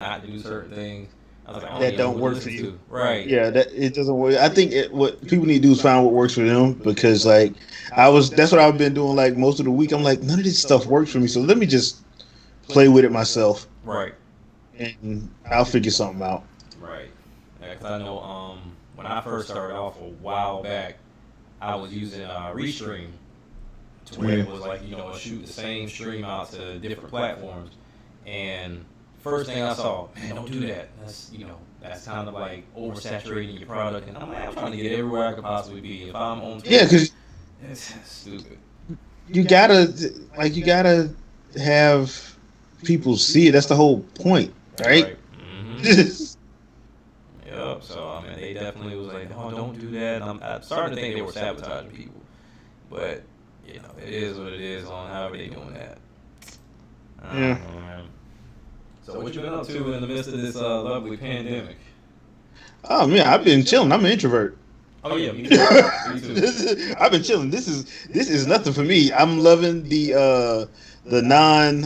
not to do certain things. I was like, I don't that even know don't who to work for listen you. to. Right. Yeah, that it doesn't work. I think what people need to do is find what works for them because like that's what I've been doing like most of the week. I'm like none of this stuff works for me, so let me just play with it myself Right. and I'll figure something out. Right. Because I know when I first started off a while back, I was using Restream to where Yeah. it was like shoot the same stream out to different platforms. And first thing I saw, man, don't do that. That's kind of like oversaturating your product. And I'm like, I'm trying to get everywhere I could possibly be. If I'm on Yeah, Twitch, because it's stupid. you gotta have people see it. That's the whole point, right? Right. Yep. So I mean, they definitely was like, oh, don't do that. And I'm starting to think they were sabotaging people. But it is what it is on however they doing that. I Yeah. don't know, man. So what you been up to in the midst of this lovely pandemic? Oh man, I've been chilling. I'm an introvert. Oh yeah, me too. Me too. I've been chilling. This is nothing for me. I'm loving the non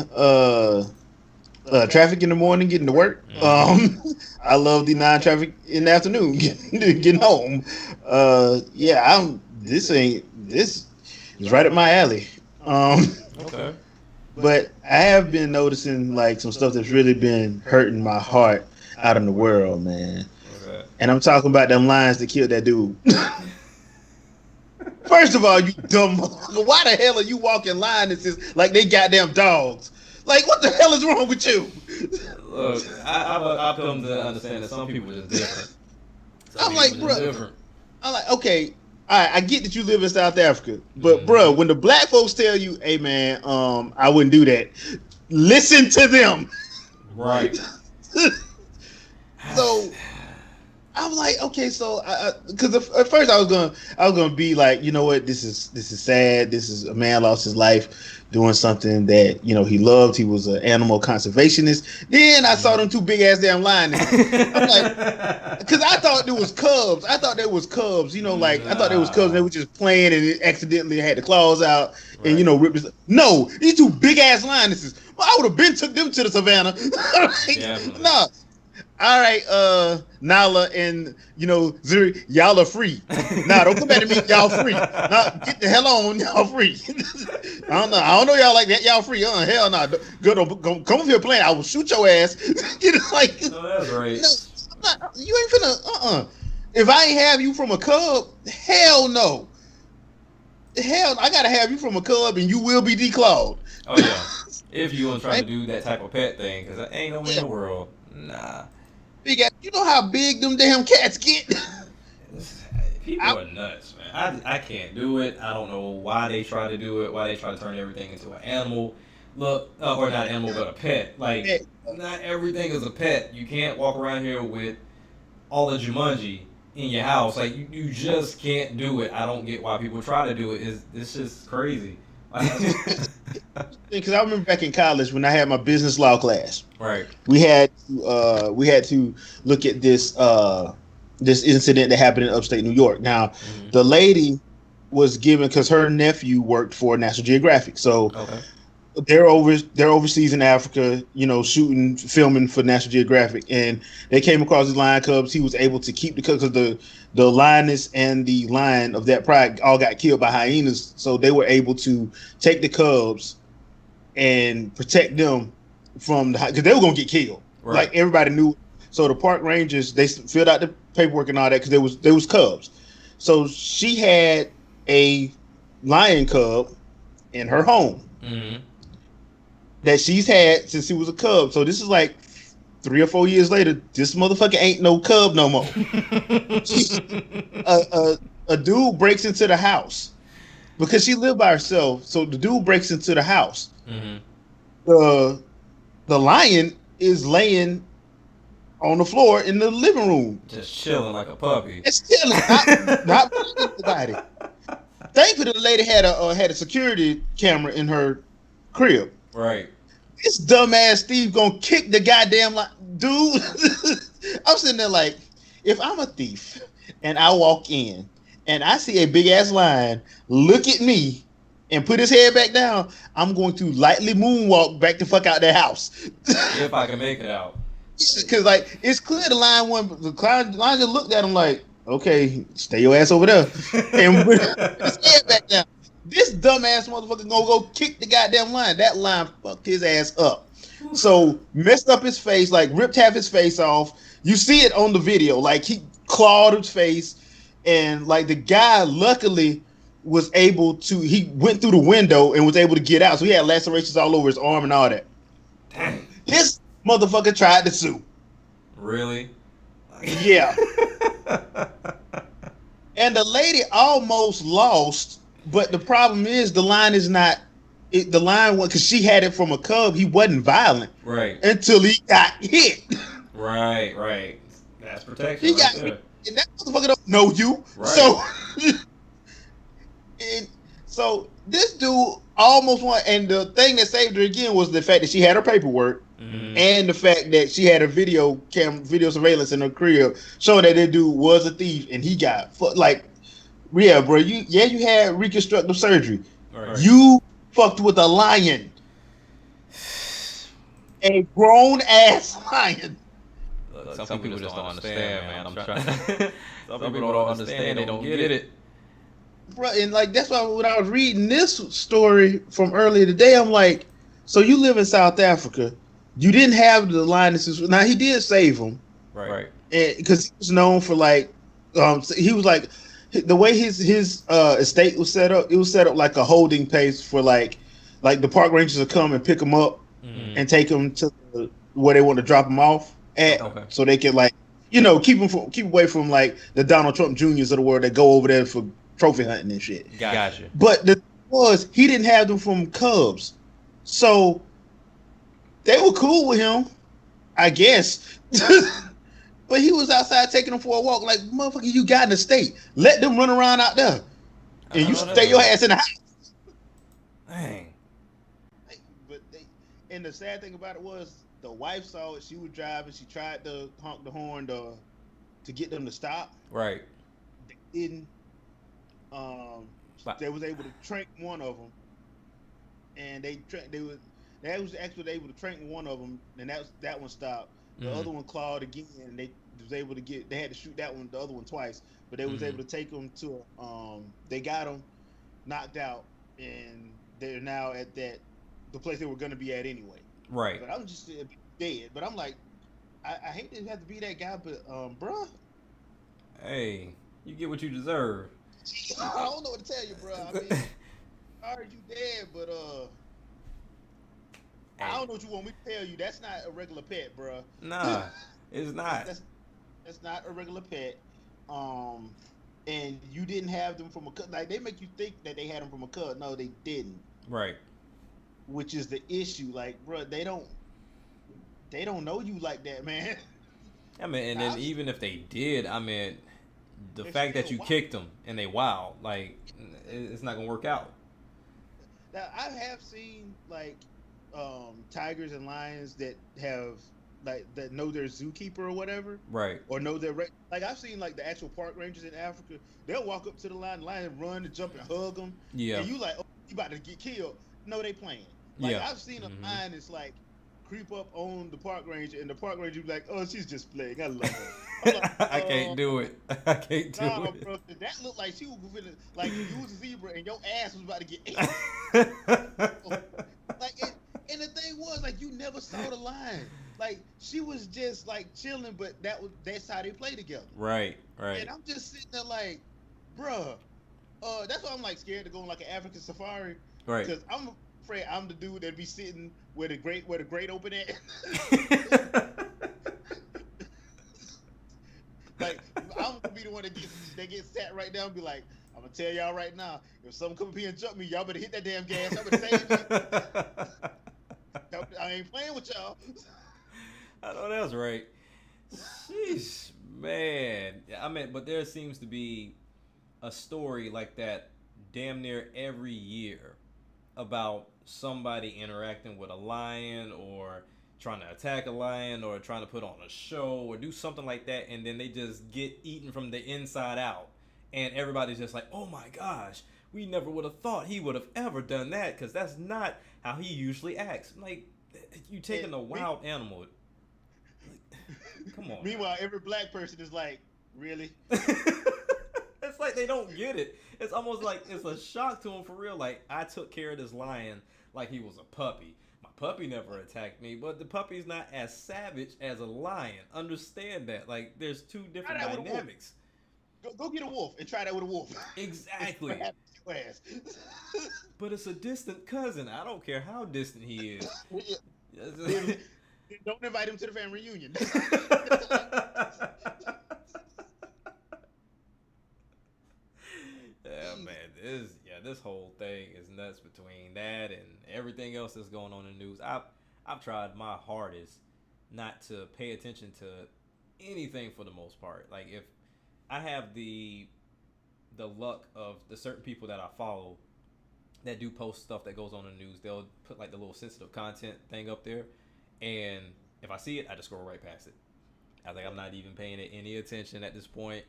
traffic in the morning getting to work. Mm-hmm. I love the non traffic in the afternoon getting home. Yeah, I'm. This is right up my alley. Um, Okay. but I have been noticing like some stuff that's really been hurting my heart out in the world, man. What's that? And I'm talking about them lions that killed that dude. First of all, you dumb motherfucker. Why the hell are you walking lionesses like they goddamn dogs? Like, what the hell is wrong with you? Look, I've come to understand that some people are just different. Some I'm people like, are just bro. different. I'm like, okay, all right, I get that you live in South Africa, but bro, Mm-hmm. when the black folks tell you, "Hey, man, I wouldn't do that," listen to them. Right. So I'm like, okay, so because at first I was gonna be like, you know what, this is sad. This is a man lost his life doing something that he loved. He was an animal conservationist. Then I saw them two big ass damn lionesses. I'm like, because I thought there was cubs. I thought there was cubs. Like I thought there was cubs. And they were No. just playing and it accidentally had the claws out and Right. ripped. No, these two big ass lionesses. Well, I would have been took them to the savannah. Like, Definitely. no, all right, Nala and Zuri, y'all are free. Nah, don't come back to me, y'all free. Nah, get the hell on, y'all free. I don't know y'all like that, y'all free. Hell no. Good, don't come over here playing. I will shoot your ass. Like, No, that's right. no, you ain't finna. If I ain't have you from a cub, hell no. Hell, I gotta have you from a cub, and you will be declawed. Oh yeah. If you want to try to Right? do that type of pet thing, because ain't no way in Yeah, the world. Nah. big ass. You know how big them damn cats get. People I, are nuts, man. I can't do it. I don't know why they try to do it. Why they try to turn everything into an animal. Look, or not an animal, but a pet. Like, not everything is a pet. You can't walk around here with all the Jumanji in your house. Like, you just can't do it. I don't get why people try to do it. It's just crazy. because I remember back in college when I had my business law class, Right. we had to look at this incident that happened in upstate New York. Now, Hmm. the lady was given because her nephew worked for National Geographic, so Okay. they're overseas in Africa, shooting, filming for National Geographic, and they came across these lion cubs. He was able to keep the cubs because the lioness and the lion of that pride all got killed by hyenas, so they were able to take the cubs and protect them from because they were gonna get killed. Right. Like everybody knew. So the park rangers they filled out the paperwork and all that because there was cubs. So she had a lion cub in her home Hmm. that she's had since he was a cub. So this is like 3 or 4 years later. This motherfucker ain't no cub no more. A dude breaks into the house because she lived by herself. So the dude breaks into the house. Hmm. The the lion is laying on the floor in the living room. Just chilling like a puppy. It's still not biting anybody. Thankfully, the lady had a security camera in her crib. Right. This dumbass Steve gonna kick the goddamn dude. I'm sitting there like, if I'm a thief and I walk in and I see a big ass lion look at me and put his head back down, I'm going to lightly moonwalk back the fuck out that house. If I can make it out. Because like it's clear the lion just looked at him like, okay, stay your ass over there, and with his head back down. This dumbass motherfucker gonna go kick the goddamn lion. That lion fucked his ass up. So messed up his face, like ripped half his face off. You see it on the video, like he clawed his face, and like the guy luckily was able to. He went through the window and was able to get out. So he had lacerations all over his arm and all that. Dang. This motherfucker tried to sue. Really? Yeah. And the lady almost lost, but the problem is the line is not. The line was because she had it from a cub. He wasn't violent, Right. Until he got hit. Right. That's protection. He right got there. hit, and that motherfucker don't know you. Right. So, and so this dude almost won. And the thing that saved her again was the fact that she had her paperwork. Mm-hmm. And the fact that she had a video surveillance in her crib showing that that dude was a thief and he got like, yeah, bro. You had reconstructive surgery. Right. You fucked with a lion, a grown ass lion. Look, some people just don't understand, man. I'm trying. Some people don't understand. They don't get it. Bro, and like that's why when I was reading this story from earlier today, I'm like, so you live in South Africa. You didn't have the lionesses. Now he did save him, Right. because he was known for like, he was like, the way his estate was set up. It was set up like a holding place for like the park rangers would come and pick him up and take him to where they want to drop him off at, so they can like, keep away from like the Donald Trump Juniors of the world that go over there for trophy hunting and shit. Gotcha. But the thing was, he didn't have them from cubs, so. They were cool with him, I guess. But he was outside taking them for a walk. Like, motherfucker, you got in the state. Let them run around out there. And you stay your ass in the house. Dang. And the sad thing about it was, the wife saw it. She was driving. She tried to honk the horn to get them to stop. Right. They didn't. They was able to trank one of them. And they was actually able to trank one of them, and that one stopped. The other one clawed again, and they was able to get. They had to shoot the other one twice, but they was able to take them to. They got them knocked out, and they're now at the place they were gonna be at anyway. Right. But I'm just dead. But I'm like, I hate to have to be that guy, but bruh. Hey, you get what you deserve. I don't know what to tell you, bro. I mean, sorry you dead, but I don't know what you want me to tell you. That's not a regular pet, bro. Nah, it's not. That's not a regular pet. And you didn't have them from a cub. Like, they make you think that they had them from a cub. No, they didn't. Right. Which is the issue. Like, bro, they don't know you like that, man. I mean, and then even if they did, I mean, the fact that you kicked them and they wild, like, it's not gonna work out. Now, I have seen like tigers and lions that have that know their zookeeper or whatever, right? Or know their like I've seen like the actual park rangers in Africa. They'll walk up to the lion run and jump and hug them. Yeah, and you like, oh, you about to get killed? No, they playing. Like, yeah, I've seen a lion that's like creep up on the park ranger, and the park ranger be like, "Oh, she's just playing. I love her." I'm like, I can't do it. I can't do it. Bro, that looked like she was finna, like, you was a zebra and your ass was about to get ate. Like, and the thing was, like, you never saw the lion. Like, she was just like chilling, but that's how they play together. Right. And I'm just sitting there like, bruh, that's why I'm like scared to go on like an African safari. Right. Because I'm afraid I'm the dude that be sitting where the great open at. Like, I'm gonna be the one that gets sat right down and be like, I'm gonna tell y'all right now, if someone come up here and jump me, y'all better hit that damn gas. Y'all better save me. I ain't playing with y'all. I know that's right. Sheesh, man. I mean, but there seems to be a story like that damn near every year about somebody interacting with a lion or trying to attack a lion or trying to put on a show or do something like that, and then they just get eaten from the inside out, and everybody's just like, oh my gosh, we never would have thought he would have ever done that, because that's not how he usually acts. Like, you taking a wild animal. come on now. Meanwhile, every black person is like, really? It's like they don't get it. It's almost like it's a shock to them for real. Like, I took care of this lion like he was a puppy. My puppy never attacked me, but the puppy's not as savage as a lion. Understand that. Like, there's two different dynamics. Go get a wolf and try that with a wolf. Exactly. Your ass. But it's a distant cousin. I don't care how distant he is. Then don't invite him to the family reunion. Yeah, man, this whole thing is nuts between that and everything else that's going on in the news. I've tried my hardest not to pay attention to anything for the most part. Like, if I have the luck of the certain people that I follow that do post stuff that goes on in the news, they'll put like the little sensitive content thing up there, and if I see it, I just scroll right past it. I think I'm not even paying it any attention at this point.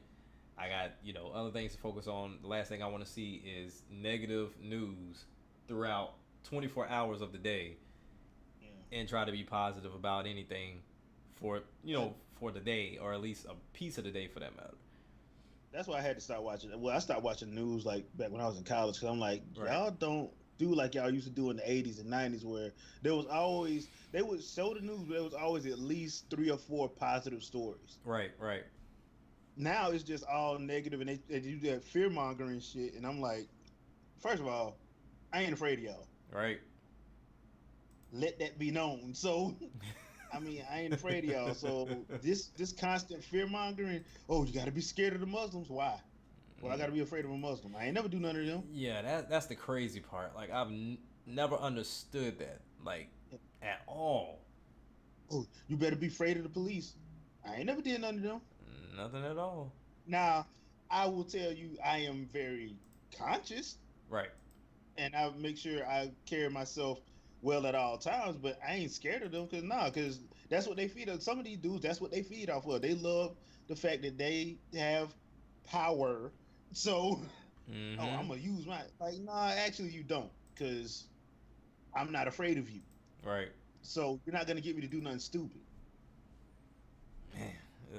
I got, other things to focus on. The last thing I want to see is negative news throughout 24 hours of the day, and try to be positive about anything for the day, or at least a piece of the day for that matter. That's why I had to start watching. Well, I started watching news like back when I was in college, because I'm like, Right. Y'all don't do like y'all used to do in the 80s and 90s, where there was always, they would show the news, but there was always at least 3 or 4 positive stories. Right. Now it's just all negative, and they do that fear mongering shit. And I'm like, first of all, I ain't afraid of y'all. Right. Let that be known. So, I ain't afraid of y'all. So this constant fear mongering. Oh, you got to be scared of the Muslims. Why? Well, I got to be afraid of a Muslim. I ain't never do none of them. Yeah, that's the crazy part. Like, I've never understood that, like, at all. Oh, you better be afraid of the police. I ain't never did none of them. Nothing at all. Now, I will tell you, I am very conscious. Right. And I make sure I carry myself well at all times, but I ain't scared of them, because that's what they feed on. Some of these dudes, that's what they feed off of. They love the fact that they have power. So, I'm gonna use my, like, nah, actually you don't, because I'm not afraid of you. Right. So you're not gonna get me to do nothing stupid. Man,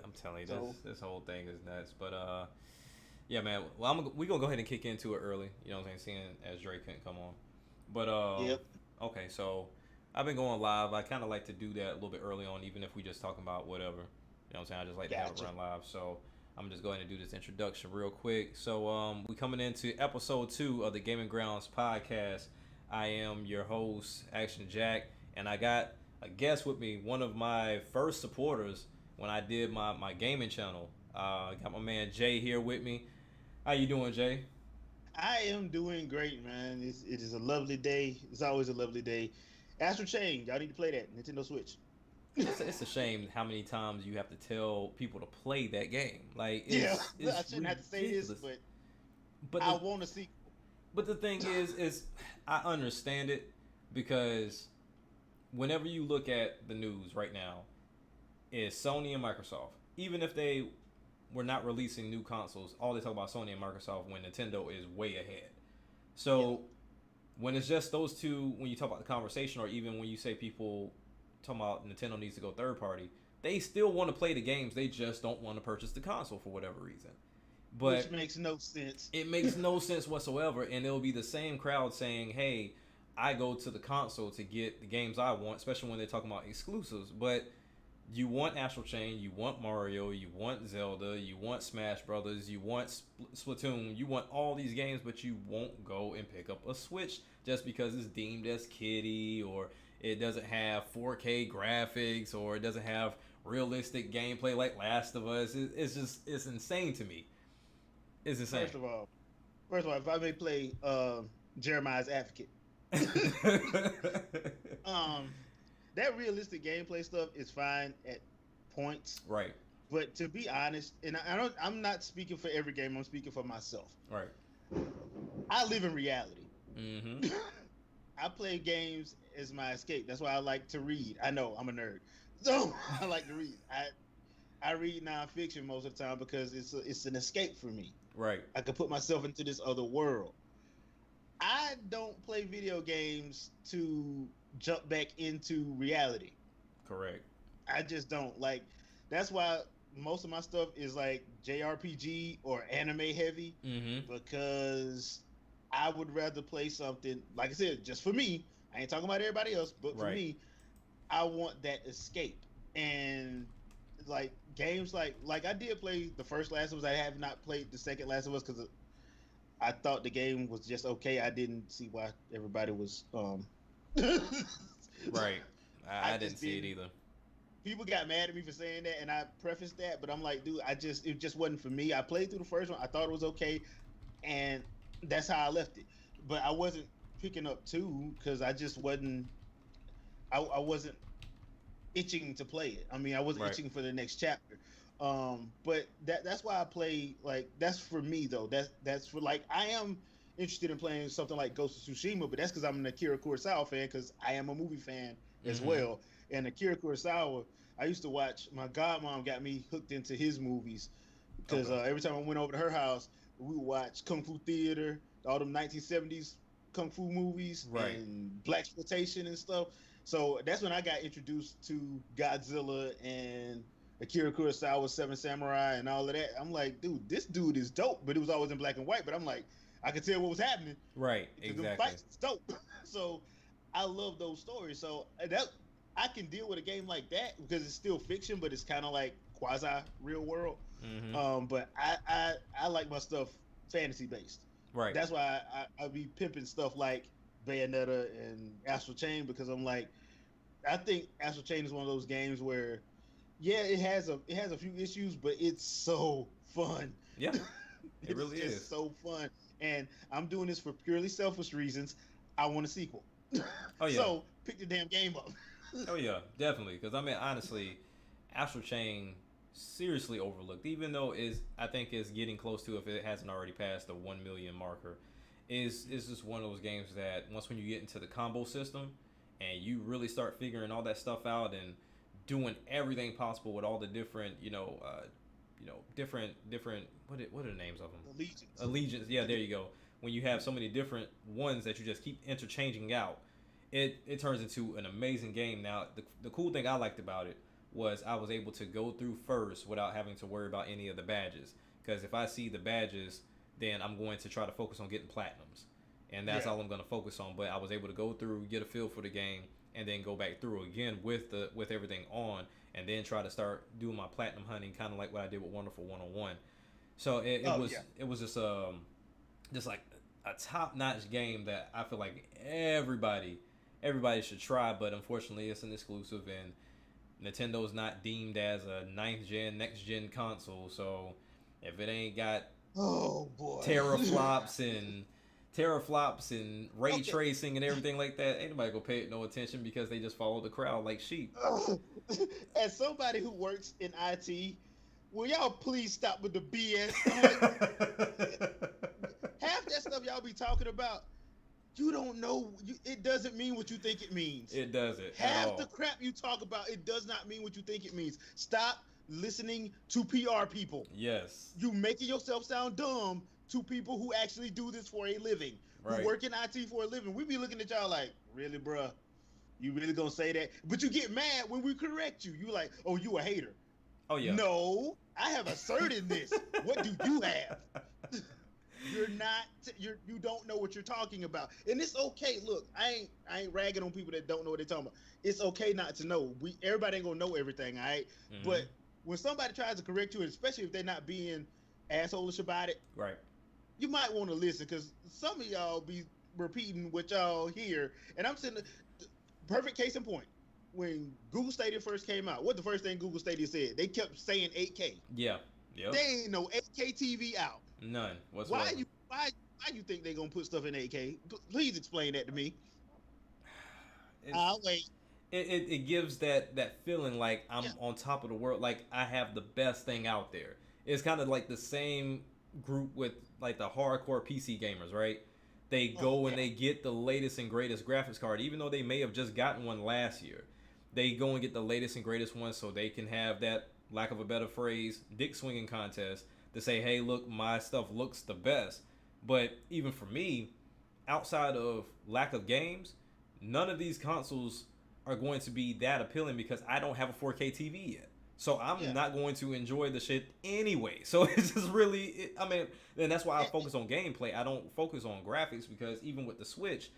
I'm telling you, this whole thing is nuts. But yeah, man. Well, we gonna go ahead and kick into it early. You know what I'm saying? Seeing as Dre couldn't come on. But Yep. Okay, so I've been going live. I kind of like to do that a little bit early on, even if we just talking about whatever. You know what I'm saying? I just like to have it run live. So I'm just going to do this introduction real quick. So we coming into episode 2 of the Gaming Grounds podcast. I am your host, Action Jack, and I got a guest with me, one of my first supporters when I did my gaming channel. I got my man Jay here with me. How you doing, Jay? I am doing great, man. It is a lovely day. It's always a lovely day. Astral Chain, y'all need to play that Nintendo Switch. It's a shame how many times you have to tell people to play that game. Like, I shouldn't have to say this, but I want to see. But the thing is I understand it, because whenever you look at the news right now, is Sony and Microsoft. Even if they were not releasing new consoles, all they talk about Sony and Microsoft, when Nintendo is way ahead. So when it's just those two, when you talk about the conversation, or even when you say people talking about Nintendo needs to go third party, they still want to play the games. They just don't want to purchase the console for whatever reason. But which makes no sense. It makes no sense whatsoever. And it'll be the same crowd saying, hey, I go to the console to get the games I want, especially when they're talking about exclusives. But you want Astral Chain, you want Mario, you want Zelda, you want Smash Brothers, you want Splatoon, you want all these games, but you won't go and pick up a Switch just because it's deemed as kiddie, or it doesn't have 4K graphics, or it doesn't have realistic gameplay like Last of Us. It's insane to me. It's insane. First of all, if I may play Jeremiah's advocate, that realistic gameplay stuff is fine at points, right? But to be honest, and I'm not speaking for every game. I'm speaking for myself. Right. I live in reality. Mm-hmm. I play games as my escape. That's why I like to read. I know I'm a nerd, so I like to read. I read nonfiction most of the time because it's an escape for me. Right. I can put myself into this other world. I don't play video games to jump back into reality. Correct. I just don't. Like, That's why most of my stuff is like JRPG or anime heavy, Mm-hmm. because I would rather play something, like I said, just for me. I ain't talking about everybody else, but for Right. me, I want that escape. And like games like I did play the first Last of Us. I have not played the second Last of Us because I thought the game was just okay. I didn't see why everybody was Right. I I didn't just see it didn't. either. People got mad at me for saying that, and I prefaced that, but I'm like, dude, it just wasn't for me. I played through the first one. I thought it was okay, and that's how I left it. But I wasn't picking up two because I just wasn't. I wasn't itching to play it. I mean, I wasn't Right. itching for the next chapter. But that's why I play, like, that's for me though. That's for, like, I am interested in playing something like Ghost of Tsushima, but that's because I'm an Akira Kurosawa fan, because I am a movie fan as Mm-hmm. well. And Akira Kurosawa, I used to watch. My godmom got me hooked into his movies because Okay. every time I went over to her house, we would watch Kung Fu Theater, all them 1970s kung fu movies Right. and black exploitation and stuff. So that's when I got introduced to Godzilla and Akira Kurosawa's Seven Samurai and all of that. I'm like, dude, this dude is dope. But it was always in black and white. But I'm like, I could tell what was happening Right. because them Exactly. fights is dope. So I love those stories. So that I can deal with a game like that because it's still fiction, but it's kind of like quasi real world. Mm-hmm. But I like my stuff fantasy based. Right. That's why I be pimping stuff like Bayonetta and Astral Chain, because I'm like, I think Astral Chain is one of those games where, yeah, it has a few issues, but it's so fun. Yeah. It It's really just is. so fun, and I'm doing this for purely selfish reasons. I want a sequel, Oh yeah. so pick the damn game up. Oh yeah. Definitely. Because I mean, honestly, Astral Chain seriously overlooked. Even though is I think is getting close to, if it hasn't already passed the 1 million marker, is just one of those games that once when you get into the combo system and you really start figuring all that stuff out and doing everything possible with all the different different what are the names of them, Allegiance. allegiance, yeah, there you go. When you have so many different ones that you just keep interchanging out, it turns into an amazing game. Now the cool thing I liked about it was I was able to go through first without having to worry about any of the badges, because if I see the badges, then I'm going to try to focus on getting platinums, and that's Yeah. all I'm going to focus on. But I was able to go through, get a feel for the game, and then go back through again with everything on, and then try to start doing my platinum hunting, kind of like what I did with Wonderful 101. So it Oh was yeah. it was just like a top notch game that I feel like everybody should try. But unfortunately, it's an exclusive, and Nintendo's not deemed as a ninth gen, next gen console. So if it ain't got Oh boy. teraflops and ray Okay. tracing and everything like that, ain't nobody gonna pay it no attention because they just follow the crowd like sheep. As somebody who works in IT, will y'all please stop with the BS? Like, half that stuff y'all be talking about, you don't know. It doesn't mean what you think it means. It doesn't at Half the all. crap you talk about, it does not mean what you think it means. Stop listening to PR people. Yes. You making yourself sound dumb to people who actually do this for a living, who Right. work in IT for a living. We be looking at y'all like, really, bruh? You really gonna say that? But you get mad when we correct you. You like, oh, you a hater. Oh yeah. No, I have asserted this. What do you have? You're not. You don't know what you're talking about, and it's okay. Look, I ain't ragging on people that don't know what they're talking about. It's okay not to know. Everybody ain't gonna know everything, all right? Mm-hmm. But when somebody tries to correct you, especially if they're not being assholeish about it, Right. you might want to listen, because some of y'all be repeating what y'all hear. And I'm sitting. Perfect case in point. When Google Stadia first came out, what the first thing Google Stadia said? They kept saying 8K. Yeah. Yep. They ain't no 8K TV out. None Why whatsoever. you why you think they gonna put stuff in 8K? Please explain that to me. It's I'll wait. it gives that feeling like Yeah. I'm on top of the world, like I have the best thing out there. It's kind of like the same group with like the hardcore PC gamers, right? They Oh go and yeah. they get the latest and greatest graphics card, even though they may have just gotten one last year. They go and get the latest and greatest one so they can have that, lack of a better phrase, dick swinging contest to say, hey, look, my stuff looks the best. But even for me, outside of lack of games, none of these consoles are going to be that appealing because I don't have a 4K TV yet. So I'm Yeah. not going to enjoy the shit anyway. So it's just really, I mean, and that's why I And, focus on gameplay. I don't focus on graphics because even with the Switch,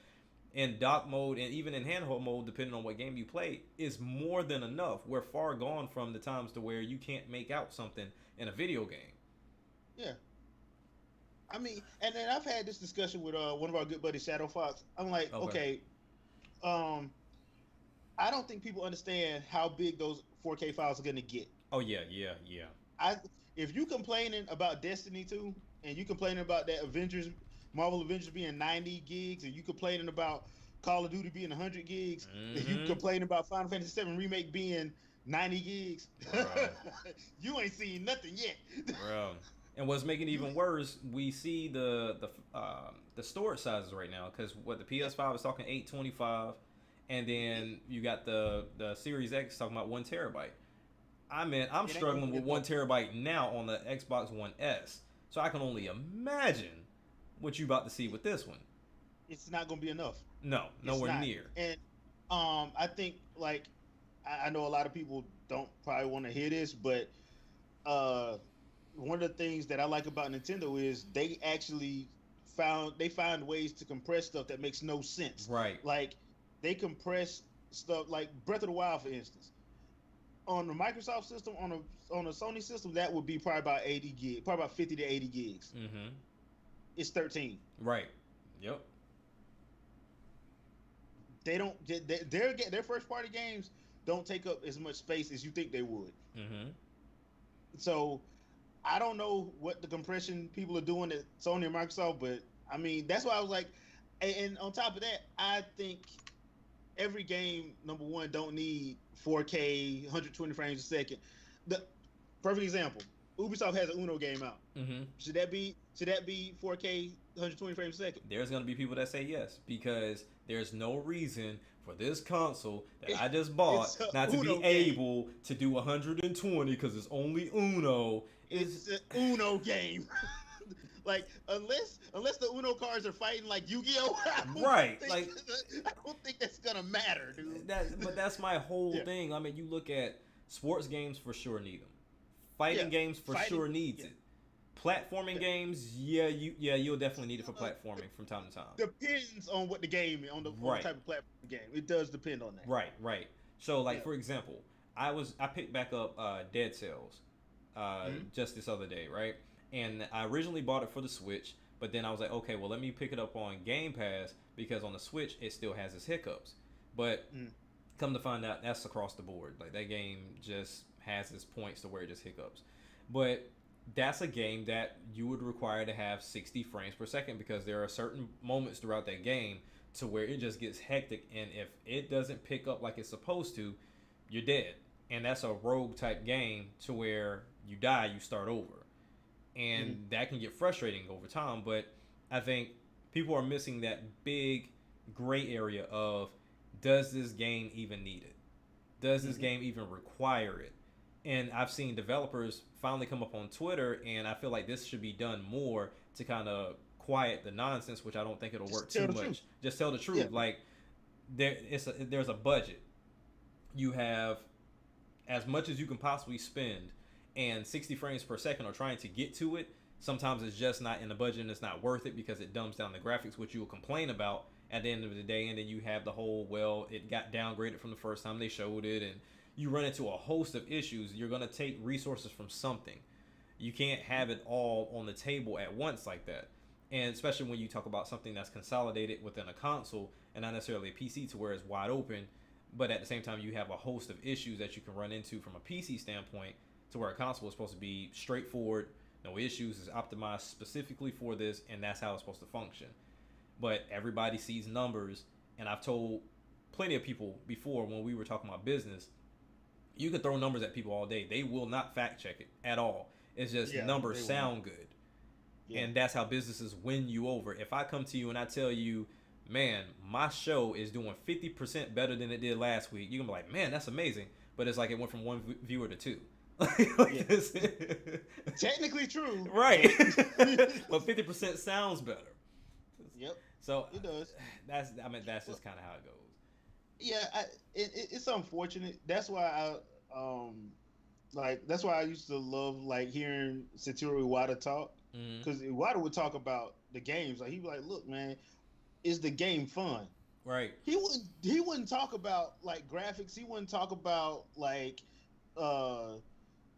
in dock mode and even in handheld mode, depending on what game you play, is more than enough. We're far gone from the times to where you can't make out something in a video game. yeah. I mean, and then I've had this discussion with one of our good buddies, Shadow Fox. I'm like, Okay. okay, um, I don't think people understand how big those 4K files are going to get. Oh yeah, yeah, yeah. I If you complaining about Destiny 2 and you complaining about that Marvel Avengers being 90 gigs, and you complaining about Call of Duty being 100 gigs, and you Mm-hmm. complaining about Final Fantasy 7 remake being 90 gigs, Bro. you ain't seen nothing yet. Bro. And what's making it You even worse, we see the storage sizes right now because what the yeah, PS5 is talking 825, and yeah. then you got the Series X talking about 1 terabyte. I mean, I'm It ain't gonna struggling be with one enough. terabyte now on the Xbox One S, so I can only imagine what you about to see with this one. It's not gonna be enough. No, It's nowhere not. near. And I think like I know a lot of people don't probably want to hear this, but uh one of the things that I like about Nintendo is they actually find ways to compress stuff that makes no sense. Right. Like they compress stuff like Breath of the Wild, for instance. On the Microsoft system, on a Sony system, that would be probably about 80 gig, probably about 50 to 80 gigs. Mm-hmm. It's 13. Right. Yep. They don't their first party games don't take up as much space as you think they would. Mm-hmm. So I don't know what the compression people are doing at Sony and Microsoft, but I mean that's why I was like, and on top of that, I think every game number one don't need 4K 120 frames a second. The perfect example, Ubisoft has an Uno game out. Mm-hmm. Should that be 4K 120 frames a second? There's gonna be people that say yes because there's no reason for this console that I just It's bought a not to be Uno game. able to do 120 because it's only Uno. It's Is an Uno game. Like unless the Uno cards are fighting like Yu-Gi-Oh, right, like I don't think that's gonna matter, dude. that. But that's my whole Yeah, thing. I mean, you look at sports games for sure need them. Fighting yeah. games for Fighting, sure needs yeah, it. Platforming yeah. games, you'll definitely need it for platforming from time to time. Depends on what the game on the Right. type of platform game. It does depend on that. Right, right. So, like Yeah. for example, I picked back up Dead Cells Mhm. just this other day, right? And I originally bought it for the Switch, but then I was like, okay, well let me pick it up on Game Pass because on the Switch it still has its hiccups. But Mhm. come to find out, that's across the board. Like that game just has its points to where it just hiccups. But that's a game that you would require to have 60 frames per second because there are certain moments throughout that game to where it just gets hectic, and if it doesn't pick up like it's supposed to, you're dead. And that's a rogue type game to where you die, you start over. Mhm. And that can get frustrating over time, but I think people are missing that big gray area of, does this game even need it? Does this Mhm. game even require it? And I've seen developers finally come up on Twitter, and I feel like this should be done more to kind of quiet the nonsense, which I don't think it'll Just work tell too the truth. much. Just tell the Yeah. truth. Like there's a budget. You have as much as you can possibly spend, and 60 frames per second or trying to get to it. Sometimes it's just not in the budget and it's not worth it because it dumbs down the graphics, which you will complain about at the end of the day. And then you have the whole, well, it got downgraded from the first time they showed it, and you run into a host of issues. You're going to take resources from something. You can't have it all on the table at once like that. And especially when you talk about something that's consolidated within a console and not necessarily a PC to where it's wide open, but at the same time you have a host of issues that you can run into from a PC standpoint to where a console is supposed to be straightforward, no issues, is optimized specifically for this, and that's how it's supposed to function. But everybody sees numbers, and I've told plenty of people before when we were talking about business, you can throw numbers at people all day. They will not fact check it at all. It's just Yeah, numbers they will not. sound good. Yeah. And that's how businesses win you over. If I come to you and I tell you, man, my show is doing 50% better than it did last week, you can be like, man, that's amazing. But it's like it went from one viewer to two. Yeah. Technically true. Right. But 50% sounds better. Yep. So It does. that's Well, just kind of how it goes. yeah, it's unfortunate. That's why Like that's why I used to love like hearing Satoru Iwata talk, Hmm. because Iwata would talk about the games. Like he'd be like, "Look, man, is the game fun?" Right. He wouldn't talk about like graphics. He wouldn't talk about like uh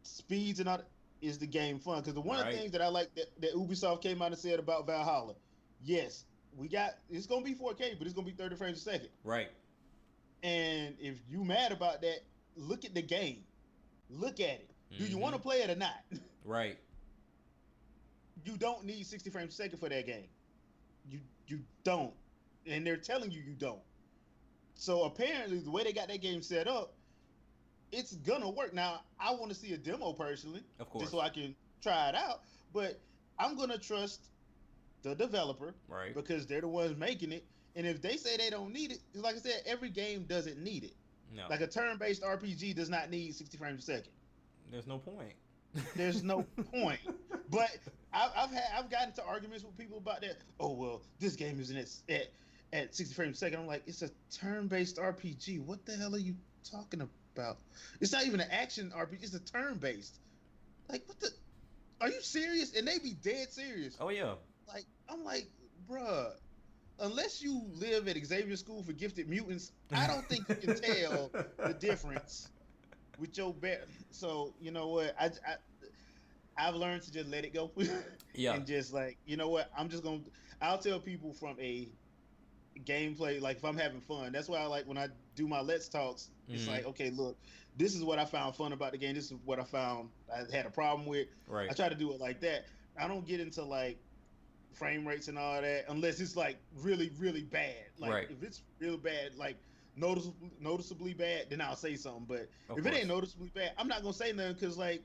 speeds and all that. Is the game fun? Because the one of the Right. things that I like that Ubisoft came out and said about Valhalla, yes, it's gonna be 4K, but it's gonna be 30 frames a second. Right. And if you mad about that, look at the game. Look at it. Do you want Hmm. to play it or not? Right. You don't need 60 frames a second for that game. You don't. And they're telling you you don't. So apparently the way they got that game set up, it's gonna work. Now I want to see a demo personally, Of just so course. I can try it out. But I'm gonna trust the developer Right. because they're the ones making it. And if they say they don't need it, like I said, every game doesn't need it. No. Like a turn-based RPG does not need 60 frames a second. There's no point. There's no point. But I've gotten into arguments with people about that. Oh well, this game isn't at 60 frames a second. I'm like, it's a turn-based RPG. What the hell are you talking about? It's not even an action RPG. It's a turn-based. Like, what the? Are you serious? And they be dead serious. Oh yeah. Like, I'm like, bruh. Unless you live at Xavier School for Gifted Mutants, I don't think you can tell the difference with your bear. So you know what? I've learned to just let it go Yeah. and just like, you know what? I'll tell people from a gameplay, like if I'm having fun. That's why I like when I do my Let's Talks, it's Hmm. like, okay, look, this is what I found fun about the game. This is what I found I had a problem with. I Right. try to do it like that. I don't get into like frame rates and all that unless it's like really, really bad. Like Right. if it's real bad, like noticeably bad, then I'll say something. But Of if it ain't course. noticeably bad, I'm not gonna say nothing because like,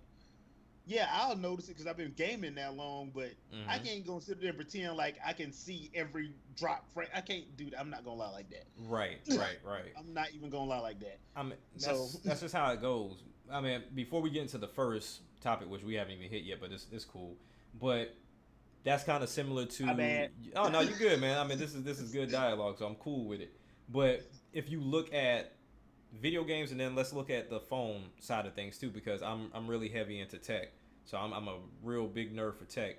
yeah, I'll notice it because I've been gaming that long, but I Hmm. can't go sit there and pretend like I can see every drop frame. I can't do that. I'm not gonna lie like that. Right. Right. Right. I'm not even gonna lie like that. I mean, So that's just how it goes. I mean, before we get into the first topic, which we haven't even hit yet, but it's cool. But that's kind of similar my to. bad. Oh no, you're good, man. I mean, this is good dialogue, so I'm cool with it. But if you look at video games, and then let's look at the phone side of things too, because I'm really heavy into tech, so I'm a real big nerd for tech.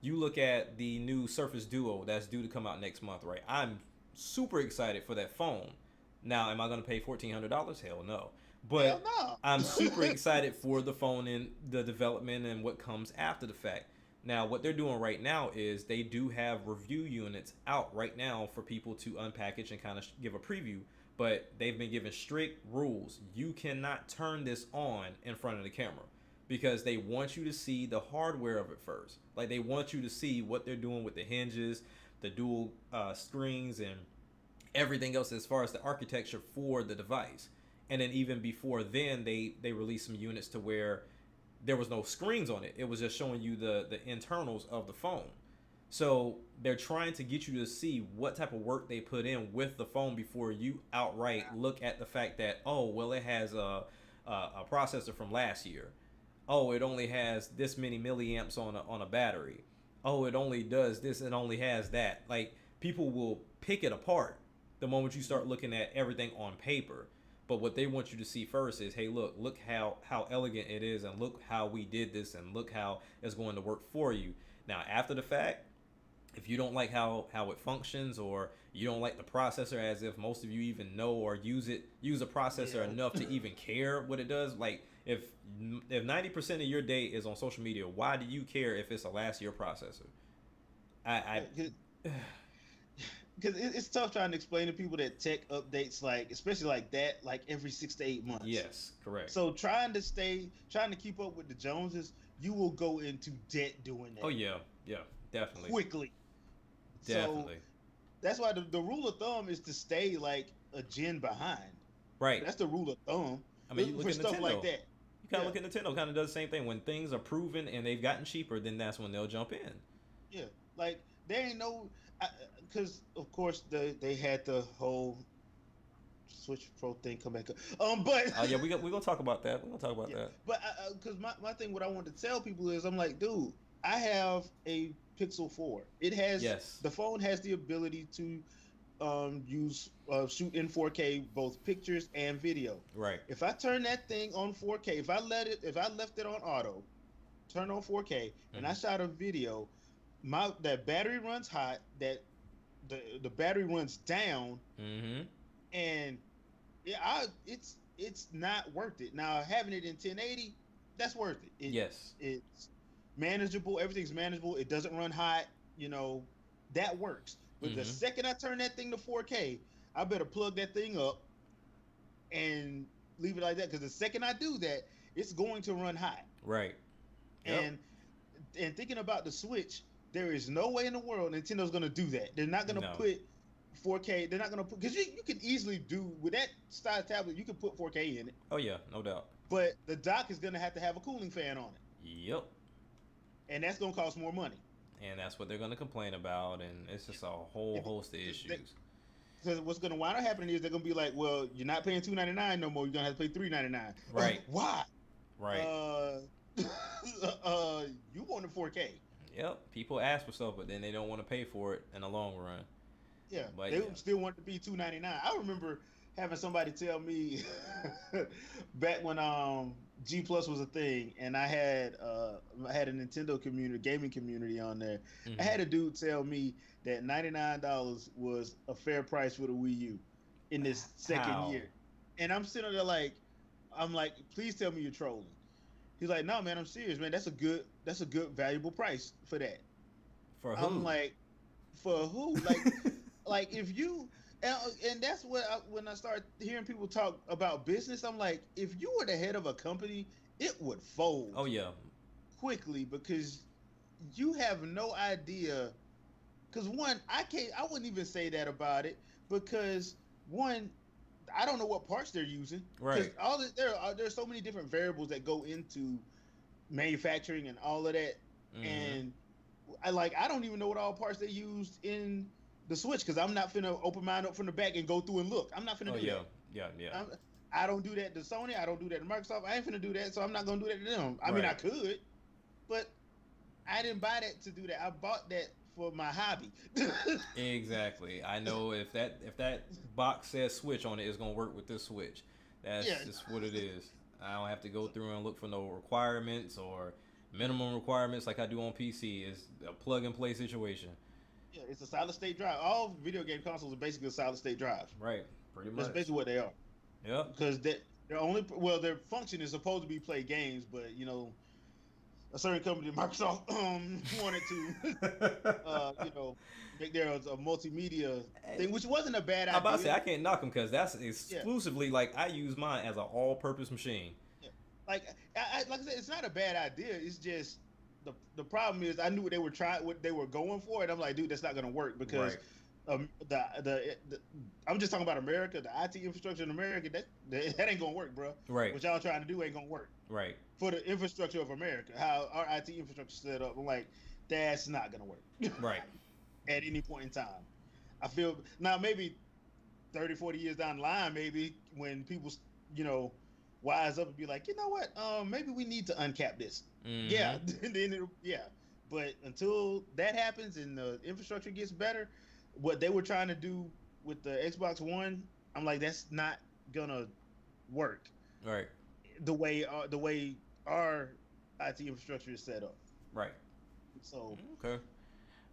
You look at the new Surface Duo that's due to come out next month, right? I'm super excited for that phone. Now, am I going to pay $1,400? Hell no. Hell But no. I'm super excited for the phone and the development and what comes after the fact. Now, what they're doing right now is they do have review units out right now for people to unpackage and kind of give a preview. But they've been given strict rules. You cannot turn this on in front of the camera because they want you to see the hardware of it first. Like they want you to see what they're doing with the hinges, the dual screens, and everything else as far as the architecture for the device. And then even before then, they released some units to where there was no screens on it. It was just showing you the internals of the phone. So they're trying to get you to see what type of work they put in with the phone before you outright look at the fact that, oh well, it has a processor from last year. Oh, it only has this many milliamps on a battery. Oh, it only does this and only has that. Like people will pick it apart the moment you start looking at everything on paper. But what they want you to see first is, hey, look how elegant it is, and look how we did this, and look how it's going to work for you. Now, after the fact, if you don't like how it functions, or you don't like the processor, as if most of you even know or use a processor Yeah. enough to even care what it does. Like if 90% of your day is on social media, why do you care if it's a last year processor? I Because it's tough trying to explain to people that tech updates, like especially like that, like every 6 to 8 months. Yes, correct. So trying to keep up with the Joneses, you will go into debt doing Oh that yeah, yeah, definitely, quickly. So definitely. that's why the rule of thumb is to stay like a gen behind. Right. That's the rule of thumb I mean, you look for at stuff like Nintendo. that. You kind of Yeah, look at Nintendo. Kind of does the same thing. When things are proven and they've gotten cheaper, then that's when they'll jump in. yeah. Like there ain't no, because of course they had the whole Switch Pro thing come back up. But Oh yeah, we gonna talk about that. We're gonna talk about yeah, that. but because my thing, what I want to tell people is, I'm like, dude, I have a Pixel 4. It has Yes. the phone has the ability to shoot in 4K both pictures and video. Right. If I turn that thing on 4K, if I left it on auto, turn on 4K, and I shot a video, that battery runs hot, that the battery runs down, and it's not worth it. Now having it in 1080, that's worth it. Yes, it's manageable. Everything's manageable. It doesn't run hot. That works. But the second I turn that thing to 4K, I better plug that thing up and leave it like that. Because the second I do that, it's going to run hot. Right. Yep. And thinking about the Switch, there is no way in the world Nintendo's going to do that. They're not going to put 4K. They're not going to put, because you can easily do with that style tablet. You can put 4K in it. Oh yeah, no doubt. But the dock is going to have a cooling fan on it. Yep. And that's going to cost more money. And that's what they're going to complain about, and it's just a whole host of issues. Because what's going to wind up happening is they're going to be like, well, you're not paying $299 no more. You're going to have to pay $399. Right. Why? Right. You wanted 4K. Yep. People ask for stuff, but then they don't want to pay for it in the long run. Yeah. But they still want it to be $299. I remember having somebody tell me back when G Plus was a thing, and I had a Nintendo community, gaming community on there. I had a dude tell me that $99 was a fair price for the Wii U in this second year, and I'm sitting there like, please tell me you're trolling. He's like, no, man, I'm serious, man. That's a good valuable price for that. For who? I'm like, for who? Like if you. And that's what when I start hearing people talk about business, I'm like, if you were the head of a company, it would fold. Oh yeah, quickly, because you have no idea. Because one, I wouldn't even say that about it, because one, I don't know what parts they're using. Right. There's so many different variables that go into manufacturing and all of that, and I don't even know what all parts they used in the Switch, because I'm not finna open mine up from the back and go through and look. I'm not finna do that. Yeah. I don't do that to Sony. I don't do that to Microsoft. I ain't finna do that, so I'm not gonna do that to them. I mean, I could, but I didn't buy that to do that. I bought that for my hobby. Exactly. I know if that box says Switch on it, it's gonna work with this Switch. That's just what it is. I don't have to go through and look for no requirements or minimum requirements like I do on PC. It's a plug and play situation. Yeah, it's a solid state drive. All video game consoles are basically a solid state drive. Right, pretty much. That's basically what they are. Yeah. Because their function is supposed to be play games, but a certain company, Microsoft, wanted to, make there a multimedia thing, which wasn't a bad idea. I'm about to say I can't knock them, because that's exclusively like I use mine as an all-purpose machine. Yeah. Like I said, it's not a bad idea. It's just. The problem is I knew what they were going for, and I'm like, dude, that's not going to work, because I'm just talking about America, the IT infrastructure in America, that ain't going to work, bro. Right. What y'all trying to do ain't going to work. Right. For the infrastructure of America, how our IT infrastructure is set up, I'm like, that's not going to work. Right. At any point in time. I feel now maybe 30, 40 years down the line, maybe when people, wise up and be like, you know what? Maybe we need to uncap this. Yeah, But until that happens and the infrastructure gets better, what they were trying to do with the Xbox One, I'm like, that's not gonna work. Right. The way our IT infrastructure is set up. Right. So. Okay.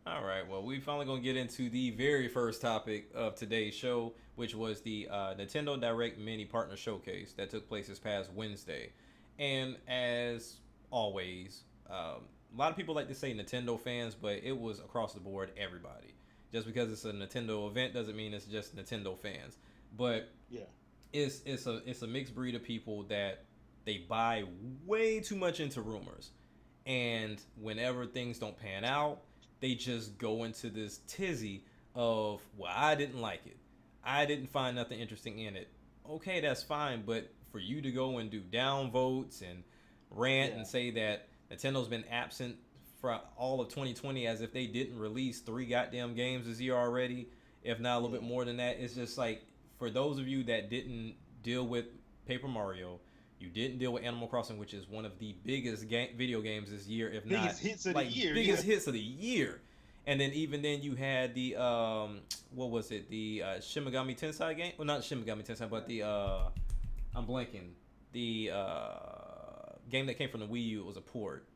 All right. Well, we finally gonna get into the very first topic of today's show, which was the Nintendo Direct Mini Partner Showcase that took place this past Wednesday. And as always, a lot of people like to say Nintendo fans, but it was across the board, everybody. Just because it's a Nintendo event doesn't mean it's just Nintendo fans. But yeah, it's a mixed breed of people that they buy way too much into rumors, and whenever things don't pan out, they just go into this tizzy of, well, I didn't like it. I didn't find nothing interesting in it. Okay, that's fine, but for you to go and do down votes and rant and say that Nintendo's been absent for all of 2020 as if they didn't release 3 goddamn games this year already, if not a little bit more than that, it's just like, for those of you that didn't deal with Paper Mario, you didn't deal with Animal Crossing, which is one of the biggest video games this year, if not biggest hits of the year. Biggest hits of the year. And then even then you had the what was it? The Shin Megami Tensei game? Well, not Shin Megami Tensei, but the I'm blanking. The game that came from the Wii U. It was a port.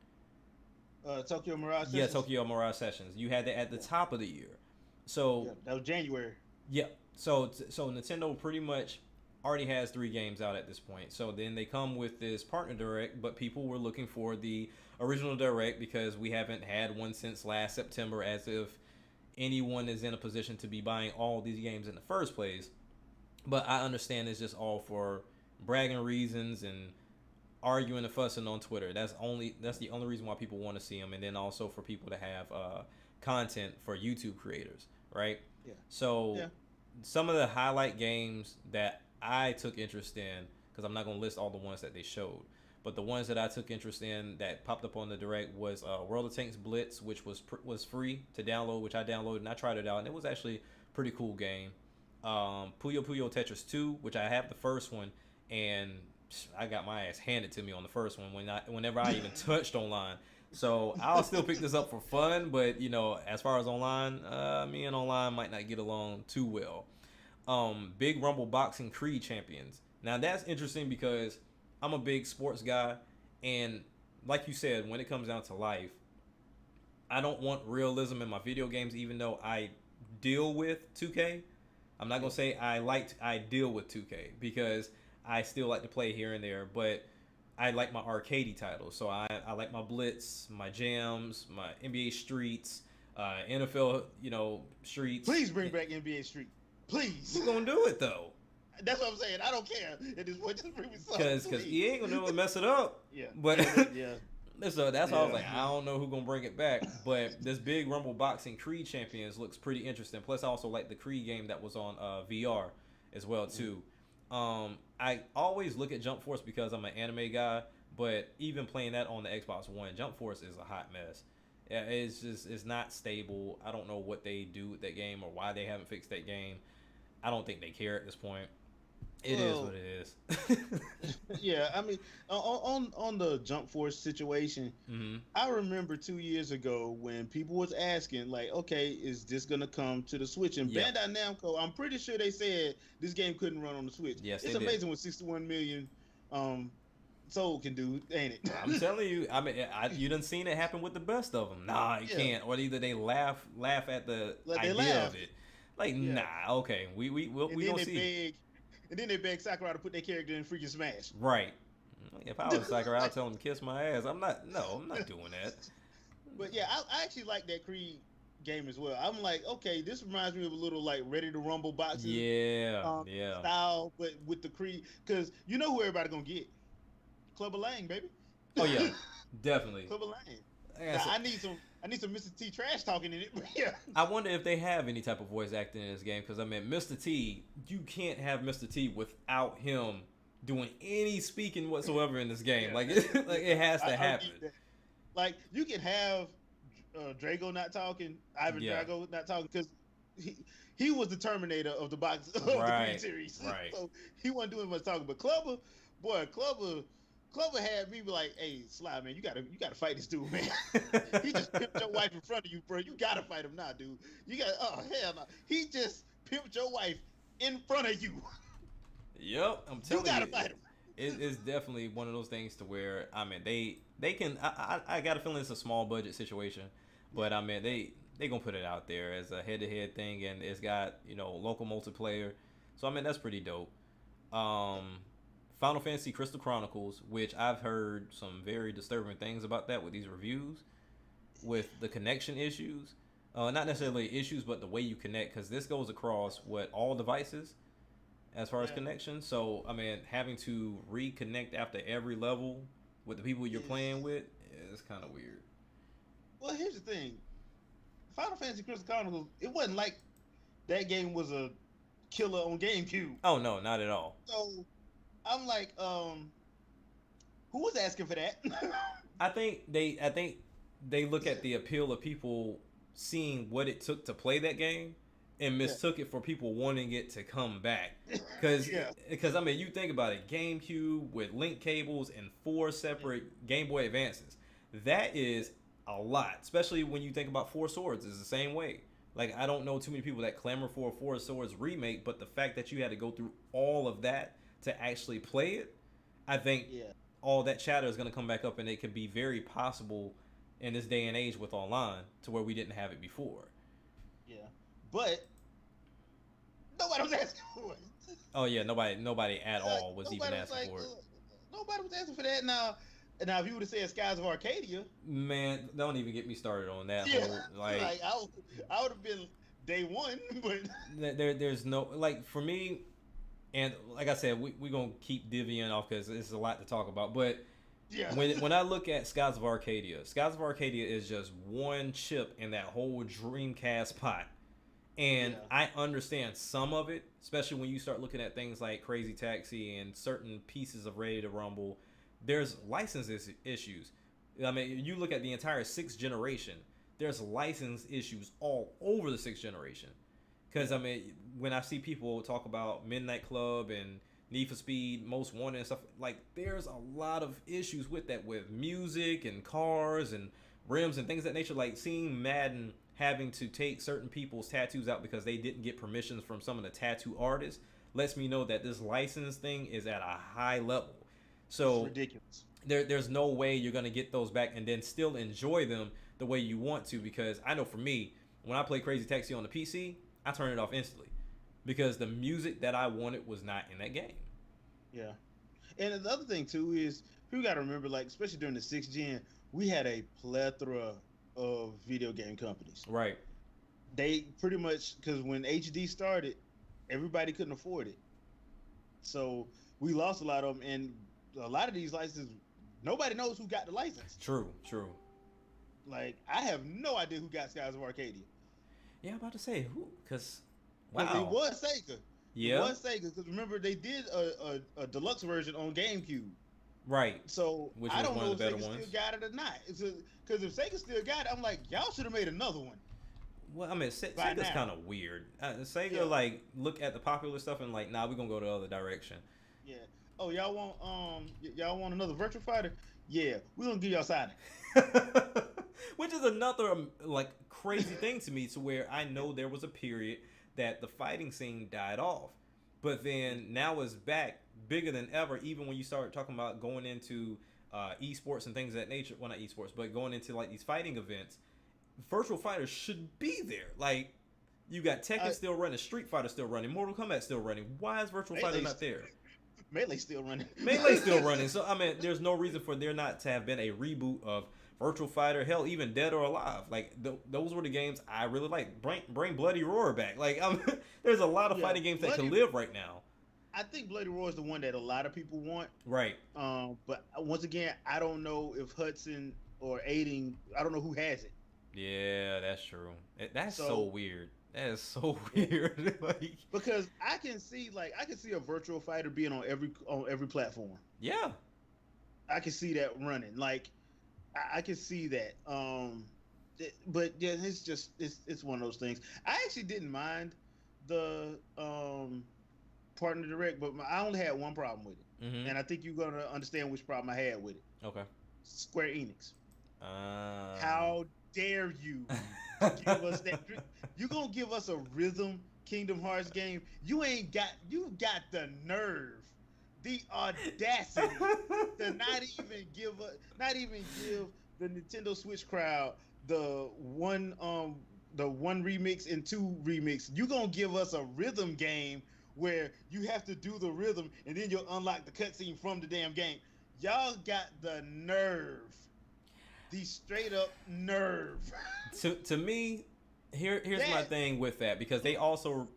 Tokyo Mirage Yeah, Sessions. Tokyo Mirage Sessions. You had that at the Yeah. top of the year. Yeah, So that was January. yeah, so Nintendo pretty much already has 3 games out at this point. So then they come with this partner direct, but people were looking for the original direct because we haven't had one since last September, as if anyone is in a position to be buying all these games in the first place. But I understand it's just all for bragging reasons and arguing and fussing on Twitter. That's the only reason why people want to see them, and then also for people to have content for YouTube creators, right? Yeah. So Yeah. some of the highlight games that I took interest in, because I'm not going to list all the ones that they showed, but the ones that I took interest in that popped up on the direct was World of Tanks Blitz, which was free to download, which I downloaded and I tried it out, and it was actually a pretty cool game. Puyo Puyo Tetris 2, which I have the first one, and I got my ass handed to me on the first one whenever I even touched online. So I'll still pick this up for fun, but as far as online, me and online might not get along too well. Big Rumble Boxing Creed Champions. Now that's interesting because I'm a big sports guy, and like you said, when it comes down to life, I don't want realism in my video games, even though I deal with 2K. I'm not gonna say I deal with 2K because I still like to play here and there, but I like my arcadey titles. So I like my Blitz, my Jams, my NBA Streets, NFL, Streets. Please bring back NBA Street. Please. We're gonna do it though. That's what I'm saying. I don't care. At this point, just bring me something. Because EA ain't gonna do it, mess it up. Yeah. But Yeah. so that's why I was like, I don't know who's gonna bring it back. But this Big Rumble Boxing Creed Champions looks pretty interesting. Plus, I also like the Creed game that was on VR as well too. I always look at Jump Force because I'm an anime guy, but even playing that on the Xbox One, Jump Force is a hot mess. Yeah, it's not stable. I don't know what they do with that game or why they haven't fixed that game. I don't think they care at this point. It is what it is. Yeah, I mean, on the Jump Force situation, I remember 2 years ago when people was asking, like, okay, is this gonna come to the Switch? And Bandai Namco, I'm pretty sure they said this game couldn't run on the Switch. Yes, it's amazing what 61 million sold can do, ain't it? I'm telling you, I mean, you done seen it happen with the best of them. Nah, you can't. Or either they laugh at the idea of it. Like, nah, okay, we gonna see. And then they beg Sakurai to put their character in freaking Smash. Right. If I was Sakurai, I'd tell him to kiss my ass. I'm not doing that. But yeah, I actually like that Creed game as well. I'm like, okay, this reminds me of a little like Ready to Rumble boxing style, but with the Creed, because you know who everybody gonna get? Clubber Lang, baby. Oh yeah, definitely. Clubber Lang. I need some Mr. T trash talking in it. But yeah. I wonder if they have any type of voice acting in this game, because I mean, Mr. T, you can't have Mr. T without him doing any speaking whatsoever in this game. Yeah. Like it has to happen. Like you can have Drago not talking, Ivan Drago not talking, because he was the Terminator of the box of the Creed series. Right. So he wasn't doing much talking. But Clubber had me be like, "Hey, Sly, man, you gotta fight this dude, man. He just pimped your wife in front of you, bro. You gotta fight him now, dude. You got hell no. He just pimped your wife in front of you. Yep, I'm telling you. You gotta fight him. It's definitely one of those things to where I mean they can. I got a feeling it's a small budget situation, but I mean they gonna put it out there as a head-to-head thing, and it's got local multiplayer. So I mean that's pretty dope. Final Fantasy Crystal Chronicles, which I've heard some very disturbing things about that with these reviews, with the connection issues. Not necessarily issues, but the way you connect, because this goes across all devices as far as connection. So, I mean, having to reconnect after every level with the people you're playing with is kind of weird. Well, here's the thing. Final Fantasy Crystal Chronicles, it wasn't like that game was a killer on GameCube. Oh, no, not at all. So I'm like, who was asking for that? I think they look at the appeal of people seeing what it took to play that game and mistook it for people wanting it to come back. Because I mean, you think about it, GameCube with link cables and 4 separate Game Boy Advances. That is a lot, especially when you think about Four Swords. It's the same way. Like, I don't know too many people that clamor for a Four Swords remake, but the fact that you had to go through all of that to actually play it, I think Yeah, all that chatter is going to come back up, and it could be very possible in this day and age with online to where we didn't have it before. yeah, but nobody was asking for it. Oh yeah, nobody at all was even Nobody was asking like, for it. nobody was asking for that. Now, if you would have said Skies of Arcadia, Man, don't even get me started on that yeah, whole like I would have been day one, but there's no, like, for me. And like I said, we're going to keep divvying off because it's a lot to talk about. But yeah, when I look at Skies of Arcadia is just one chip in that whole Dreamcast pot. And yeah, I understand some of it, especially when you start looking at things like Crazy Taxi and certain pieces of Ready to Rumble. There's license issues. I mean, you look at the entire sixth generation, there's license issues all over the sixth generation. Because, I mean, when I see people talk about Midnight Club and Need for Speed, Most Wanted and stuff, like, there's a lot of issues with that, with music and cars and rims and things of that nature. Like, seeing Madden having to take certain people's tattoos out because they didn't get permissions from some of the tattoo artists lets me know that this license thing is at a high level. So it's ridiculous. There's no way you're going to get those back and then still enjoy them the way you want to, because I know for me, when I play Crazy Taxi on the PC, I turn it off instantly because the music that I wanted was not in that game. Yeah, and the other thing too is you got to remember, like especially during the sixth gen, we had a plethora of video game companies. Right. They pretty much, because when HD started, everybody couldn't afford it, so we lost a lot of them, and a lot of these licenses, nobody knows who got the license. True. Like I have no idea who got Skies of Arcadia. Yeah, I'm about to say who, because It was Sega. Yeah. It was Sega, because remember they did a deluxe version on GameCube. Right. So Which I was don't one know of if the better Sega ones. still got it or not. Because if Sega still got it, I'm like, y'all should have made another one. Well, I mean, Sega's kind of weird. Sega, like, look at the popular stuff and like, nah, we're gonna go the other direction. Yeah. Oh, y'all want another Virtua Fighter? Yeah, we're gonna give y'all Sonic. Which is another like crazy thing to me, to where I know there was a period that the fighting scene died off, but then now it's back bigger than ever. Even when you start talking about going into esports and things of that nature, well, not esports, but going into like these fighting events, Virtual Fighters should be there. Like, you got Tekken still running, Street Fighter still running, Mortal Kombat still running. Why is Virtual Fighter not there? Melee still running. Melee still running. So I mean, there's no reason for there not to have been a reboot of Virtual Fighter. Hell, even Dead or Alive. Like those were the games I really like. Bring Bloody Roar back. Like there's a lot of fighting games that can live right now. I think Bloody Roar is the one that a lot of people want. Right. But once again, I don't know if Hudson or Aiding. I don't know who has it. Yeah, that's true. That's so weird. That is so weird. Like, because I can see a Virtual Fighter being on every platform. Yeah. I can see that running. Like I can see that. But yeah, it's one of those things. I actually didn't mind the partner direct, but I only had one problem with it, and I think you're gonna understand which problem I had with it. Okay. Square Enix. How dare you give us that? You gonna give us a Rhythm Kingdom Hearts game? You got the nerve, the audacity to not even give the Nintendo Switch crowd the one remix and two remix. You gonna give us a rhythm game where you have to do the rhythm and then you'll unlock the cutscene from the damn game. Y'all got the nerve. The straight up nerve. To me, here's my thing with that, because they also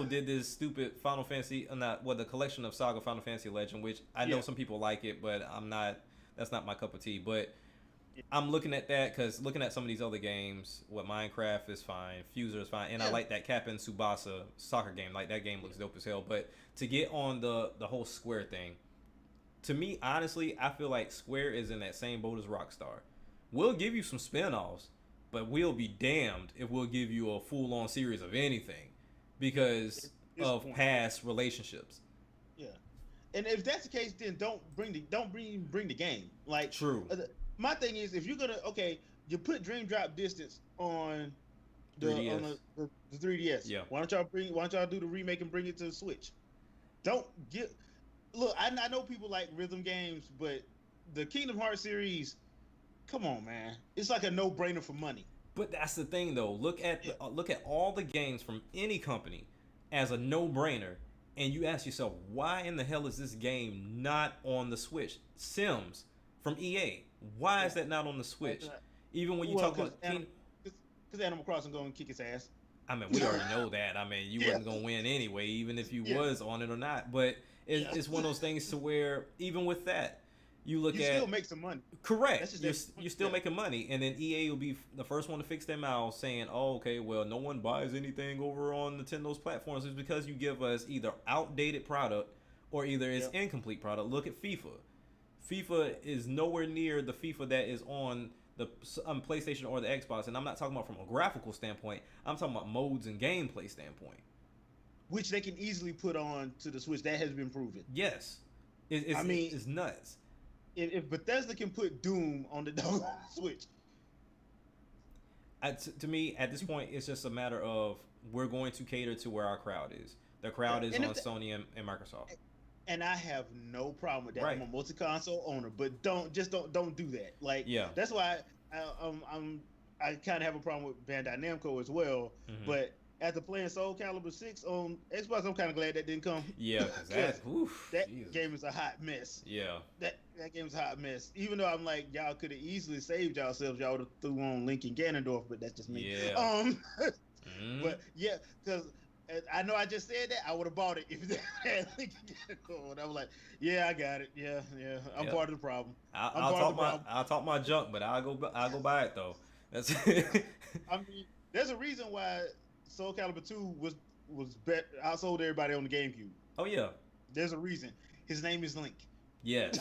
did this stupid Final Fantasy, the collection of Saga Final Fantasy Legend, which I know some people like it, but that's not my cup of tea. But I'm looking at that because looking at some of these other games, Minecraft is fine, Fuser is fine, and I like that Captain Tsubasa soccer game. Like, that game looks dope as hell. But to get on the whole Square thing, to me, honestly, I feel like Square is in that same boat as Rockstar. We'll give you some spin-offs, but we'll be damned if we'll give you a full-on series of anything because of past relationships. Yeah, and if that's the case, then don't bring the game. Like, true. my thing is, if you're gonna you put Dream Drop Distance on $3DS. the 3DS. Yeah. Why don't y'all do the remake and bring it to the Switch? Don't get look. I know people like rhythm games, but the Kingdom Hearts series, come on, man, it's like a no brainer for money. But that's the thing, though. Look at all the games from any company as a no-brainer, and you ask yourself, why in the hell is this game not on the Switch? Sims from EA, why is that not on the Switch? Even when you talk about because Animal Crossing going to kick its ass. I mean, we already know that. I mean, you wasn't gonna win anyway, even if you was on it or not. But it's one of those things to where even with that, you still make some money. Correct. You're still making money, and then EA will be the first one to fix their mouth, saying, "Oh, okay, well, no one buys anything over on Nintendo's platforms is because you give us either outdated product or either it's incomplete product." Look at FIFA. FIFA is nowhere near the FIFA that is on the PlayStation or the Xbox, and I'm not talking about from a graphical standpoint. I'm talking about modes and gameplay standpoint, which they can easily put on to the Switch. That has been proven. Yes, it's nuts. If Bethesda can put Doom on the Switch, to me, at this point, it's just a matter of we're going to cater to where our crowd is. The crowd is on Sony and Microsoft. And I have no problem with that. Right. I'm a multi-console owner, but don't do that. Like, that's why I kind of have a problem with Bandai Namco as well. Mm-hmm. But after playing Soul Calibur 6 on Xbox, I'm kind of glad that didn't come. Yeah, because that game is a hot mess. Yeah, that game is a hot mess. Even though I'm like, y'all could have easily saved yourselves. Y'all would have threw on Link and Ganondorf, but that's just me. Yeah. But yeah, because I know I just said that I would have bought it if they had Link and Ganondorf. I was like, yeah, I got it. Yeah, I'm part of the problem. I'll talk my junk, but I'll go buy it though. That's it. I mean, there's a reason why Soul Calibur 2 was bet outsold everybody on the GameCube. Oh yeah. There's a reason. His name is Link. Yes.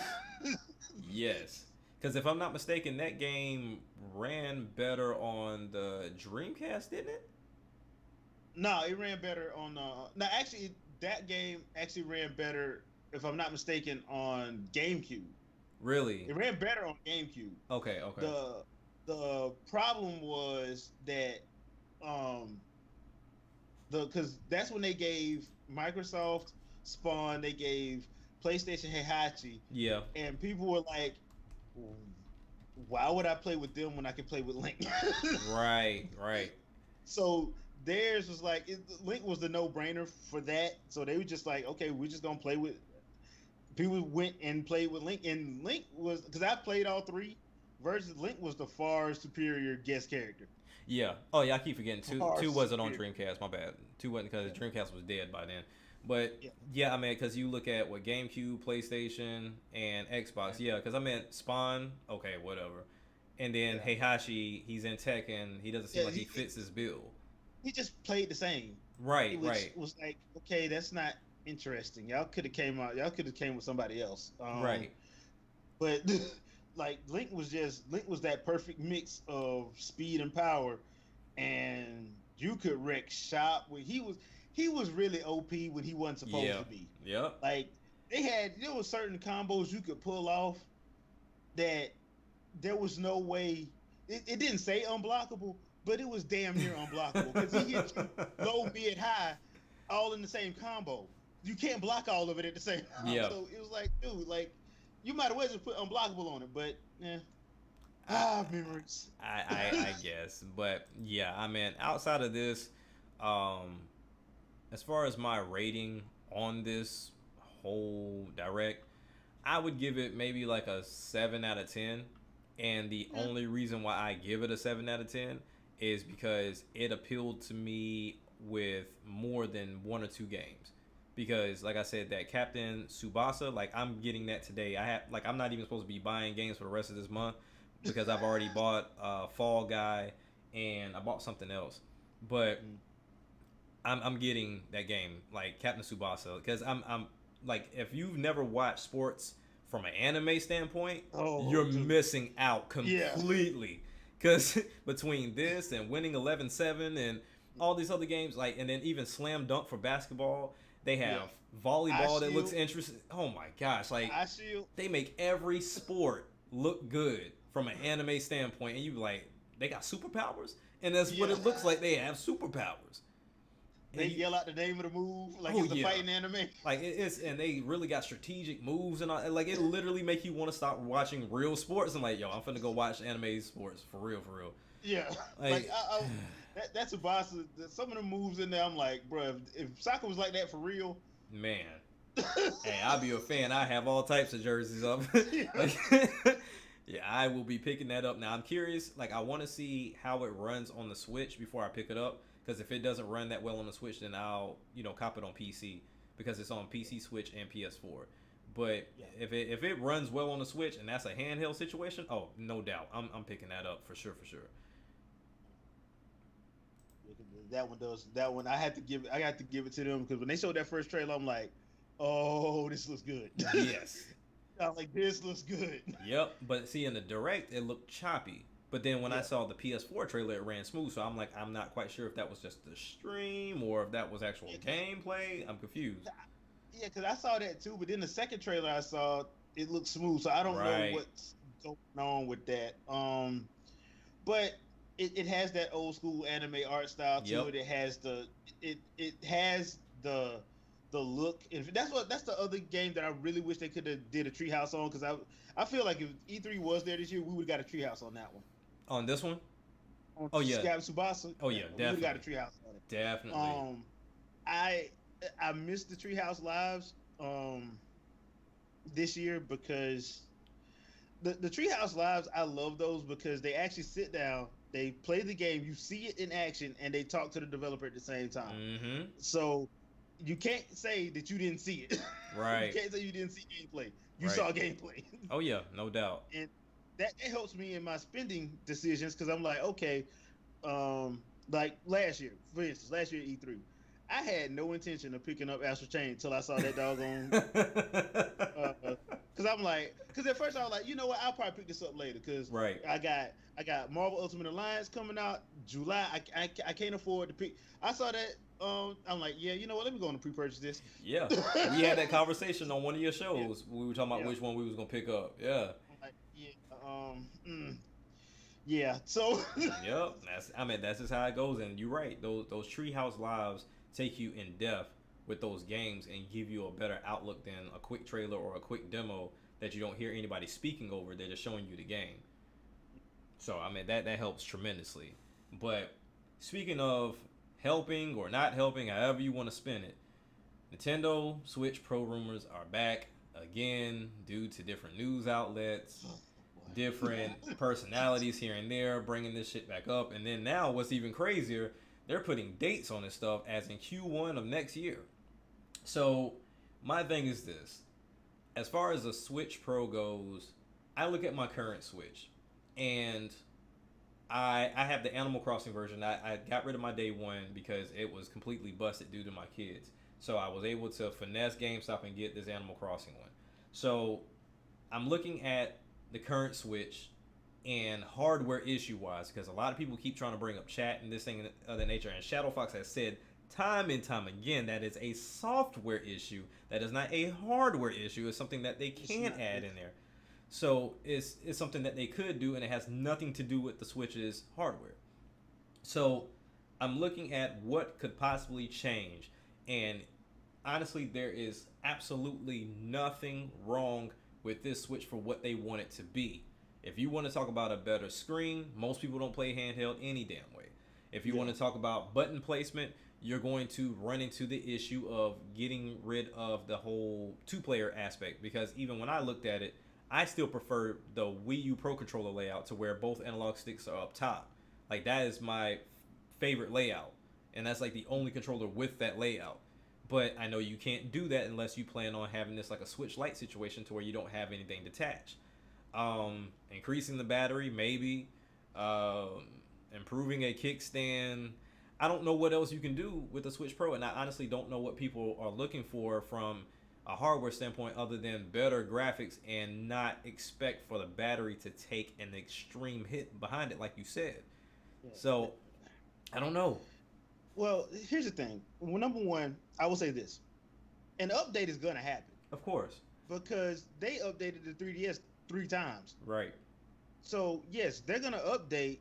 Yes. Because if I'm not mistaken, that game ran better on the Dreamcast, didn't it? No, it ran better on actually that game actually ran better, if I'm not mistaken, on GameCube. Really? It ran better on GameCube. Okay. The problem was that because that's when they gave Microsoft Spawn, they gave PlayStation Heihachi. Yeah. And people were like, why would I play with them when I can play with Link? Right. So theirs was like, Link was the no-brainer for that. So they were just like, okay, we're just going to play with... People went and played with Link. And Link was... Because I played all three versions. Link was the far superior guest character. Yeah. Oh, yeah, I keep forgetting. Two wasn't on Dreamcast. My bad. 2 wasn't because Dreamcast was dead by then. But, yeah, I mean, because you look at what GameCube, PlayStation, and Xbox. Yeah, because I meant Spawn. Okay, whatever. And then Heihachi, he's in Tekken. He doesn't seem like he fits his bill. He just played the same. Right. It was like, okay, that's not interesting. Y'all could have came with somebody else. Right. But like Link was that perfect mix of speed and power, and you could wreck shop. He was really OP when he wasn't supposed to be. Yeah. Like there was certain combos you could pull off that there was no way. It didn't say unblockable, but it was damn near unblockable because he hit you low, mid, high, all in the same combo. You can't block all of it at the same time. Yeah. So it was like, dude, like you might as well just put unblockable on it. But memories. I guess, but yeah, I mean, outside of this, as far as my rating on this whole direct, I would give it maybe like a 7 out of 10. And the only reason why I give it a 7 out of 10 is because it appealed to me with more than 1 or 2 games. Because, like I said, that Captain Tsubasa, like I'm getting that today. I'm not even supposed to be buying games for the rest of this month because I've already bought Fall Guy and I bought something else. But I'm getting that game, like Captain Tsubasa, because I'm like, if you've never watched sports from an anime standpoint, you're missing out completely. Because between this and winning 11-7 and all these other games, like, and then even Slam Dunk for basketball, they have volleyball that looks interesting. Oh my gosh, like they make every sport look good from an anime standpoint, and you like, they got superpowers, and that's what it looks like. They have superpowers. They yell out the name of the move like it's a fighting anime. Like it's, and they really got strategic moves and all, like it literally make you want to stop watching real sports and like, yo, I'm finna go watch anime sports for real. Yeah, like that's a boss. Some of the moves in there, I'm like, bro, if soccer was like that for real, man. Hey, I'll be a fan. I have all types of jerseys up. Like, yeah, I will be picking that up. Now, I'm curious. Like, I want to see how it runs on the Switch before I pick it up. Because if it doesn't run that well on the Switch, then I'll, cop it on PC. Because it's on PC, Switch, and PS4. But if it runs well on the Switch and that's a handheld situation, oh, no doubt. I'm picking that up for sure. That one does. That one, I got to give it to them because when they showed that first trailer, I'm like, oh, this looks good. Yes. I was like, this looks good. Yep. But see, in the direct, it looked choppy. But then when I saw the PS4 trailer, it ran smooth. So I'm like, I'm not quite sure if that was just the stream or if that was actual gameplay. I'm confused. Yeah, because I saw that too. But then the second trailer I saw, it looked smooth. So I don't know what's going on with that. But it has that old school anime art style to it. It has the look. If that's the other game that I really wish they could have did a Treehouse on, because I feel like if E3 was there this year, we would have got a Treehouse on that one. On this one? Oh yeah, Scab Tsubasa. Oh yeah, definitely. We would have got a Treehouse on it. Definitely. I missed the Treehouse Lives this year because the Treehouse Lives, I love those because they actually sit down, they play the game, you see it in action, and they talk to the developer at the same time. Mm-hmm. So you can't say that you didn't see it. Right. You can't say you didn't see gameplay. You saw gameplay. Oh yeah, no doubt. And that helps me in my spending decisions because I'm like, okay, like last year, for instance, last year at E3, I had no intention of picking up Astral Chain until I saw that doggone. Because I'm like, because at first I was like, you know what, I'll probably pick this up later because I got Marvel Ultimate Alliance coming out July. I can't afford to pick. I saw that. I'm like, yeah, you know what? Let me go on and pre-purchase this. Yeah, we had that conversation on one of your shows. We were talking about which one we was gonna pick up. Yeah. I'm like, yeah. So. Yep. That's just how it goes. And you're right. Those Treehouse Lives take you in depth with those games and give you a better outlook than a quick trailer or a quick demo that you don't hear anybody speaking over. They're just showing you the game. So that helps tremendously. But speaking of helping or not helping, however you want to spin it, Nintendo Switch Pro rumors are back again due to different news outlets, different personalities here and there bringing this shit back up. And then now what's even crazier, they're putting dates on this stuff as in Q1 of next year. So my thing is this. As far as the Switch Pro goes, I look at my current Switch and I have the Animal Crossing version. I got rid of my day one because it was completely busted due to my kids. So I was able to finesse GameStop and get this Animal Crossing one. So I'm looking at the current Switch and hardware issue wise, because a lot of people keep trying to bring up chat and this thing of that nature, and Shadow Fox has said time and time again that is a software issue, that is not a hardware issue. It's something that they can add in there. So it's something that they could do, and it has nothing to do with the Switch's hardware. So I'm looking at what could possibly change, and honestly, there is absolutely nothing wrong with this Switch for what they want it to be. If you want to talk about a better screen, most people don't play handheld any damn way. If you want to talk about button placement, you're going to run into the issue of getting rid of the whole two-player aspect, because even when I looked at it, I still prefer the Wii U Pro Controller layout to where both analog sticks are up top. Like, that is my favorite layout, and that's like the only controller with that layout. But I know you can't do that unless you plan on having this like a Switch Lite situation to where you don't have anything detached. Increasing the battery, maybe. Improving a kickstand. I don't know what else you can do with the Switch Pro, and I honestly don't know what people are looking for from a hardware standpoint other than better graphics and not expect for the battery to take an extreme hit behind it, like you said. So, I don't know. Well, here's the thing. Well, number one, I will say this. An update is going to happen. Of course. Because they updated the 3DS 3 times. Right. So yes, they're gonna update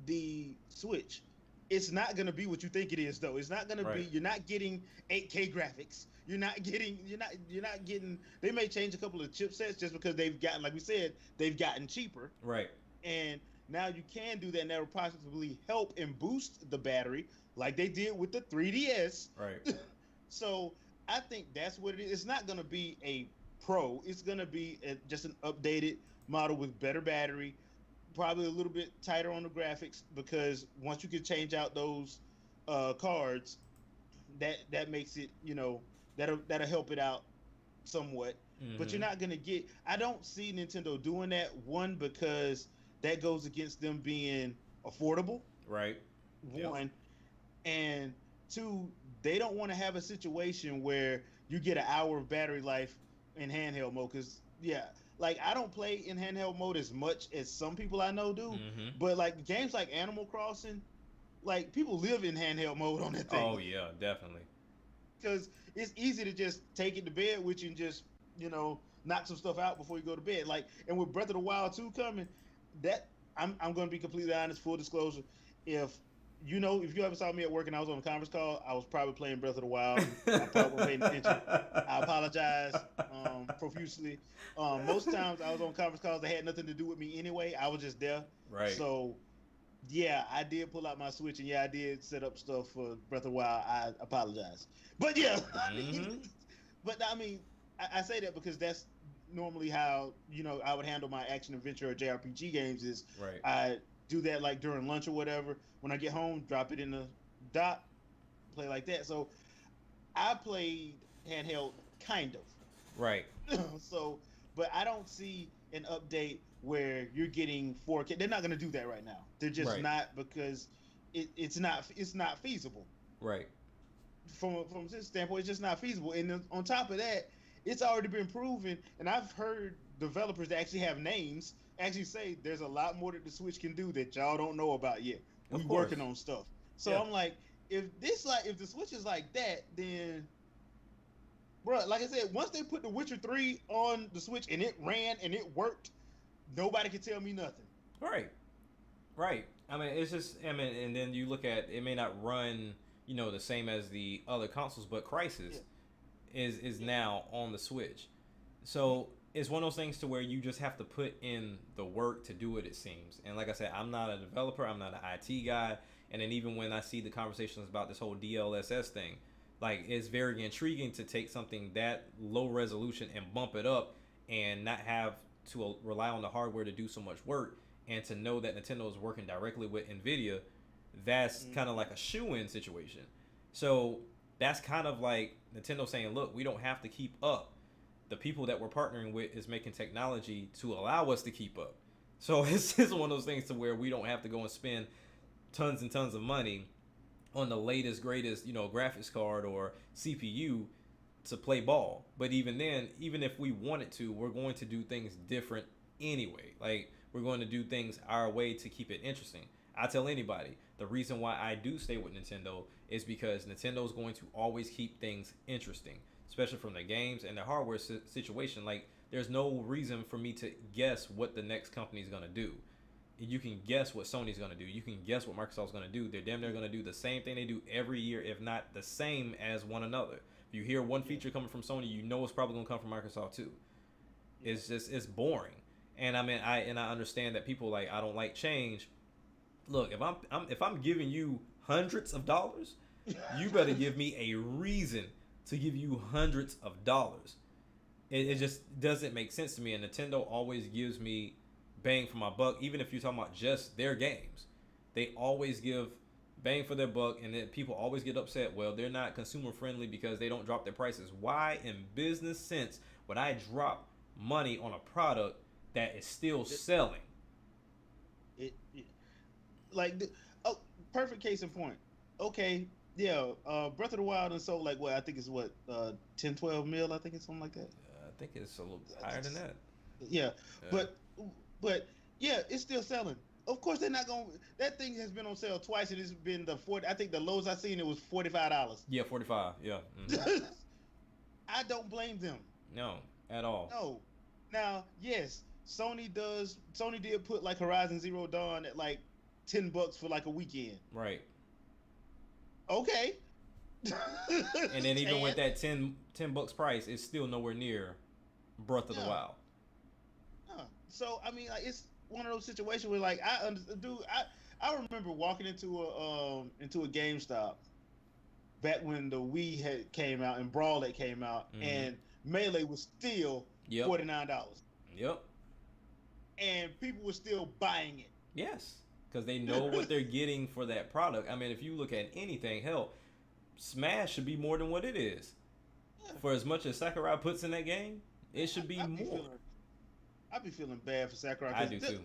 the Switch. It's not gonna be what you think it is, though. It's not gonna be. Right. You're not getting 8K graphics. You're not getting. You're not getting. They may change a couple of chipsets just because they've gotten, like we said, they've gotten cheaper, Right. and now you can do that. And that will possibly help and boost the battery, like they did with the 3DS. Right. So I think that's what it is. It's not gonna be a Pro. It's gonna be just an updated model with better battery, probably a little bit tighter on the graphics, because once you can change out those cards, that makes it, that'll help it out somewhat. But you're Mm-hmm. not gonna get. I don't see Nintendo doing that. One, because that goes against them being affordable. Right. Yep. One, and two, they don't want to have a situation where you get an hour of battery life in handheld mode. Because yeah, like I don't play in handheld mode as much as some people I know do, Mm-hmm. but like games like Animal Crossing, like people live in handheld mode on that Oh thing, yeah, definitely. because it's easy to just take it to bed with you and just, knock some stuff out before you go to bed. Like, and with Breath of the Wild 2 coming, that I'm going to be completely honest, full disclosure. If if you ever saw me at work and I was on a conference call, I was probably playing Breath of the Wild. I probably wasn't paying attention. I apologize profusely. Most times I was on conference calls that had nothing to do with me anyway. I was just there. Right. So yeah, I did pull out my Switch, and yeah, I did set up stuff for Breath of the Wild. I apologize, but yeah, Mm-hmm. I mean, I say that because that's normally how I would handle my action adventure or JRPG games. Is Right. I do that like during lunch or whatever. When I get home, drop it in the dock, play like that. So I played handheld kind of. Right. So, but I don't see an update where you're getting 4K. They're not going to do that right now. They're just Right. not, because it's not feasible Right. from this standpoint. It's just not feasible. And then on top of that, it's already been proven, and I've heard developers that actually have names actually say there's a lot more that the Switch can do that y'all don't know about yet. We Of working course. on stuff. So Yeah. I'm like, if the Switch is like that, then bro, like I said, once they put The Witcher 3 on the Switch and it ran and it worked, nobody can tell me nothing. Right. Right. I mean, it's just. I mean, and then you look at it may not run, the same as the other consoles, but Yeah, Crisis is yeah, now on the Switch. yeah, So it's one of those things to where you just have to put in the work to do it. It seems. And like I said, I'm not a developer. I'm not an IT guy. And then even when I see the conversations about this whole DLSS thing, like it's very intriguing to take something that low resolution and bump it up and not have to rely on the hardware to do so much work, and to know that Nintendo is working directly with Nvidia. That's kind of mhm, like a shoe-in situation. So that's kind of like Nintendo saying, look, we don't have to keep up. The people that we're partnering with is making technology to allow us to keep up. So it's just one of those things to where we don't have to go and spend tons and tons of money on the latest greatest graphics card or CPU to play ball. But even then, even if we wanted to, we're going to do things different anyway. Like we're going to do things our way to keep it interesting. I tell anybody the reason why I do stay with Nintendo is because Nintendo is going to always keep things interesting, especially from the games and the hardware situation. Like there's no reason for me to guess what the next company is going to do. You can guess what Sony's going to do. You can guess what Microsoft's going to do. They're damn near going to do the same thing they do every year, if not the same as one another. If you hear one yeah, feature coming from Sony, you know it's probably going to come from Microsoft too. yeah, It's boring. And I mean, I understand that people like I don't like change. Look, if I'm giving you hundreds of dollars, you better give me a reason to give you hundreds of dollars. It just doesn't make sense to me. And Nintendo always gives me bang for my buck, even if you're talking about just their games. They always give bang for their buck, and then people always get upset. Well, they're not consumer friendly because they don't drop their prices. Why, in business sense, would I drop money on a product that is still it, selling? it like oh, perfect case in point. Okay, yeah, Breath of the Wild and sold like what, I think it's what, 10, 12 mil, I think it's something like that. I think it's a little higher than that. Yeah, Yeah. but but yeah, it's still selling. Of course, they're not going. That thing has been on sale twice, and it's been the 40. I think the lowest I seen it was $45. Yeah, 45. Yeah. I don't blame them. No, at all. No. Now, yes, Sony did put like Horizon Zero Dawn at like $10 for like a weekend. Right. Okay. And then even with that $10 price, it's still nowhere near Breath of the Yeah. Wild. So I mean, like it's one of those situations where like I remember walking into a GameStop back when the Wii had came out and Brawl had came out, Mm-hmm. and Melee was still Yep. $49, Yep. and people were still buying it. Yes. Because they know what they're getting for that product. I mean, if you look at anything, hell, Smash should be more than what it is. Yeah. For as much as Sakurai puts in that game, it should be more. I'd be feeling bad for Sakurai. I do too.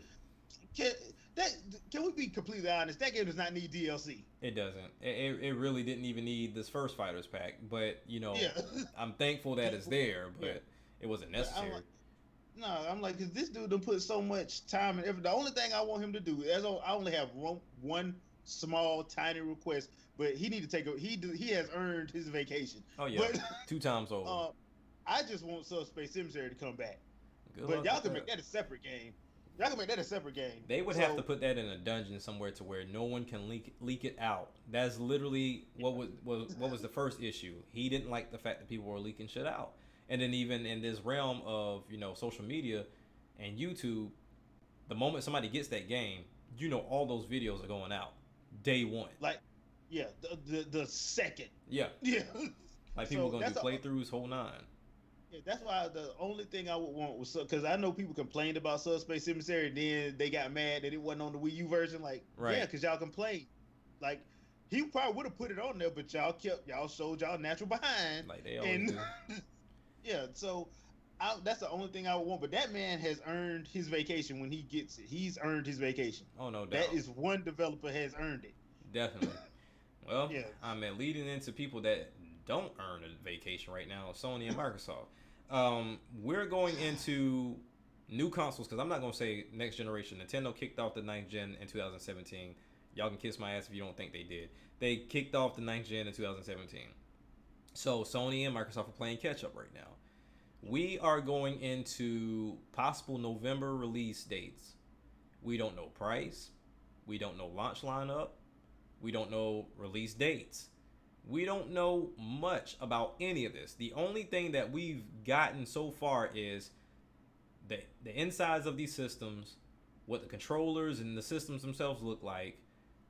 Can we be completely honest? That game does not need DLC. It doesn't. It really didn't even need this first Fighters pack. But, Yeah. I'm thankful that it's there, but Yeah. it wasn't But necessary. I'm like, cause this dude done put so much time and effort. The only thing I want him to do is I only have one small tiny request, but he need to take he has earned his vacation. Oh, yeah. But 2 times over. I just want Subspace Emissary to come back. Good But luck y'all with can that. make that a separate game. Y'all can make that a separate game. They would have to put that in a dungeon somewhere to where no one can leak it out. That's literally what was the first issue. He didn't like the fact that people were leaking shit out. And then even in this realm of, social media and YouTube, the moment somebody gets that game, all those videos are going out day one. Like, yeah, the second. Yeah. Yeah. Like people So gonna do that's playthroughs whole nine. Yeah, that's why the only thing I would want was because I know people complained about Subspace Emissary, and then they got mad that it wasn't on the Wii U version. Like, Right. yeah, because y'all complained. Like, he probably would have put it on there, but y'all showed y'all natural behind. Like they always do. Yeah, so that's the only thing I would want. But that man has earned his vacation when he gets it. He's earned his vacation. Oh, no doubt. That is one developer has earned it. Definitely. Well, Yeah. I mean, leading into people that don't earn a vacation right now, Sony and Microsoft. We're going into new consoles because I'm not going to say next generation. Nintendo kicked off the 9th gen in 2017. Y'all can kiss my ass if you don't think they did. They kicked off the 9th gen in 2017. So Sony and Microsoft are playing catch up right now. We are going into possible November release dates. We don't know price. We don't know launch lineup. We don't know release dates. We don't know much about any of this. The only thing that we've gotten so far is the insides of these systems, what the controllers and the systems themselves look like,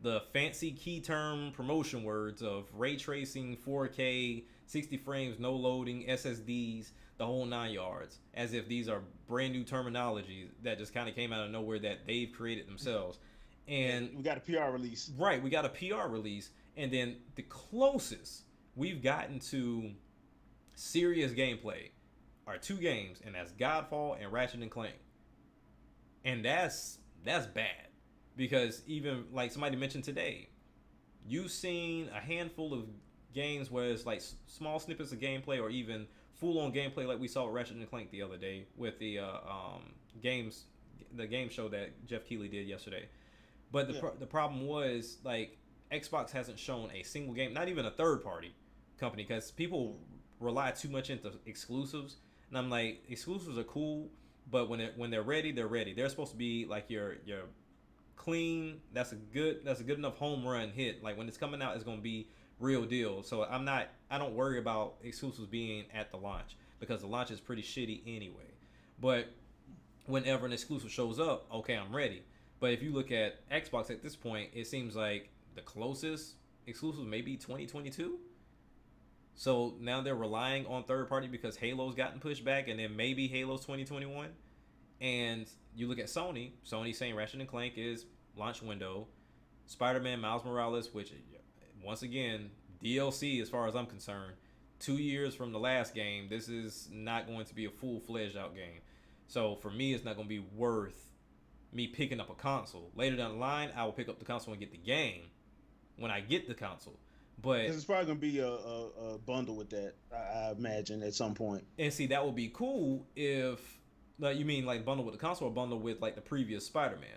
the fancy key term promotion words of ray tracing, 4K, 60 frames, no loading, SSDs, the whole 9 yards, as if these are brand new terminologies that just kind of came out of nowhere that they've created themselves. And we got a PR release. Right, we got a PR release. And then the closest we've gotten to serious gameplay are 2 games, and that's Godfall and Ratchet and Clank. And that's bad. Because even like somebody mentioned today, you've seen a handful of games where it's like small snippets of gameplay or even full-on gameplay like we saw at Ratchet and Clank the other day with the game show that Jeff Keighley did yesterday. But the problem was, like, Xbox hasn't shown a single game, not even a third-party company, because people rely too much into exclusives. And I'm like, exclusives are cool, but when they're ready, they're ready. They're supposed to be like your clean. That's a good enough home run hit. Like when it's coming out, it's gonna be real deal. So I don't worry about exclusives being at the launch because the launch is pretty shitty anyway. But whenever an exclusive shows up, okay, I'm ready. But if you look at Xbox at this point, it seems like the closest exclusive may be 2022. So now they're relying on third party because Halo's gotten pushed back, and then maybe Halo's 2021. And you look at Sony saying Ratchet and Clank is launch window. Spider-Man Miles Morales, which once again, DLC as far as I'm concerned, 2 years from the last game, this is not going to be a full-fledged out game. So for me, it's not going to be worth me picking up a console. Later down the line, I will pick up the console and get the game when I get the console. But it's probably going to be a bundle with that, I imagine, at some point. And see, that would be cool if, like, you mean like bundle with the console or bundle with like the previous Spider-Man?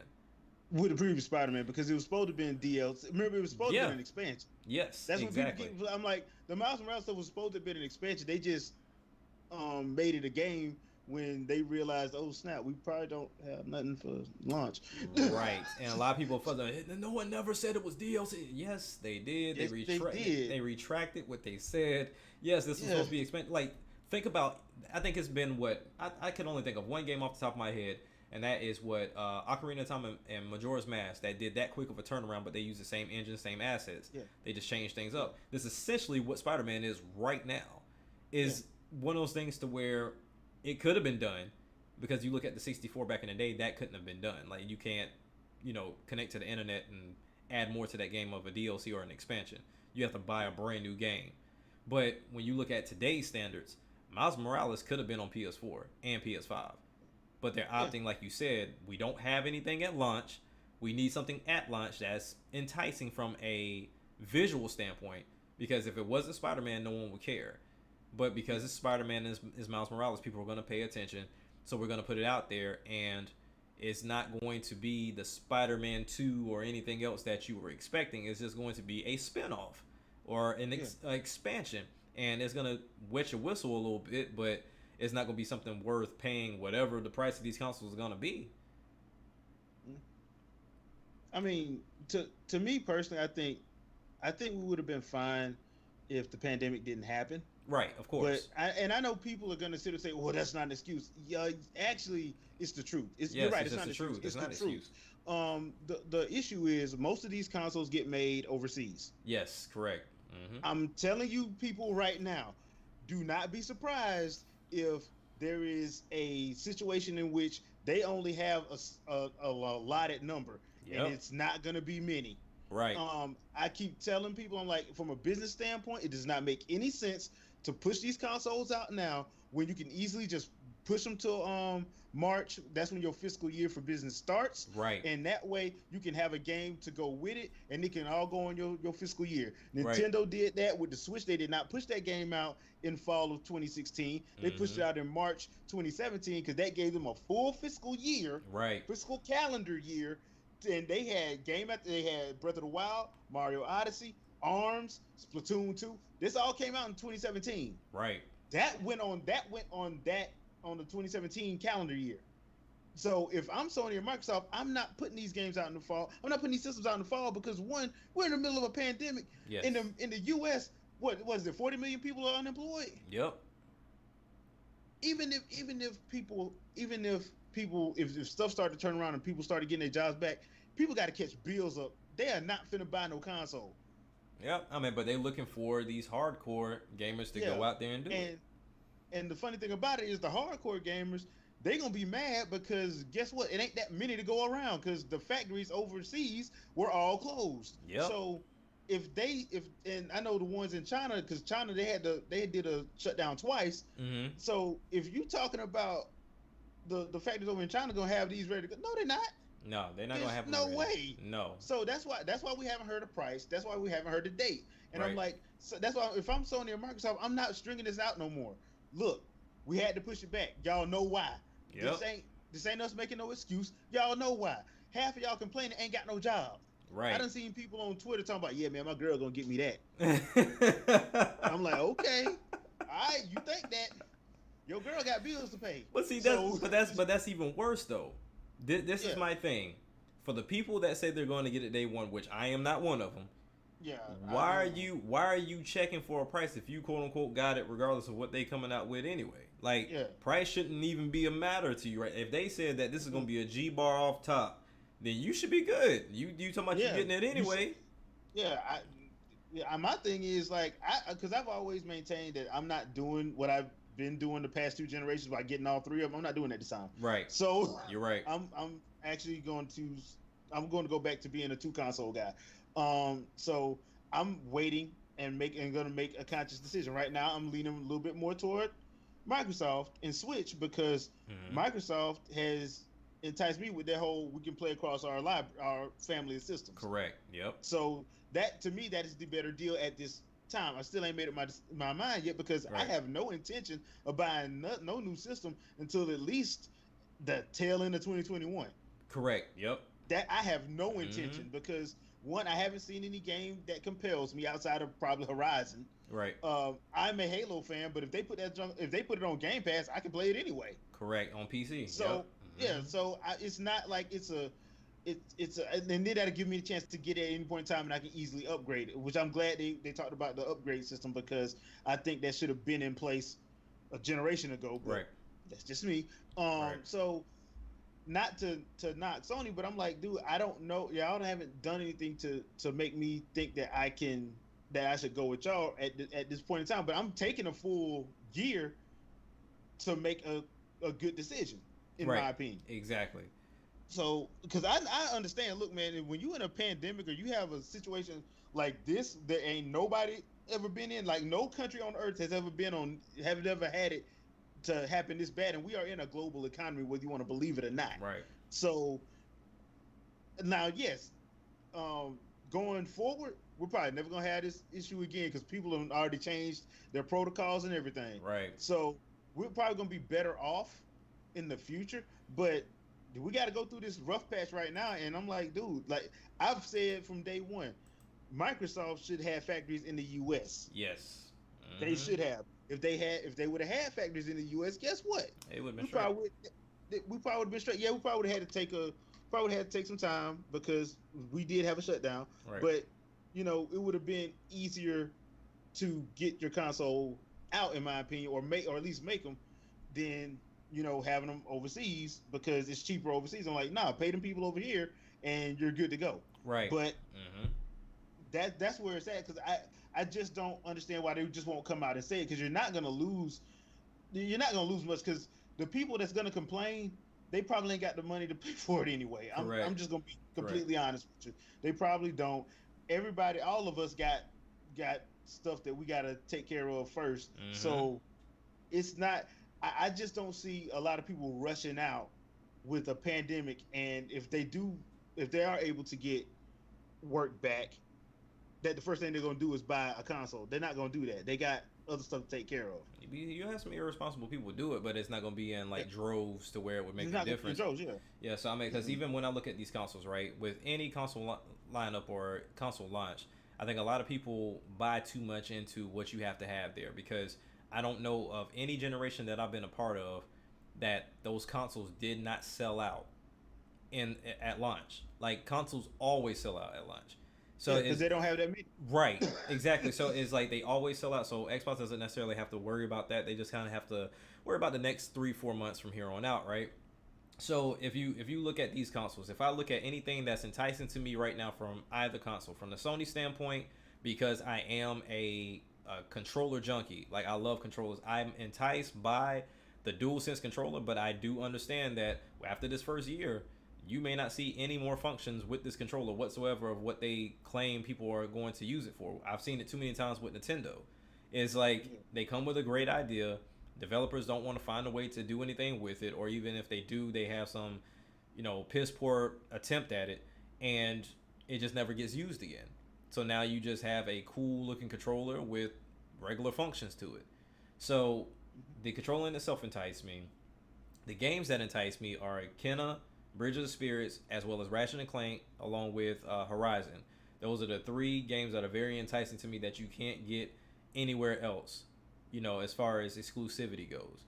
With the previous Spider-Man, because it was supposed to be in DLC. Remember, it was supposed to be an expansion. Yes, that's exactly. What I'm like, the Miles Morales stuff was supposed to be an expansion. They just made it a game when they realized, oh snap, we probably don't have nothing for launch. Right, and a lot of people felt like no one never said it was DLC. Yes, they did. Yes, they did. They retracted what they said. Yes, this was Yeah, supposed to be expensive. Like, think about. I think it's been what I can only think of one game off the top of my head, and that is what Ocarina of Time and Majora's Mask that did that quick of a turnaround, but they used the same engine, same assets. yeah, They just changed things yeah, up. This is essentially what Spider-Man is right now. yeah. Is one of those things to where it could have been done because you look at the 64 back in the day, that couldn't have been done. Like, you can't, connect to the internet and add more to that game of a DLC or an expansion. You have to buy a brand new game. But when you look at today's standards, Miles Morales could have been on PS4 and PS5. But they're Yeah. opting, like you said, we don't have anything at launch. We need something at launch that's enticing from a visual standpoint. Because if it wasn't Spider-Man, no one would care. But because it's Spider-Man and is Miles Morales, people are going to pay attention. So we're going to put it out there, and it's not going to be the Spider-Man 2 or anything else that you were expecting. It's just going to be a spin-off or an expansion. And it's going to wet your whistle a little bit, but it's not going to be something worth paying whatever the price of these consoles is going to be. I mean, to me personally, I think we would have been fine if the pandemic didn't happen. Right, of course. But I know people are going to sit and say, "Well, that's not an excuse." Yeah, actually, it's the truth. You're Yes, right. it's It's just not the an truth. excuse. It's not an It's the truth. excuse. The issue is most of these consoles get made overseas. Yes, correct. Hmm. I'm telling you, people, right now, do not be surprised if there is a situation in which they only have a allotted number, and Yep. it's not going to be many. Right. I keep telling people, I'm like, from a business standpoint, it does not make any sense to push these consoles out now when you can easily just push them till March. That's when your fiscal year for business starts, Right. and that way you can have a game to go with it, and it can all go on your fiscal year. Right. Nintendo did that with the Switch. They did not push that game out in fall of 2016. They pushed it Hmm. out in March 2017 because that gave them a full fiscal year, Right. fiscal calendar year, and they had they had Breath of the Wild, Mario Odyssey, Arms, Splatoon 2. This all came out in 2017. Right. That went on the 2017 calendar year. So if I'm Sony or Microsoft, I'm not putting these games out in the fall. I'm not putting these systems out in the fall because one, we're in the middle of a pandemic. In Yes. the US, what was it? 40 million people are unemployed. Yep. If stuff started to turn around and people started getting their jobs back, people got to catch bills up. They are not finna buy no console. Yep. I mean, but they're looking for these hardcore gamers to go Yeah, out there and do it. and the funny thing about it is the hardcore gamers, they gonna be mad because guess what? It ain't that many to go around because the factories overseas were all closed. Yep. So and I know the ones in China, because China they did a shutdown twice. Hmm. So if you talking about the factories over in China gonna have these ready to go, no, they're not. No, they're not There's gonna have them no ready. way. No. So that's why we haven't heard a price. That's why we haven't heard a date. And I'm Right. like, so that's why if I'm Sony or Microsoft, I'm not stringing this out no more. Look, we had to push it back. Y'all know why. Yep. This ain't us making no excuse. Y'all know why. Half of y'all complaining ain't got no job. I Right. done seen people on Twitter talking about, yeah, man, my girl gonna get me that. I'm like, okay, all right, you think that your girl got bills to pay? But see, So that's even worse though. This is yeah, my thing. For the people that say they're going to get it day one, which I am not one of them. yeah. Why are you checking for a price if you quote unquote got it regardless of what they coming out with anyway? Like, Yeah. price shouldn't even be a matter to you, right? If they said that this is gonna be a G bar off top, then you should be good. You talking about you Yeah, getting it anyway? yeah. My thing is like because I've always maintained that I'm not doing what I've been doing the past two generations by getting all three of them. I'm not doing that this time. Right. So You're right. I'm actually going to go back to being a two console guy. So I'm waiting and going to make a conscious decision. Right now, I'm leaning a little bit more toward Microsoft and Switch because Mhm. Microsoft has enticed me with that whole we can play across our family of systems. Correct. Yep. So that to me, that is the better deal at this time. I still ain't made up my mind yet because I Right. have no intention of buying no new system until at least the tail end of 2021. Correct. Yep. That I have no Mhm. intention because one, I haven't seen any game that compels me outside of probably Horizon. Right. I'm a Halo fan, but if they put if they put it on Game Pass, I can play it anyway. Correct. On PC. Yep. So yeah, so it's not like and then that'll give me a chance to get it at any point in time, and I can easily upgrade it. Which I'm glad they talked about the upgrade system, because I think that should have been in place a generation ago. But Right. that's just me. Right. So not to knock Sony, but I'm like, dude, I don't know. Y'all haven't done anything to make me think that I should go with y'all at this point in time. But I'm taking a full year to make a good decision, in Right. my opinion. Exactly. So, because I understand, look, man, when you in a pandemic or you have a situation like this that ain't nobody ever been in, like no country on earth has ever had it to happen this bad, and we are in a global economy, whether you want to believe it or not. Right. So now, yes, going forward, we're probably never gonna have this issue again, because people have already changed their protocols and everything. Right. So we're probably gonna be better off in the future, but we got to go through this rough patch right now. And I'm like, dude, like I've said from day one, Microsoft should have factories in the U.S. Yes. They should have. If they would have had factories in the U.S., guess what? It would have been We probably would have been straight. Yeah, we probably would have had to take some time, because we did have a shutdown. Right. But it would have been easier to get your console out, in my opinion, or at least make them, than having them overseas, because it's cheaper overseas. I'm like, nah, pay them people over here and you're good to go. Right. But that's where it's at, because I just don't understand why they just won't come out and say it, because you're not gonna lose much, because the people that's gonna complain, they probably ain't got the money to pay for it anyway. I'm just gonna be completely honest with you. They probably don't. Everybody, all of us got stuff that we gotta take care of first. So it's not. I just don't see a lot of people rushing out with a pandemic, and if they are able to get work back, that the first thing they're going to do is buy a console. They're not going to do that. They got other stuff to take care of. You have some irresponsible people do it, but it's not going to be in like droves to where it would make a difference. Droves, yeah. Yeah, so I mean, because even when I look at these consoles, right, with any console lineup or console launch, I think a lot of people buy too much into what you have to have there, because I don't know of any generation that I've been a part of that those consoles did not sell out at launch. Like, consoles always sell out at launch. So because they don't have that many. Right, exactly. So it's like they always sell out. So Xbox doesn't necessarily have to worry about that. They just kind of have to worry about the next 3-4 months from here on out, right? So if you look at these consoles, if I look at anything that's enticing to me right now from either console, from the Sony standpoint, because I am a controller junkie, like I love controllers, I'm enticed by the DualSense controller, but I do understand that after this first year, you may not see any more functions with this controller whatsoever of what they claim people are going to use it for. I've seen it too many times with Nintendo. It's like they come with a great idea. Developers don't want to find a way to do anything with it, or even if they do, they have some, piss poor attempt at it, and it just never gets used again. So now you just have a cool looking controller with regular functions to it. So the controller in itself enticed me. The games that entice me are Kena, Bridge of the Spirits, as well as Ratchet and Clank, along with Horizon. Those are the 3 games that are very enticing to me that you can't get anywhere else, as far as exclusivity goes.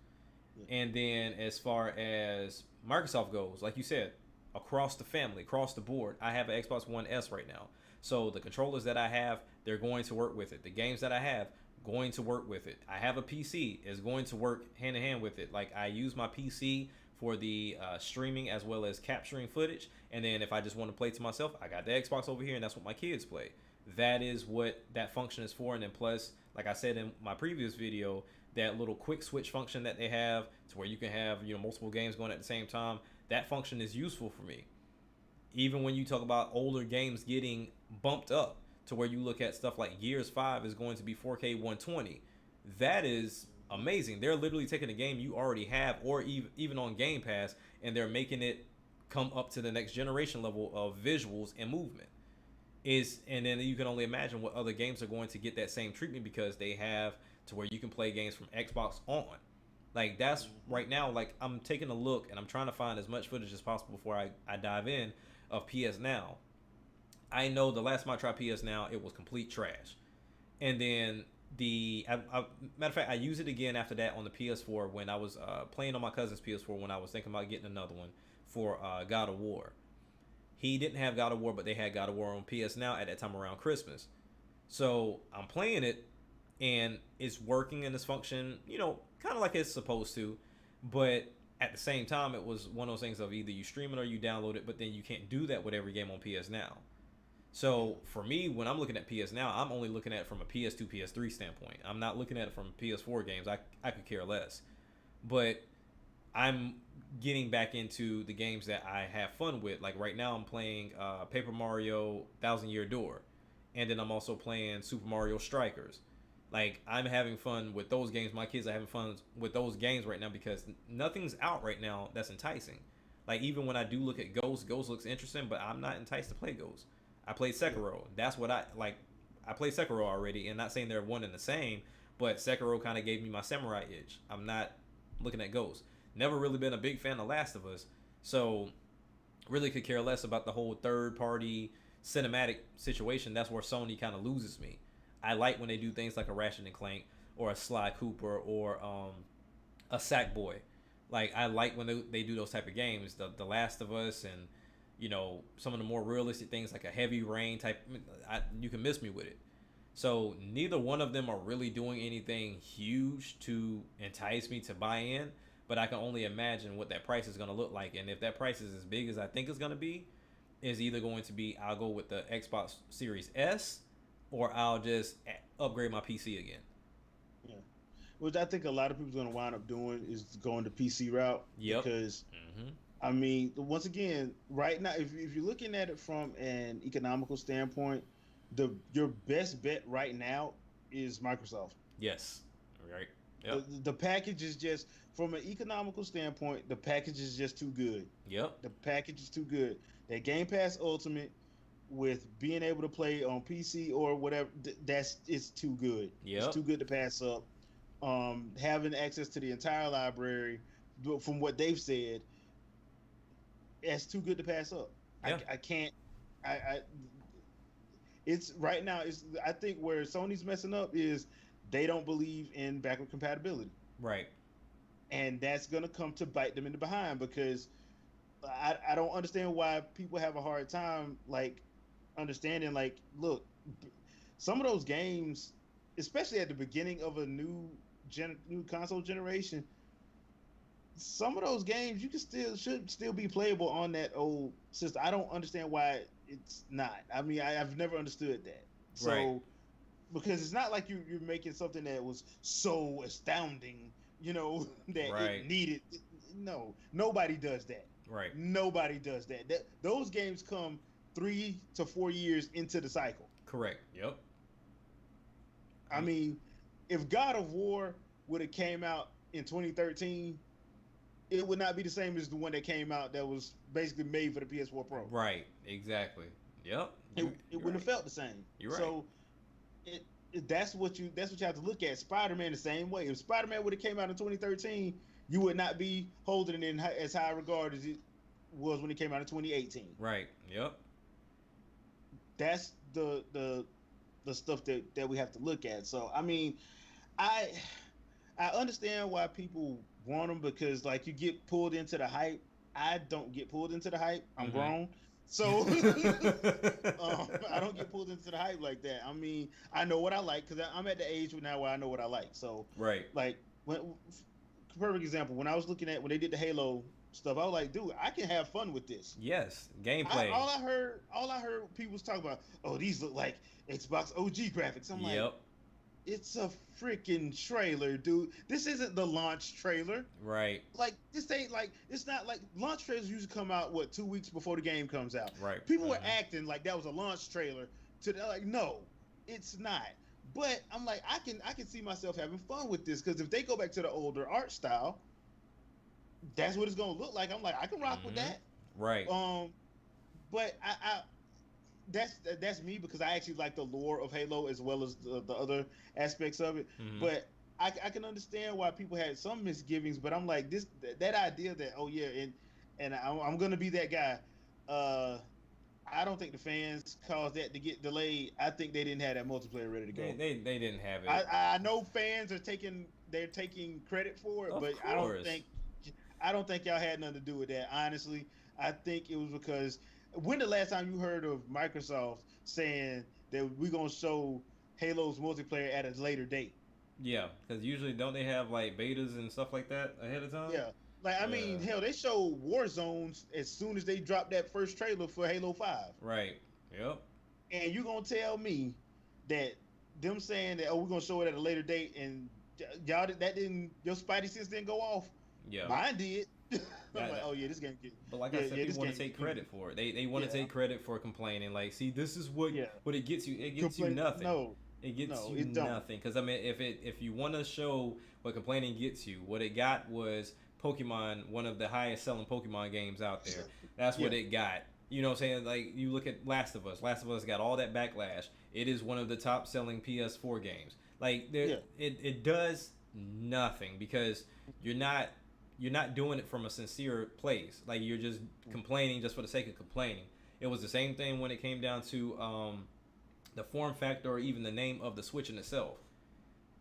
Yeah. And then as far as Microsoft goes, like you said, across the family, across the board, I have an Xbox One S right now. So the controllers that I have, they're going to work with it. The games that I have, going to work with it. I have a PC, is going to work hand in hand with it. Like, I use my PC for the streaming as well as capturing footage, and then if I just want to play to myself, I got the Xbox over here, and that's what my kids play. That is what that function is for. And then plus, like I said in my previous video, that little quick switch function that they have to where you can have multiple games going at the same time, that function is useful for me. Even when you talk about older games getting bumped up to where you look at stuff like Gears 5 is going to be 4K 120, that is amazing. They're literally taking a game you already have, or even on Game Pass, and they're making it come up to the next generation level of visuals and movement. And then you can only imagine what other games are going to get that same treatment, because they have to where you can play games from Xbox on. Like, that's right now, like, I'm taking a look and I'm trying to find as much footage as possible before I dive in of PS Now. I know the last time I tried PS Now, it was complete trash. And then matter of fact, I used it again after that on the PS4 when I was playing on my cousin's PS4 when I was thinking about getting another one for God of War. He didn't have God of War, but they had God of War on PS Now at that time around Christmas. So I'm playing it, and it's working and it's function, kind of like it's supposed to. But at the same time, it was one of those things of either you stream it or you download it, but then you can't do that with every game on PS Now. So for me, when I'm looking at PS Now, I'm only looking at it from a PS2, PS3 standpoint. I'm not looking at it from PS4 games. I could care less. But I'm getting back into the games that I have fun with. Like right now, I'm playing Paper Mario Thousand Year Door, and then I'm also playing Super Mario Strikers. Like I'm having fun with those games. My kids are having fun with those games right now because nothing's out right now that's enticing. Like even when I do look at Ghost looks interesting, but I'm not enticed to play Ghost. I played Sekiro. That's what I like. I played Sekiro already, and not saying they're one and the same, but Sekiro kind of gave me my samurai itch. I'm not looking at Ghost. Never really been a big fan of Last of Us, so really could care less about the whole third-party cinematic situation. That's where Sony kind of loses me. I like when they do things like a Ratchet and Clank or a Sly Cooper or a Sackboy. Like I like when they do those type of games. The Last of Us and some of the more realistic things like a Heavy Rain type, you can miss me with it. So neither one of them are really doing anything huge to entice me to buy in, but I can only imagine what that price is going to look like. And if that price is as big as I think it's going to be, is either going to be I'll go with the Xbox Series S or I'll just upgrade my PC again. Yeah. Which I think a lot of people are going to wind up doing is going the PC route. Yep. Because I mean, once again, right now, if you're looking at it from an economical standpoint, your best bet right now is Microsoft. Yes. Right. Yep. The package is just, from an economical standpoint, the package is just too good. Yep. The package is too good. That Game Pass Ultimate with being able to play on PC or whatever, it's too good. Yep. It's too good to pass up. Having access to the entire library, from what they've said, it's too good to pass up. Yeah. I can't. It's right now. I think where Sony's messing up is they don't believe in backward compatibility. Right. And that's gonna come to bite them in the behind because I don't understand why people have a hard time understanding. Look, some of those games, especially at the beginning of a new console generation, some of those games should still be playable on that old system. I don't understand why it's not. I mean, I've never understood that. So, right. Because it's not like you're making something that was so astounding, that right. it needed. No, nobody does that. Right. Nobody does that. Those games come 3 to 4 years into the cycle. Correct. Yep. I mean, if God of War would have came out in 2013, it would not be the same as the one that came out that was basically made for the PS4 Pro. Right. Exactly. Yep. It wouldn't have felt the same. You're right. So that's what you have to look at. Spider-Man the same way. If Spider-Man would have came out in 2013, you would not be holding it in as high regard as it was when it came out in 2018. Right. Yep. That's the stuff that we have to look at. So I mean, I understand why people want them because you get pulled into the hype. I don't get pulled into the hype. I'm grown. So I don't get pulled into the hype like that. I mean, I know what I like because I'm at the age now where I know what I like. So right. Perfect example, when I was looking at when they did the Halo stuff, I was like, dude, I can have fun with this. Yes, gameplay. All I heard people was talking about, oh, these look like Xbox OG graphics. I'm like, it's a freaking trailer, dude. This isn't the launch trailer. Right. This ain't it's not like launch trailers usually come out 2 weeks before the game comes out. Right. People were acting like that was a launch trailer. No, it's not. But I'm like, I can see myself having fun with this because if they go back to the older art style, that's what it's gonna look like. I'm like, I can rock with that. Right. But that's me because I actually like the lore of Halo as well as the other aspects of it. But I can understand why people had some misgivings. But I'm like, that idea that and I'm gonna be that guy. I don't think the fans caused that to get delayed. I think they didn't have that multiplayer ready to They go. they didn't have it. I know fans are taking credit for it, Of but course. I don't think y'all had nothing to do with that. Honestly, I think it was because when the last time you heard of Microsoft saying that we're gonna show Halo's multiplayer at a later date? Yeah, because usually don't they have like betas and stuff like that ahead of time? Yeah. Like I mean, Yeah. hell, they showed War Zones as soon as they dropped that first trailer for Halo 5. Right. Yep. And you gonna tell me that them saying that, oh, we're gonna show it at a later date, and y'all that didn't, your spidey sense didn't go off? Yeah. Mine did. I'm like, That, oh yeah, this game get, but like I yeah, said, yeah, this people want to game take get, credit for it. They want to yeah, take credit for complaining. Like, see, this is yeah. what it gets you. It gets you Complain? nothing. No, It gets no, you it don't. nothing. Because I mean, if you want to show what complaining gets you, what it got was Pokemon, one of the highest selling Pokemon games out there. That's what Yeah. it got. You know what I'm saying? Like, you look at Last of Us. Last of Us got all that backlash. It is one of the top selling PS4 games. Like, there, Yeah. it does nothing because you're not doing it from a sincere place. Like, you're just complaining just for the sake of complaining. It was the same thing when it came down to the form factor or even the name of the Switch in itself.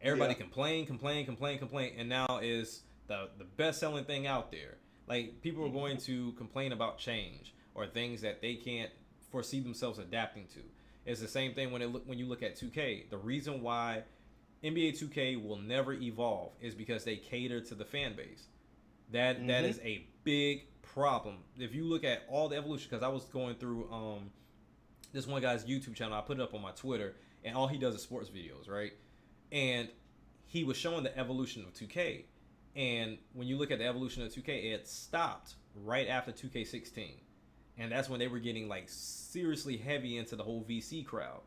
Everybody Yeah. complain, and now is the best selling thing out there. Like, people are going to complain about change or things that they can't foresee themselves adapting to. It's the same thing when you look at 2K. The reason why NBA 2K will never evolve is because they cater to the fan base. That is a big problem. If you look at all the evolution, because I was going through this one guy's YouTube channel, I put it up on my Twitter, and all he does is sports videos, right? And he was showing the evolution of 2K. And when you look at the evolution of 2K, it stopped right after 2K16. And that's when they were getting like seriously heavy into the whole VC crowd.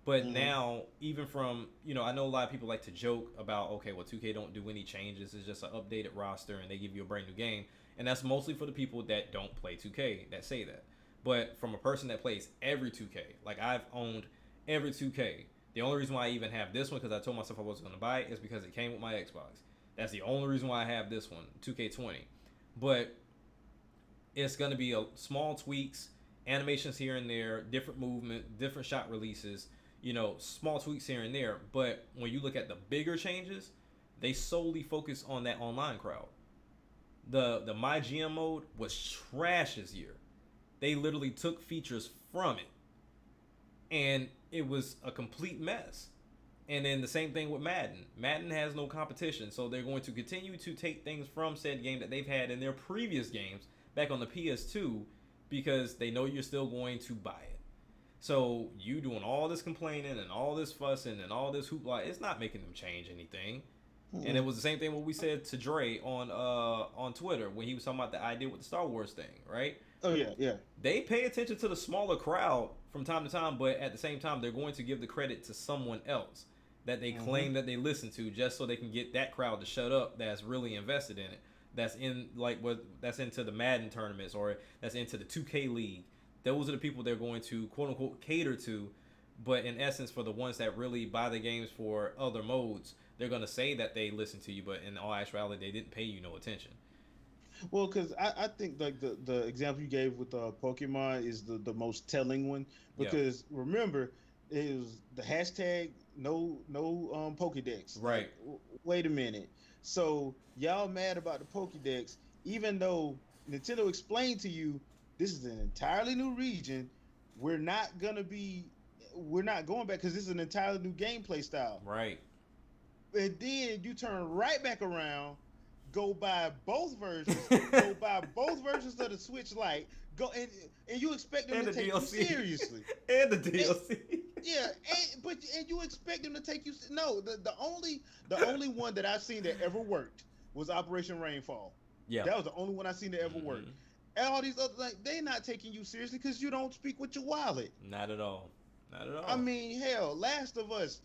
But now, even from, I know a lot of people like to joke about, okay, well, 2K don't do any changes. It's just an updated roster and they give you a brand new game. And that's mostly for the people that don't play 2K that say that. But from a person that plays every 2K, like I've owned every 2K. The only reason why I even have this one, because I told myself I wasn't going to buy it, is because it came with my Xbox. That's the only reason why I have this one, 2K20. But it's going to be a small tweaks, animations here and there, different movement, different shot releases, small tweaks here and there. But when you look at the bigger changes, they solely focus on that online crowd. The My GM mode was trash this year. They literally took features from it, and it was a complete mess. And then the same thing with Madden. Madden has no competition, so they're going to continue to take things from said game that they've had in their previous games back on the PS2 because they know you're still going to buy it. So you doing all this complaining and all this fussing and all this hoopla, it's not making them change anything. And it was the same thing what we said to Dre on Twitter when he was talking about the idea with the Star Wars thing, right? Oh yeah, yeah. They pay attention to the smaller crowd from time to time, but at the same time, they're going to give the credit to someone else that they claim that they listen to, just so they can get that crowd to shut up. That's really invested in it. That's that's into the Madden tournaments or that's into the 2K League. Those are the people they're going to quote unquote cater to. But in essence, for the ones that really buy the games for other modes, they're going to say that they listen to you, but in all actuality, they didn't pay you no attention. Well, because I think like the example you gave with Pokemon is the most telling one Yeah. because remember it was the hashtag no Pokédex. Right. Like, wait a minute. So y'all mad about the Pokédex, even though Nintendo explained to you this is an entirely new region. We're not going back because this is an entirely new gameplay style. Right. And then you turn right back around, go buy both versions, go buy both versions of the Switch Lite, and you expect them And to the take DLC. you seriously. And the DLC. Yeah, and you expect them to take you. No, the only one that I've seen that ever worked was Operation Rainfall. Yeah. That was the only one I've seen that ever worked. And all these other they're not taking you seriously because you don't speak with your wallet. Not at all. Not at all. I mean, hell, Last of Us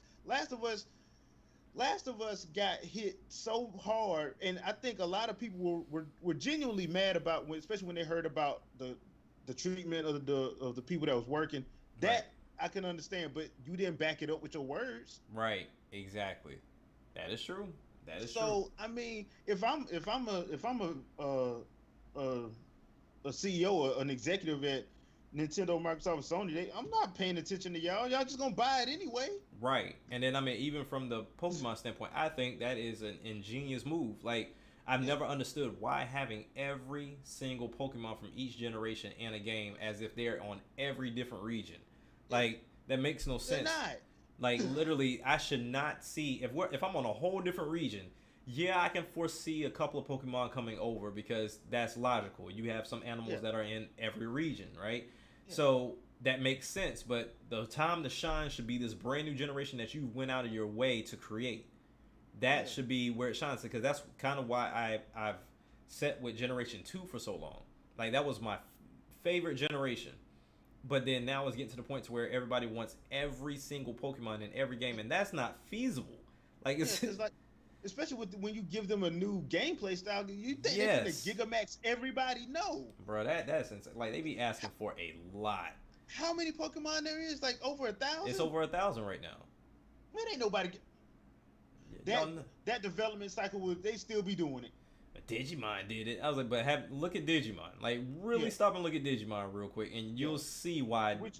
got hit so hard, and I think a lot of people were genuinely mad about especially when they heard about the treatment of the people that was working. That Right. I can understand, but you didn't back it up with your words. Right. Exactly. That is true. That is true. So I mean, if I'm a CEO or an executive at Nintendo, Microsoft, Sony, I'm not paying attention to y'all. Y'all just gonna buy it anyway. Right. And then I mean, even from the Pokemon standpoint, I think that is an ingenious move. Like, I've Yeah, never understood why having every single Pokemon from each generation in a game as if they're on every different region. yeah. Like, that makes no They're sense. not. Like, literally, I should not see if I'm on a whole different region. Yeah, I can foresee a couple of Pokemon coming over because that's logical. You have some animals Yeah, that are in every region, right? yeah, So that makes sense. But the time to shine should be this brand new generation that you went out of your way to create. That yeah. should be where it shines because that's kind of why I've set with Generation 2 for so long. Like, that was my favorite generation. But then now it's getting to the point to where everybody wants every single Pokemon in every game, and that's not feasible. Like, Yeah, it's because like, especially when you give them a new gameplay style, you think they're gonna yes, Gigamax everybody? No. bro. That's insane. Like, they be asking for a lot. How many Pokemon there is? Like over a It's thousand? over 1,000 right now. Man, ain't nobody Y'all that know. that development cycle would they still be doing it? But Digimon did it. I was like, but look at Digimon. Like, really Yeah, stop and look at Digimon real quick, and yeah. you'll see why. Which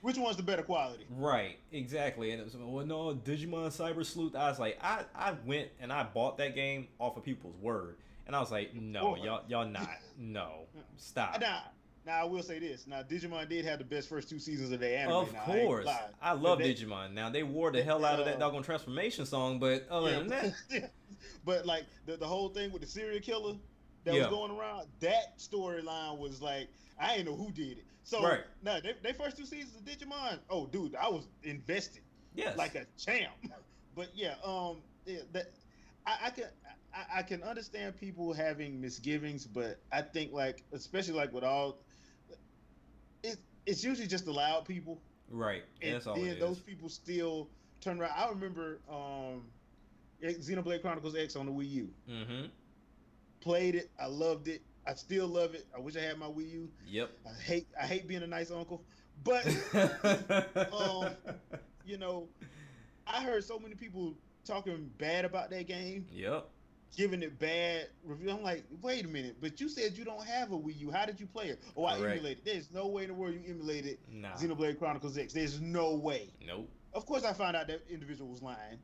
which one's the better quality? Right, exactly. And it was, well, no, Digimon Cyber Sleuth. I was like, I went and I bought that game off of people's word, and I was like, no, Boy. y'all not, no, stop. Now I will say this. Now Digimon did have the best first two seasons of their anime. Of Now I ain't gonna course, lie. I But love Digimon. Now they wore the hell that out of that doggone transformation song, but other yeah, than that, but like the whole thing with the serial killer that was yeah, going around, that storyline was like I ain't know who did it. So right, no, they first two seasons of Digimon. Oh, dude, I was invested yes, like a champ. But yeah, yeah, that I can I can understand people having misgivings, but I think like especially like with all it's usually just the loud people, right. and That's all it then those is. people still turn around. I remember Xenoblade Chronicles X on the Wii U. Mm-hmm. Played it, I loved it. I still love it. I wish I had my Wii U. Yep. I hate being a nice uncle, but um, you know, I heard so many people talking bad about that game, Yep. giving it bad review. I'm like, wait a minute, but you said you don't have a Wii U. How did you play it? Oh, I Correct. emulated. There's no way in the world you emulated Nah. Xenoblade Chronicles X. There's no way. Nope. Of course, I found out that individual was lying,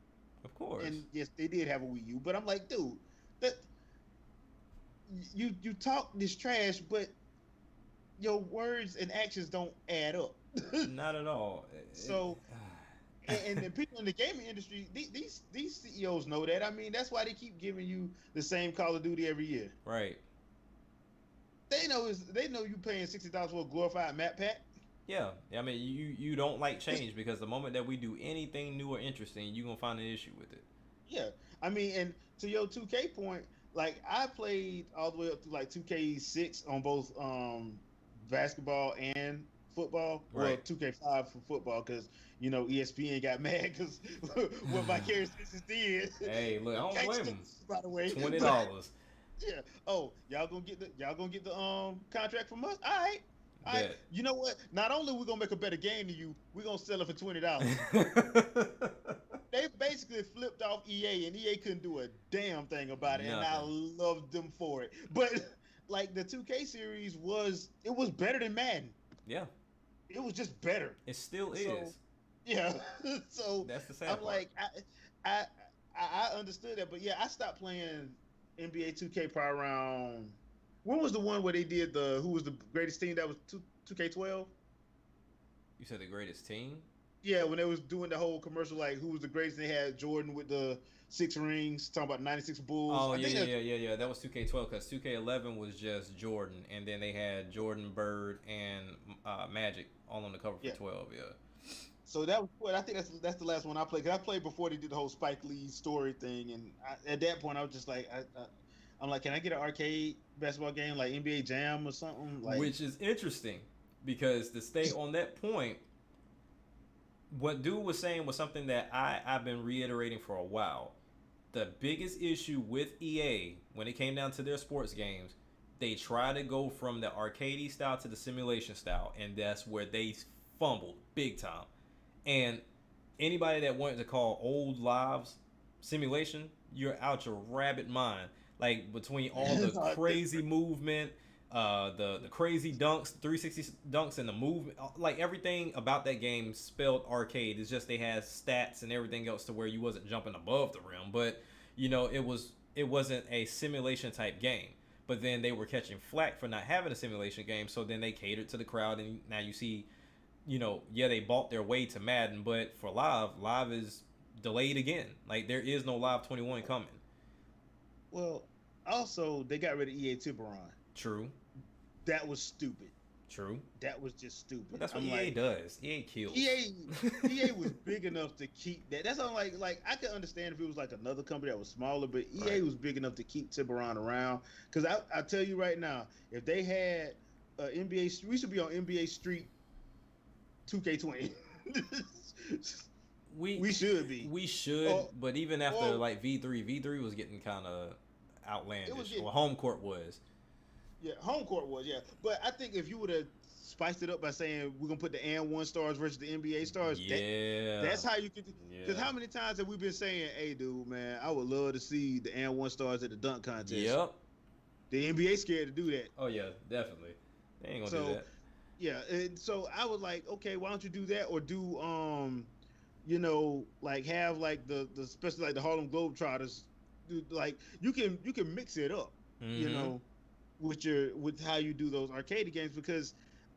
Of course. and yes, they did have a Wii U. But I'm like, dude, that you talk this trash, but your words and actions don't add up. Not at all. So, and the people in the gaming industry, these CEOs know that. I mean, that's why they keep giving you the same Call of Duty every year. Right. They know you paying $60 for a glorified map pack. Yeah. I mean, you don't like change because the moment that we do anything new or interesting, you're gonna find an issue with it. Yeah, I mean, and to your 2K point, like I played all the way up to like 2K6 on both basketball and football. Well, Right. 2K5 for football because ESPN got mad because what Vicarious Visions did. Hey, look, I don't blame them. By the way, $20. yeah. Oh, y'all gonna get the contract from us? All right. All right. Bet. You know what? Not only we gonna make a better game than you, we gonna sell it for $20. They basically flipped off EA, and EA couldn't do a damn thing about it, and I Nothing. loved them for it. But like the 2K series was better than Madden. Yeah. It was just better. It still So is. yeah, so That's the sad I'm part. like I I understood that, but yeah, I stopped playing NBA 2K probably around. When was the one where they did the who was the greatest team? That was 2K12. You said the greatest team? Yeah, when they was doing the whole commercial, like who was the greatest, they had Jordan with the 6 rings, talking about 96 Bulls. Oh, I think yeah. That was 2K12 because 2K11 was just Jordan, and then they had Jordan, Bird, and Magic all on the cover for yeah. 12. Yeah. So that was what I think that's the last one I played. 'Cause I played before they did the whole Spike Lee story thing, and at that point I was just like, I'm like, can I get an arcade basketball game like NBA Jam or something? Like, Which is interesting because to stay on that point, what dude was saying was something that I've been reiterating for a while. The biggest issue with EA when it came down to their sports games, they try to go from the arcadey style to the simulation style, and that's where they fumbled big time. And anybody that wanted to call old lives simulation, you're out your rabbit mind. Like between all the crazy movement, The crazy dunks, 360 dunks, and the movement, like everything about that game spelled arcade. It's just they had stats and everything else to where you wasn't jumping above the rim, but it wasn't a simulation type game. But then they were catching flack for not having a simulation game, so then they catered to the crowd, and now you see, yeah, they bought their way to Madden, but for live is delayed again. Like there is no Live 21 coming. Well, also they got rid of EA Tiburon. True. That was stupid. True. That was just stupid. But that's what EA does. EA kills. EA was big enough to keep that. That's not like I could understand if it was like another company that was smaller, but EA was big enough to keep Tiburon around. Because I tell you right now, if they had NBA, we should be on NBA Street 2K20. We should be. We should, but even after like V3 was getting kind of outlandish. Well, Home Court was. Yeah, Home Court was, yeah. But I think if you would have spiced it up by saying we're going to put the AND1 stars versus the NBA stars, that's how you could. Because how many times have we been saying, hey, dude, man, I would love to see the AND1 stars at the dunk contest. Yep. The NBA scared to do that. Oh, yeah, definitely. They ain't going to do that. Yeah, and so I was like, okay, why don't you do that or do, like have like the especially like the Harlem Globetrotters, like you can mix it up, with how you do those arcade games, because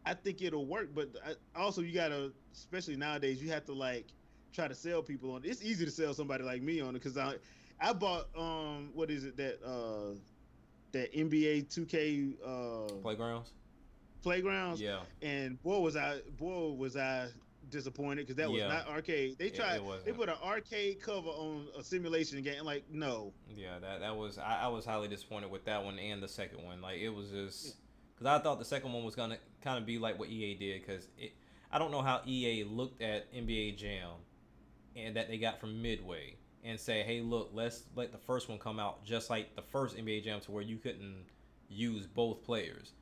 I think it'll work. But also you gotta, especially nowadays, you have to like try to sell people on it. It's easy to sell somebody like me on it because I bought what is it that NBA 2K Playgrounds. Yeah. And boy was I disappointed because that was not arcade. They they put an arcade cover on a simulation game. Like, no. Yeah, that was I was highly disappointed with that one and the second one. Like, it was just because I thought the second one was gonna kind of be like what EA did, because I don't know how EA looked at NBA Jam and that they got from Midway and say, hey, look, let's let the first one come out just like the first NBA Jam to where you couldn't use both players.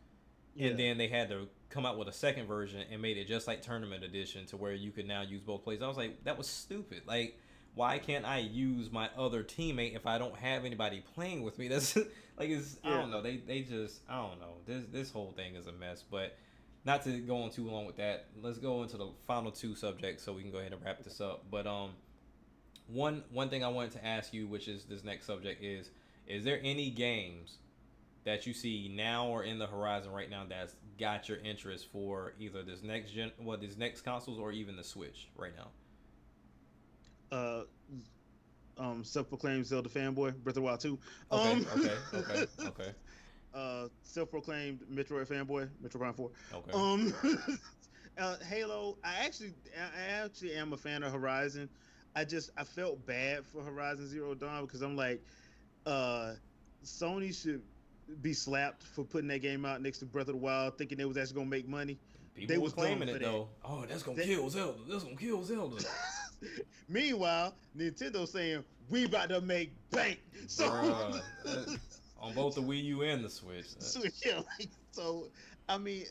Yeah. And then they had to come out with a second version and made it just like Tournament Edition to where you could now use both players. I was like, that was stupid. Like, why can't I use my other teammate if I don't have anybody playing with me? That's like, I don't know. They just, I don't know. This whole thing is a mess. But not to go on too long with that, let's go into the final two subjects so we can go ahead and wrap this up. But one thing I wanted to ask you, which is this next subject, is there any games that you see now or in the horizon right now that's got your interest for either this next consoles or even the Switch right now? Self-proclaimed Zelda fanboy, Breath of the Wild 2. Okay. Self-proclaimed Metroid fanboy, Metroid Prime 4. Okay. Halo. I actually am a fan of Horizon. I felt bad for Horizon Zero Dawn because I'm like, Sony should be slapped for putting that game out next to Breath of the Wild, thinking they was actually gonna make money. They was claiming it though. Oh, that's gonna kill Zelda. That's gonna kill Zelda. Meanwhile, Nintendo saying we about to make bank. So on both the Wii U and the Switch. So I mean,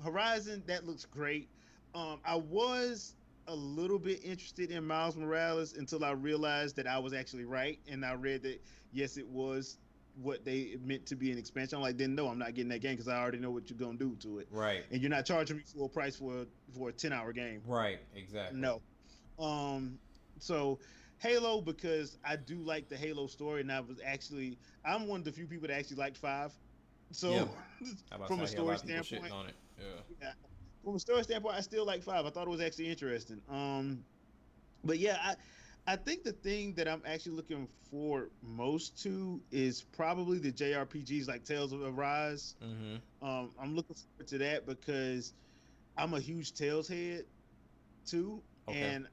Horizon, that looks great. I was a little bit interested in Miles Morales until I realized that I was actually right, and I read that yes, it was what they meant to be an expansion. I'm like, then no, I'm not getting that game because I already know what you're gonna do to it. Right. And you're not charging me full price for a 10-hour game. Right. Exactly. No. So Halo, because I do like the Halo story, and I'm one of the few people that actually liked 5. So from a story standpoint, on it. Yeah. From a story standpoint, I still like 5. I thought it was actually interesting. But yeah, I think the thing that I'm actually looking forward most to is probably the JRPGs like Tales of Arise. Mm-hmm. I'm looking forward to that because I'm a huge Tales head too, and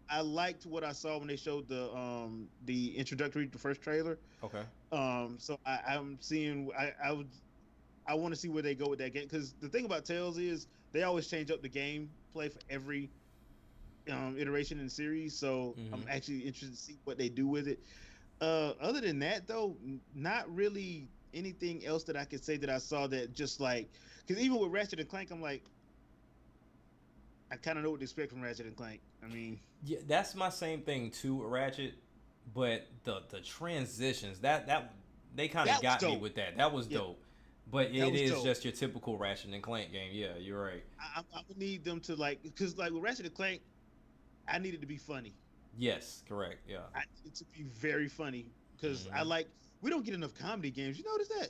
I liked what I saw when they showed the introductory, the first trailer. Okay. So I'm seeing I want to see where they go with that game, because the thing about Tales is they always change up the gameplay for every iteration in the series, so I'm actually interested to see what they do with it. Other than that, though, not really anything else that I could say that I saw that just like, because even with Ratchet and Clank, I'm like, I kind of know what to expect from Ratchet and Clank. I mean, yeah, that's my same thing too, Ratchet. But the transitions that they kind of got me with that. That was dope. But That it was is dope. just your typical Ratchet and Clank game. Yeah, you're right. I would need them to like, because like with Ratchet and Clank, I needed to be funny. Yes, correct. Yeah. I needed to be very funny because I hmm like. We don't get enough comedy games. You notice that?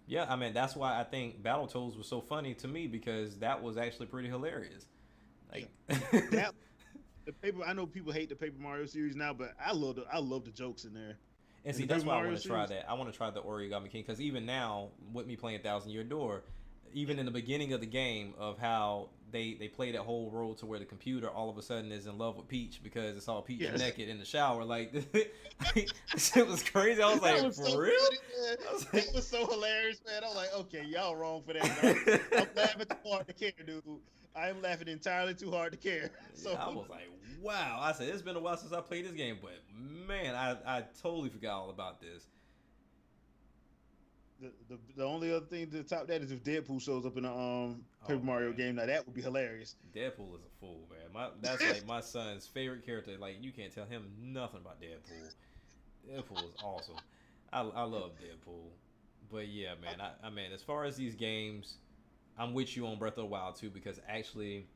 Yeah, I mean that's why I think Battletoads was so funny to me because that was actually pretty hilarious. Yeah. Like, That the paper. I know people hate the Paper Mario series now, but I love the jokes in there. and In see, the that's Paper why I Mario want to try series, that. I want to try the Origami King because even now, with me playing Thousand Year Door, yeah, even in the beginning of the game, of how they play that whole role to where the computer all of a sudden is in love with Peach because it's all Peach yes, naked in the shower. Like, like shit was crazy. I was that like, was so for real? funny, man. I was That like, was so hilarious, man. I'm like, okay, y'all wrong for that, but I'm laughing too hard to care, dude. I am laughing entirely too hard to care. yeah, I So was like, wow. I said, it's been a while since I played this game, but man, I totally forgot all about this. the only other thing to top that is if Deadpool shows up in a Oh Paper Mario man. game. Now that would be hilarious. Deadpool is a fool, man. That's like my son's favorite character. Like you can't tell him nothing about Deadpool. Deadpool is awesome. I love Deadpool. But yeah, man. I mean, as far as these games, I'm with you on Breath of the Wild too because actually,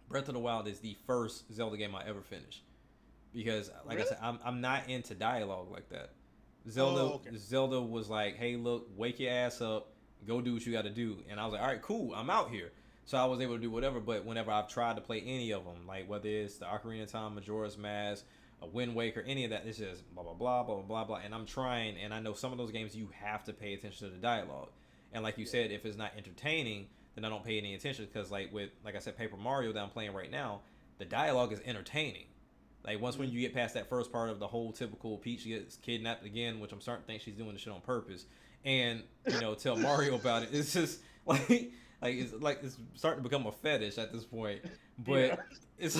Breath of the Wild is the first Zelda game I ever finished. Because like I Really? said, I'm not into dialogue like that. Oh, okay. Zelda was like, "Hey, look, wake your ass up, go do what you got to do," and I was like, "All right, cool, I'm out here." So I was able to do whatever. But whenever I've tried to play any of them, like whether it's the Ocarina of Time, Majora's Mask, a Wind Waker, any of that, it's just blah blah blah blah blah blah. And I'm trying, and I know some of those games you have to pay attention to the dialogue. And like you Yeah. said, if it's not entertaining, then I don't pay any attention because like I said, Paper Mario that I'm playing right now, the dialogue is entertaining. Like once when Mhm. you get past that first part of the whole typical Peach gets kidnapped again, which I'm starting to think she's doing the shit on purpose, and tell Mario about it. It's just it's starting to become a fetish at this point. But Yeah. it's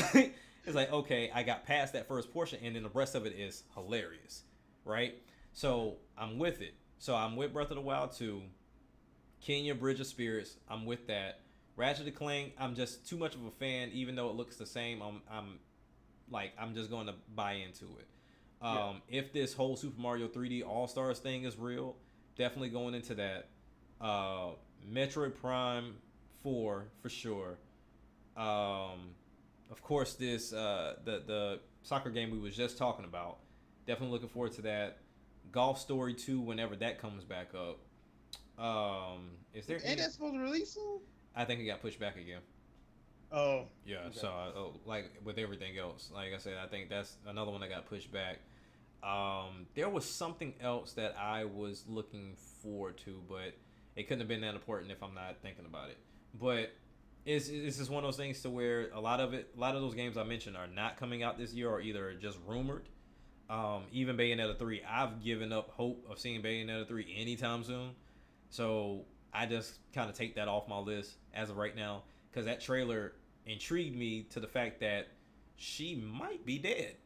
like okay, I got past that first portion, and then the rest of it is hilarious, right? So I'm with it. So I'm with Breath of the Wild 2, Kenya Bridge of Spirits. I'm with that. Ratchet and Clank. I'm just too much of a fan, even though it looks the same. I'm just going to buy into it. Yeah. If this whole Super Mario 3D All Stars thing is real, definitely going into that. Metroid Prime 4 for sure. Um, of course, this the soccer game we was just talking about. Definitely looking forward to that. Golf Story 2 whenever that comes back up. Is there Ain't any? that supposed to release soon? I think it got pushed back again. Oh, Yeah, okay. so like with everything else, like I said, I think that's another one that got pushed back. There was something else that I was looking forward to, but it couldn't have been that important if I'm not thinking about it. But it's just one of those things to where a lot of those games I mentioned are not coming out this year or either just rumored. Even Bayonetta 3, I've given up hope of seeing Bayonetta 3 anytime soon. So I just kind of take that off my list as of right now because that trailer intrigued me to the fact that she might be dead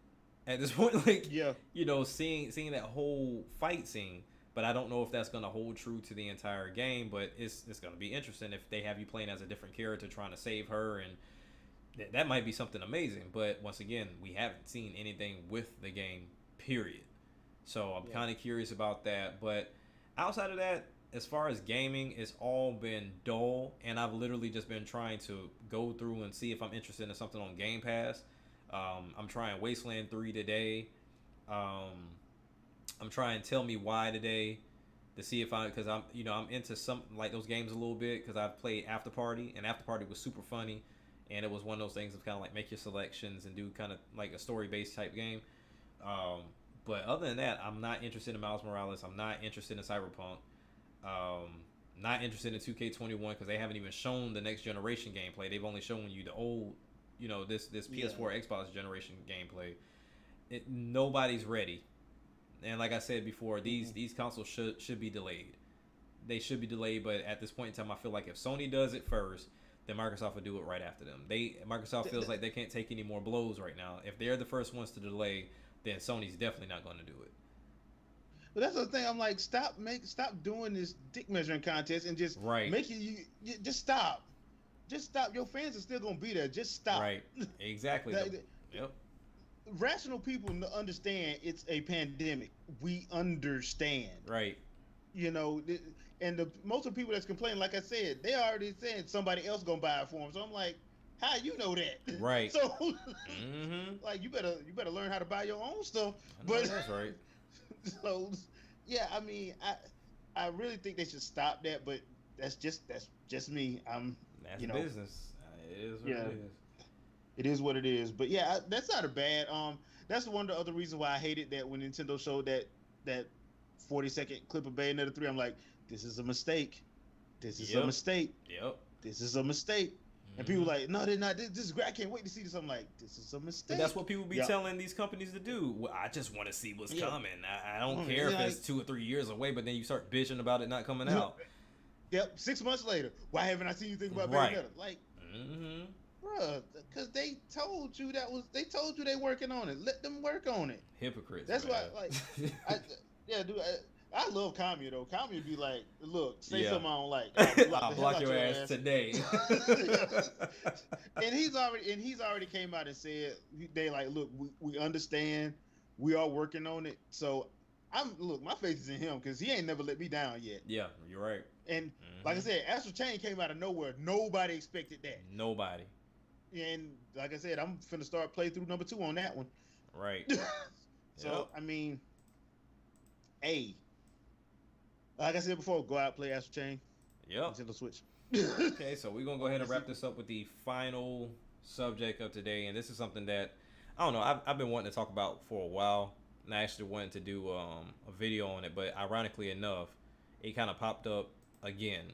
at this point. Like, Yeah. seeing that whole fight scene, but I don't know if that's going to hold true to the entire game. But it's going to be interesting if they have you playing as a different character trying to save her, and that might be something amazing. But once again, we haven't seen anything with the game, period. So I'm Yeah. kind of curious about that. But outside of that, as far as gaming, it's all been dull, and I've literally just been trying to go through and see if I'm interested in something on Game Pass. I'm trying Wasteland 3 today. Um, I'm trying Tell Me Why today to see if because I'm into some like those games a little bit because I've played After Party, and After Party was super funny, and it was one of those things of kind of like make your selections and do kind of like a story based type game. But other than that, I'm not interested in Miles Morales. I'm not interested in Cyberpunk. Not interested in 2K21 because they haven't even shown the next generation gameplay. They've only shown you the old, this Yeah. PS4 Xbox generation gameplay. Nobody's ready, and like I said before, Mm-mm. these consoles should be delayed. They should be delayed, but at this point in time, I feel like if Sony does it first, then Microsoft will do it right after them. Microsoft feels like they can't take any more blows right now. If they're the first ones to delay, then Sony's definitely not going to do it. But that's the thing. I'm like, stop doing this dick measuring contest and just Right, make it. Just stop. Just stop. Your fans are still gonna be there. Just stop. right, exactly. Yep, Rational people understand it's a pandemic. We understand. right. You know, And most of the people that's complaining, like I said, they already said somebody else gonna buy it for them. So I'm like, how you know that? Right. So Mm-hmm. like you better learn how to buy your own stuff. I know But that's right. so yeah, I mean, I really think they should stop that. But that's just me. That's You know, business. It is what it yeah, is. it is what it is. But yeah, that's not a bad. That's one of the other reasons why I hated that when Nintendo showed that 40-second clip of Bayonetta 3. I'm like, this is a mistake. This is a Yep. mistake. Yep. This is a mistake. And people Mm-hmm. like, no, they're not. This is great. I can't wait to see this. I'm like, this is a But that's mistake. what people be Yeah, telling these companies to do. Well, I just want to see what's yeah. coming. I don't care It's if it's like, 2 or 3 years away, but then you start bitching about it not coming yep, out. yep. 6 months later, why haven't I seen you think about Right. Bayonetta? Like, Mm-hmm. bruh, because they told you they told you they working on it. Let them work on it. Hypocrites, That's why, man. like, I yeah, dude. I love Kamiya though. Kamiya be like, look, say Yeah. something I don't like. I'll block I'll the hell block out your your ass ass. today. And he's already came out and said they like, look, we understand, we are working on it. So look, my faith is in him because he ain't never let me down yet. Yeah, you're right. And like I Mm-hmm. said, Astral Chain came out of nowhere. Nobody expected that. Nobody. And like I said, I'm finna start playthrough number 2 on that one. Right. So Yep. I mean, hey, like I said before, go out play Astral Chain, Yep. Nintendo Switch. Okay, so we're gonna go ahead and wrap this up with the final subject of today, and this is something that I don't know. I've been wanting to talk about for a while, and I actually wanted to do a video on it, but ironically enough, it kind of popped up again.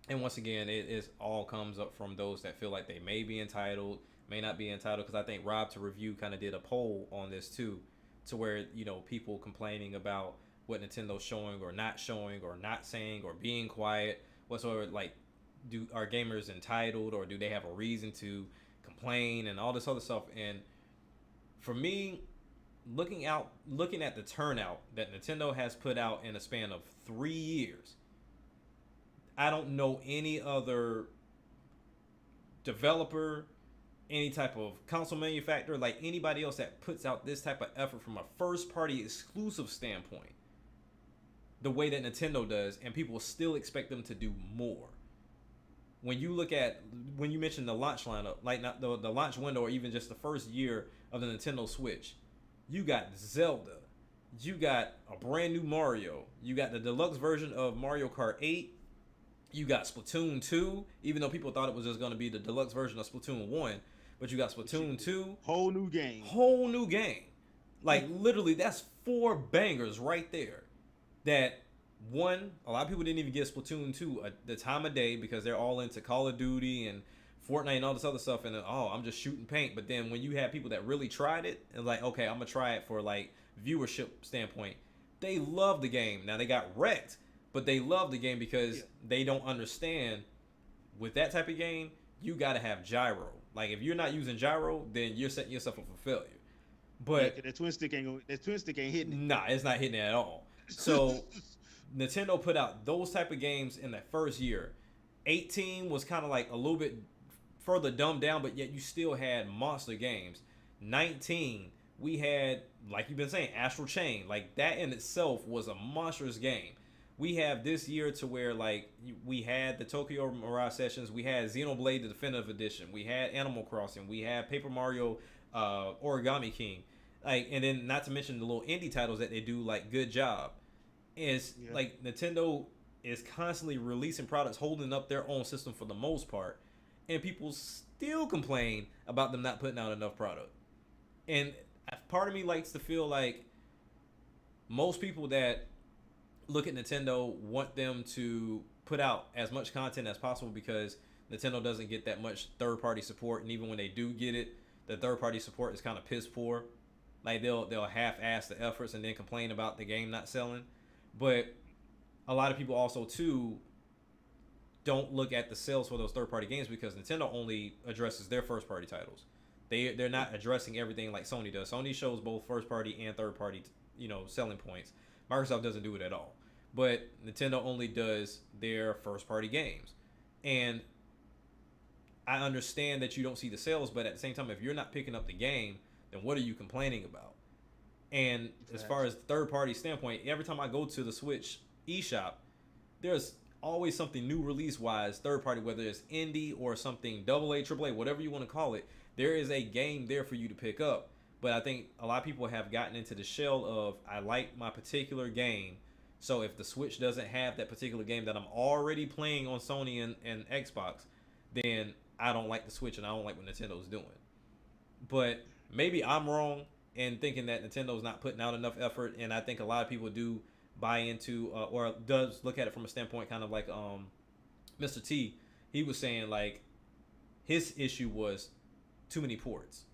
And once again, it is all comes up from those that feel like they may be entitled, may not be entitled. Because I think Rob to Review kind of did a poll on this too, to where people complaining about what Nintendo's showing or not saying or being quiet whatsoever. Like, are gamers entitled or do they have a reason to complain and all this other stuff? And for me, looking at the turnout that Nintendo has put out in a span of 3 years, I don't know any other developer, any type of console manufacturer, like anybody else that puts out this type of effort from a first party exclusive standpoint, the way that Nintendo does, and people still expect them to do more. When you mention the launch lineup, like not the launch window or even just the first year of the Nintendo Switch, you got Zelda, you got a brand new Mario, you got the deluxe version of Mario Kart 8, you got Splatoon 2, even though people thought it was just going to be the deluxe version of Splatoon 1, but you got Splatoon 2. Whole new game. Whole new game. Like, literally, that's 4 bangers right there. That, one, a lot of people didn't even give Splatoon 2 the time of day because they're all into Call of Duty and Fortnite and all this other stuff, and I'm just shooting paint. But then when you have people that really tried it, and like, okay, I'm going to try it for, like, viewership standpoint, they love the game. Now, they got wrecked, but they love the game because they don't understand with that type of game, you got to have gyro. Like, if you're not using gyro, then you're setting yourself up for failure. But that twin stick ain't hitting it. Nah, it's not hitting it at all. So Nintendo put out those type of games in that first year. 18 was kind of like a little bit further dumbed down, but yet you still had monster games. 19, we had, like you've been saying, Astral Chain. Like, that in itself was a monstrous game. We have this year to where, like, we had the Tokyo Mirage Sessions, we had Xenoblade the Definitive Edition, we had Animal Crossing, we had Paper Mario Origami King, like, and then not to mention the little indie titles that they do, like, good job. Like, Nintendo is constantly releasing products, holding up their own system for the most part, and people still complain about them not putting out enough product. And part of me likes to feel like most people that look at Nintendo want them to put out as much content as possible because Nintendo doesn't get that much third-party support, and even when they do get it, the third-party support is kind of piss poor. Like, they'll half-ass the efforts and then complain about the game not selling. But a lot of people also too don't look at the sales for those third-party games because Nintendo only addresses their first-party titles. They're not addressing everything like Sony does. Sony shows both first-party and third-party, selling points. Microsoft doesn't do it at all. But Nintendo only does their first-party games. And I understand that you don't see the sales, but at the same time, if you're not picking up the game, then what are you complaining about? And as far as the third-party standpoint, every time I go to the Switch eShop, there's always something new release wise, third party, whether it's indie or something double A, triple A, whatever you want to call it. There is a game there for you to pick up. But I think a lot of people have gotten into the shell of I like my particular game. So if the Switch doesn't have that particular game that I'm already playing on Sony and Xbox, then I don't like the Switch and I don't like what Nintendo's doing. But maybe I'm wrong in thinking that Nintendo's not putting out enough effort, and I think a lot of people do buy into or does look at it from a standpoint kind of like Mr. T. He was saying like his issue was too many ports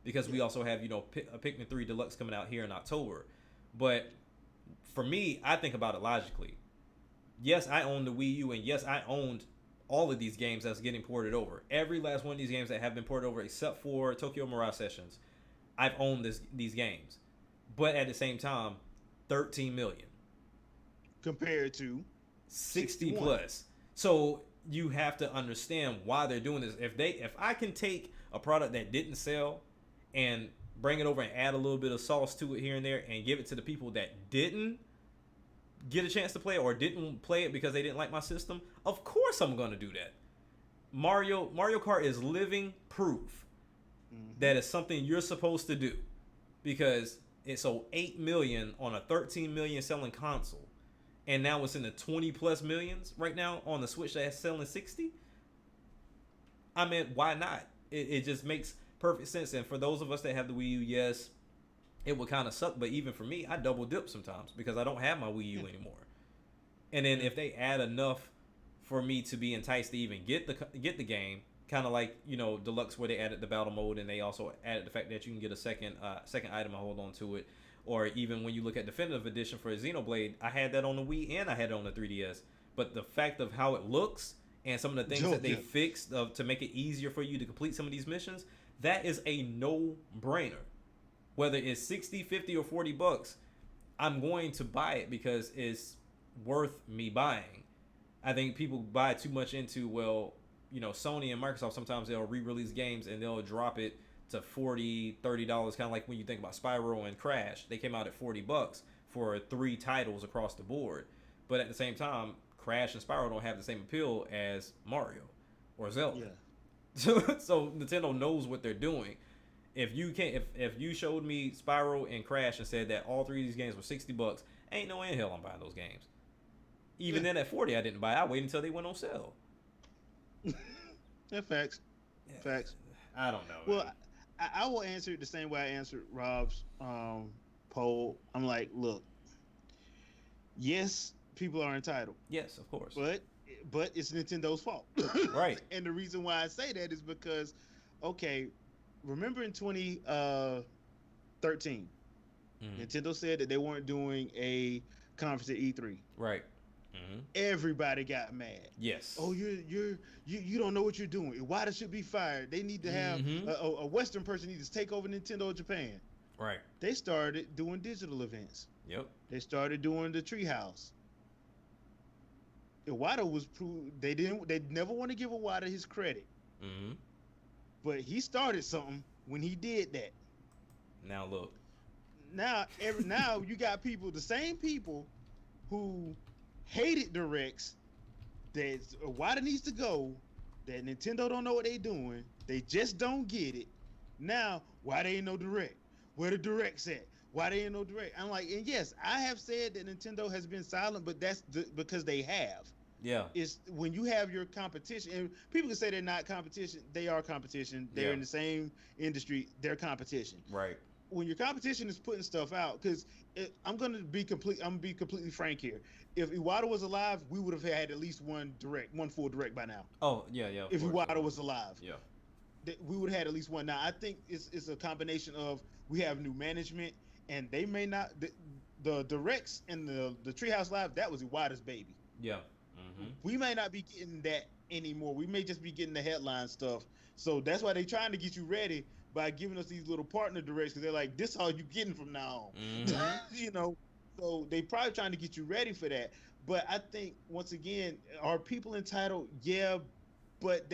because we also have Pikmin 3 Deluxe coming out here in October. But for me, I think about it logically. Yes, I own the Wii U, and yes, I owned all of these games that's getting ported over. Every last one of these games that have been ported over, except for Tokyo Mirage Sessions, I've owned these games. But at the same time, 13 million compared to 60 plus. So you have to understand why they're doing this. If I can take a product that didn't sell and bring it over and add a little bit of sauce to it here and there and give it to the people that didn't get a chance to play it or didn't play it because they didn't like my system, of course I'm going to do that. Mario Kart is living proof that it's something you're supposed to do because it sold 8 million on a 13 million selling console, and now it's in the 20 plus millions right now on the Switch that's selling 60. I mean, why not? It just makes perfect sense. And for those of us that have the Wii U, yes, it would kind of suck, but even for me, I double dip sometimes because I don't have my Wii U anymore. And then if they add enough for me to be enticed to even get the game, kind of like Deluxe, where they added the battle mode and they also added the fact that you can get a second item and hold on to it, or even when you look at Definitive Edition for Xenoblade, I had that on the Wii and I had it on the 3DS. But the fact of how it looks and some of the things that they fixed to make it easier for you to complete some of these missions, that is a no-brainer. Whether it's 60, 50, or $40, I'm going to buy it because it's worth me buying. I think people buy too much into, Sony and Microsoft, sometimes they'll re-release games and they'll drop it to $40, $30, kind of like when you think about Spyro and Crash. They came out at $40 for 3 titles across the board. But at the same time, Crash and Spyro don't have the same appeal as Mario or Zelda. Yeah. So Nintendo knows what they're doing. If you showed me Spyro and Crash and said that all 3 of these games were $60, ain't no way in hell I'm buying those games. Even then at 40, I didn't buy. I waited until they went on sale. Yeah, facts. Yeah, Facts. I don't know. Well, I will answer it the same way I answered Rob's poll. I'm like, look, yes, people are entitled. Yes, of course. But it's Nintendo's fault. Right. And the reason why I say that is because, okay, remember in 2013, Nintendo said that they weren't doing a conference at E3. Right. Mm-hmm. Everybody got mad. Yes. Oh, you don't know what you're doing. Iwata should be fired. They need to have a Western person needs to take over Nintendo Japan. Right. They started doing digital events. Yep. They started doing the Treehouse. Iwata was proved they never want to give Iwata his credit. Mm-hmm. But he started something when he did that. Now look. Now you got people, the same people who hated Directs, that Iwata needs to go, that Nintendo don't know what they doing, they just don't get it. Now, why they ain't no Direct? Where the Directs at? Why they ain't no Direct? I'm like, and yes, I have said that Nintendo has been silent, but that's because they have. Yeah. It's when you have your competition, and people can say they're not competition. They are competition. They're in the same industry. They're competition. Right. When your competition is putting stuff out, because I'm gonna be completely frank here. If Iwata was alive, we would have had at least one full direct by now. Oh yeah. If Iwata was alive, yeah, we would have had at least one. Now I think it's a combination of we have new management, and they may not the directs and the Treehouse Live, that was Iwata's baby. Yeah. Mm-hmm. We may not be getting that anymore. We may just be getting the headline stuff. So that's why they're trying to get you ready by giving us these little partner directs, because they're like, this is all you getting from now on. Mm-hmm. So they probably trying to get you ready for that. But I think, once again, are people entitled? Yeah, but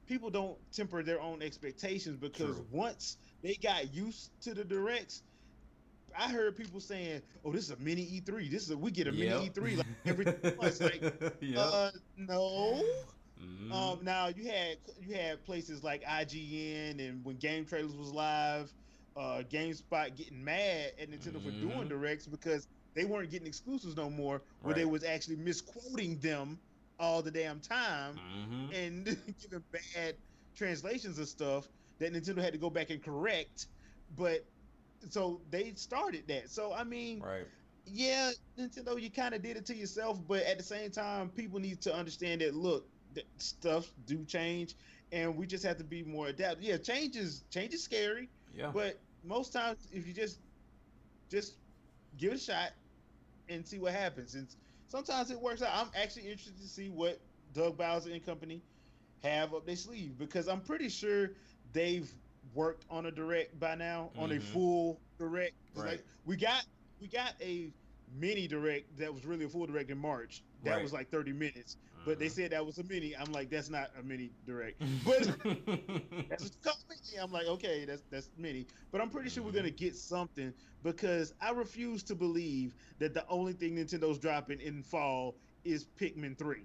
people don't temper their own expectations, because once they got used to the directs, I heard people saying, "Oh, this is a mini E3. We get a mini Yep. E3 like every 2 months." Like, Yep. no. Mm-hmm. Now you had places like IGN and when Game Trailers was live, GameSpot getting mad at Nintendo for doing Mm-hmm. directs because they weren't getting exclusives no more, where they Right. was actually misquoting them all the damn time Mm-hmm. and giving bad translations of stuff that Nintendo had to go back and correct. But so they started that. So I mean, Right. yeah, Nintendo, you kind of did it to yourself, but at the same time, people need to understand that look, that stuff do change, and we just have to be more adaptive. Yeah, change is scary, Yeah. but most times if you just give it a shot and see what happens, and sometimes it works out. I'm actually interested to see what Doug Bowser and company have up their sleeve because I'm pretty sure they've worked on a direct by now, on a Mm-hmm. full direct. Because Right. like we got a mini direct that was really a full direct in March. That Right. was like 30 minutes, but they Mm-hmm. said that was a mini. I'm like, that's not a mini direct, but that's what you call mini. I'm like, okay, that's mini. But I'm pretty sure we're Mm-hmm. gonna get something because I refuse to believe that the only thing Nintendo's dropping in fall is Pikmin 3.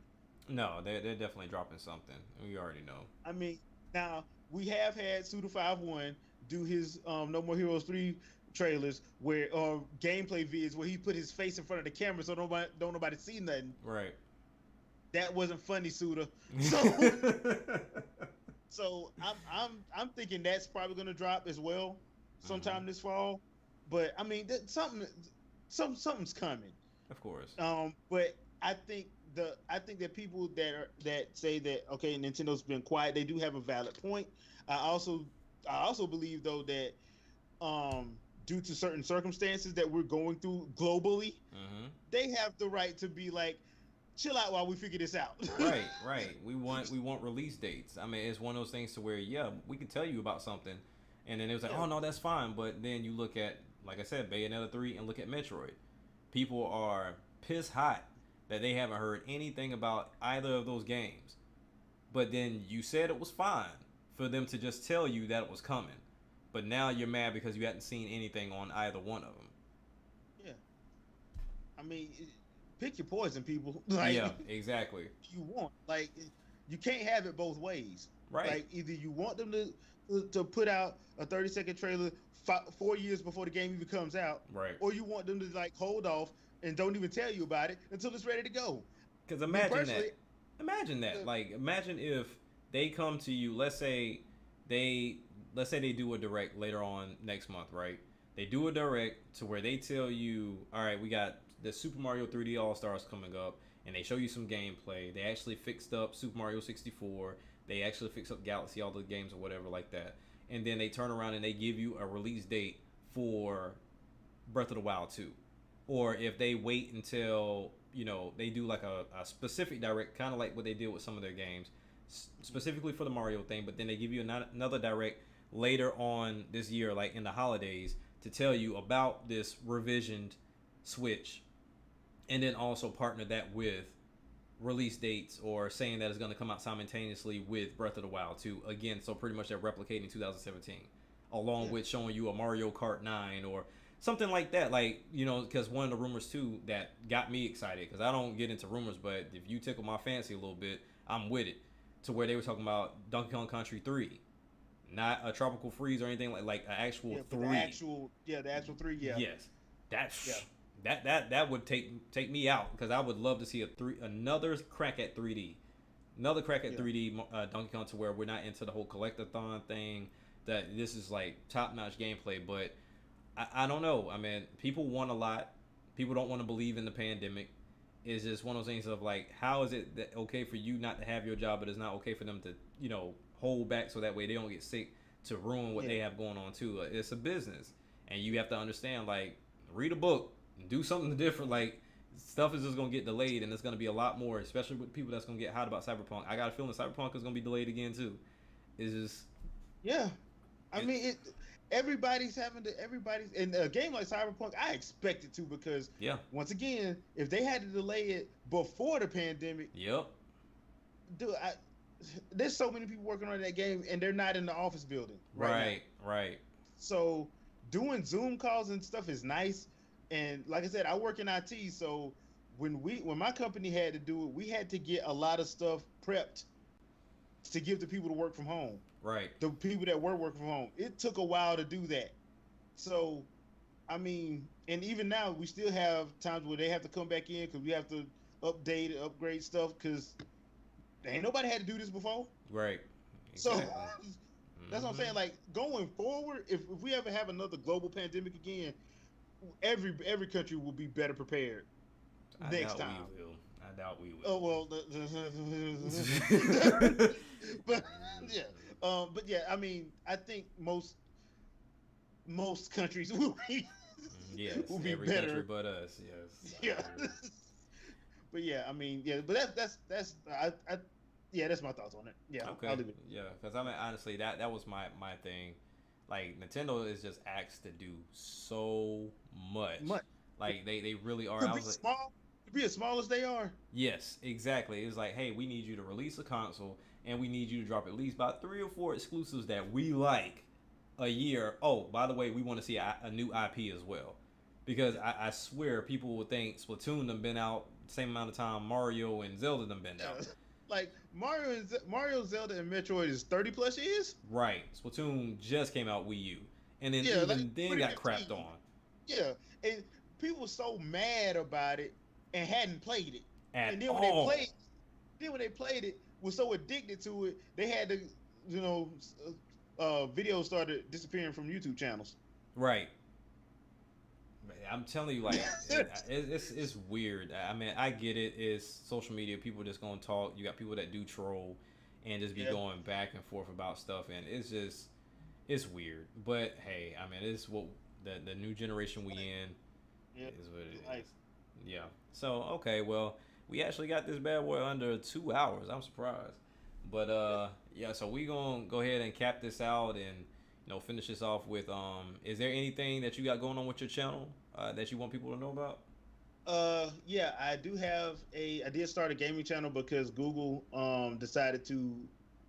No, they're definitely dropping something. We already know. I mean, now we have had Suda51 do his No More Heroes 3 trailers where gameplay vids where he put his face in front of the camera so nobody see nothing. Right. That wasn't funny, Suda. So I'm thinking that's probably gonna drop as well Mm-hmm. sometime this fall. But I mean something's coming. Of course. But I think that people that say that okay, Nintendo's been quiet, they do have a valid point. I also I also believe though that due to certain circumstances that we're going through globally, Mm-hmm. they have the right to be like, chill out while we figure this out. Right, right. We want release dates. I mean, it's one of those things to where yeah, we can tell you about something, and then it was like, Yeah, oh no, that's fine. But then you look at, like I said, Bayonetta 3 and look at Metroid. People are piss hot that they haven't heard anything about either of those games. But then you said it was fine for them to just tell you that it was coming. But now you're mad because you hadn't seen anything on either one of them. yeah. I mean, pick your poison, people. Yeah, Like exactly. you want. Like you can't have it both ways. Right, Like either you want them to put out a 30-second trailer 4 years before the game even comes out, right. or you want them to like hold off and don't even tell you about it until it's ready to go. Because Me imagine personally, that. Imagine that. uh, Like, imagine if they come to you. They let's say they do a direct later on next month, right? They do a direct to where they tell you, all right, we got the Super Mario 3D All Stars coming up, and they show you some gameplay. They actually fixed up Super Mario 64. They actually fixed up Galaxy, all the games or whatever like that. And then they turn around and they give you a release date for Breath of the Wild 2. Or if they wait until, they do like a specific direct, kind of like what they did with some of their games, specifically for the Mario thing, but then they give you another direct later on this year, like in the holidays, to tell you about this revisioned Switch, and then also partner that with release dates or saying that it's going to come out simultaneously with Breath of the Wild 2 again. So pretty much they're replicating 2017, along yeah, with showing you a Mario Kart 9 or something like that. Like, because one of the rumors too that got me excited, because I don't get into rumors, but if you tickle my fancy a little bit, I'm with it. To where they were talking about Donkey Kong Country 3, not a tropical freeze or anything, like an actual yeah, but the 3. actual three, yeah, Yes, yeah, that's that would take me out, because I would love to see another crack at 3D, another crack at yeah. 3D Donkey Kong, to where we're not into the whole collectathon thing. That this is like top notch gameplay, but I don't know. I mean, people want a lot. People don't want to believe in the pandemic. It's just one of those things of like, how is it that okay for you not to have your job, but it's not okay for them to hold back so that way they don't get sick to ruin what Yeah. they have going on too. It's a business, and you have to understand, like, read a book, do something different. Like, stuff is just gonna get delayed, and it's gonna be a lot more, especially with people that's gonna get hot about Cyberpunk. I got a feeling Cyberpunk is gonna be delayed again too. It's just Yeah. I it, mean, everybody's in a game like Cyberpunk. I expect it to because yeah, once again, if they had to delay it before the pandemic, yep, dude, there's so many people working on that game and they're not in the office building right now. right, right, So doing Zoom calls and stuff is nice. And like I said, I work in IT, so when my company had to do it, we had to get a lot of stuff prepped to give to people to work from home. Right. The people that were working from home. It took a while to do that. So I mean, and even now we still have times where they have to come back in because we have to update and upgrade stuff because ain't nobody had to do this before. Right. So Exactly. that's what I'm Hmm. saying. Like going forward, if we ever have another global pandemic again, every country will be better prepared I next doubt we time. will. I doubt we Oh will. well, but yeah, but yeah. I mean, I think most countries will Yes, be every country better. but us. Yes, I Yeah, agree. but yeah. I mean, yeah. But that's yeah. That's my thoughts on it. Yeah, I'll Okay, leave it. yeah, because I mean, honestly, that was my thing. Like Nintendo is just asked to do so much. Much Like they really are. to I be was like, small, to be as small as they are. yes, exactly. It was like, hey, we need you to release a console, and we need you to drop at least about 3 or 4 exclusives that we like a year. Oh, by the way, we want to see a new IP as well, because I swear people would think Splatoon done been out the same amount of time Mario and Zelda done been Yeah. out. Like Mario, Zelda, and Metroid is 30 plus years. Right, Splatoon just came out Wii U, and then Yeah, like even then got crapped 2015. on Yeah, and people were so mad about it and hadn't played it. And at then all. when they played it, was so addicted to it, they had to, videos started disappearing from YouTube channels. Right. I'm telling you, like it's weird. I mean, I get it. It's social media. People just gonna talk. You got people that do troll and just be Yeah, going back and forth about stuff, and it's weird. But hey, I mean, it's what the new generation we in yeah, is what it like is. Yeah. So okay, well, we actually got this bad boy under 2 hours. I'm surprised. But yeah. yeah. So we gonna go ahead and cap this out and finish this off with is there anything that you got going on with your channel that you want people to know about? Yeah, I did start a gaming channel because Google decided to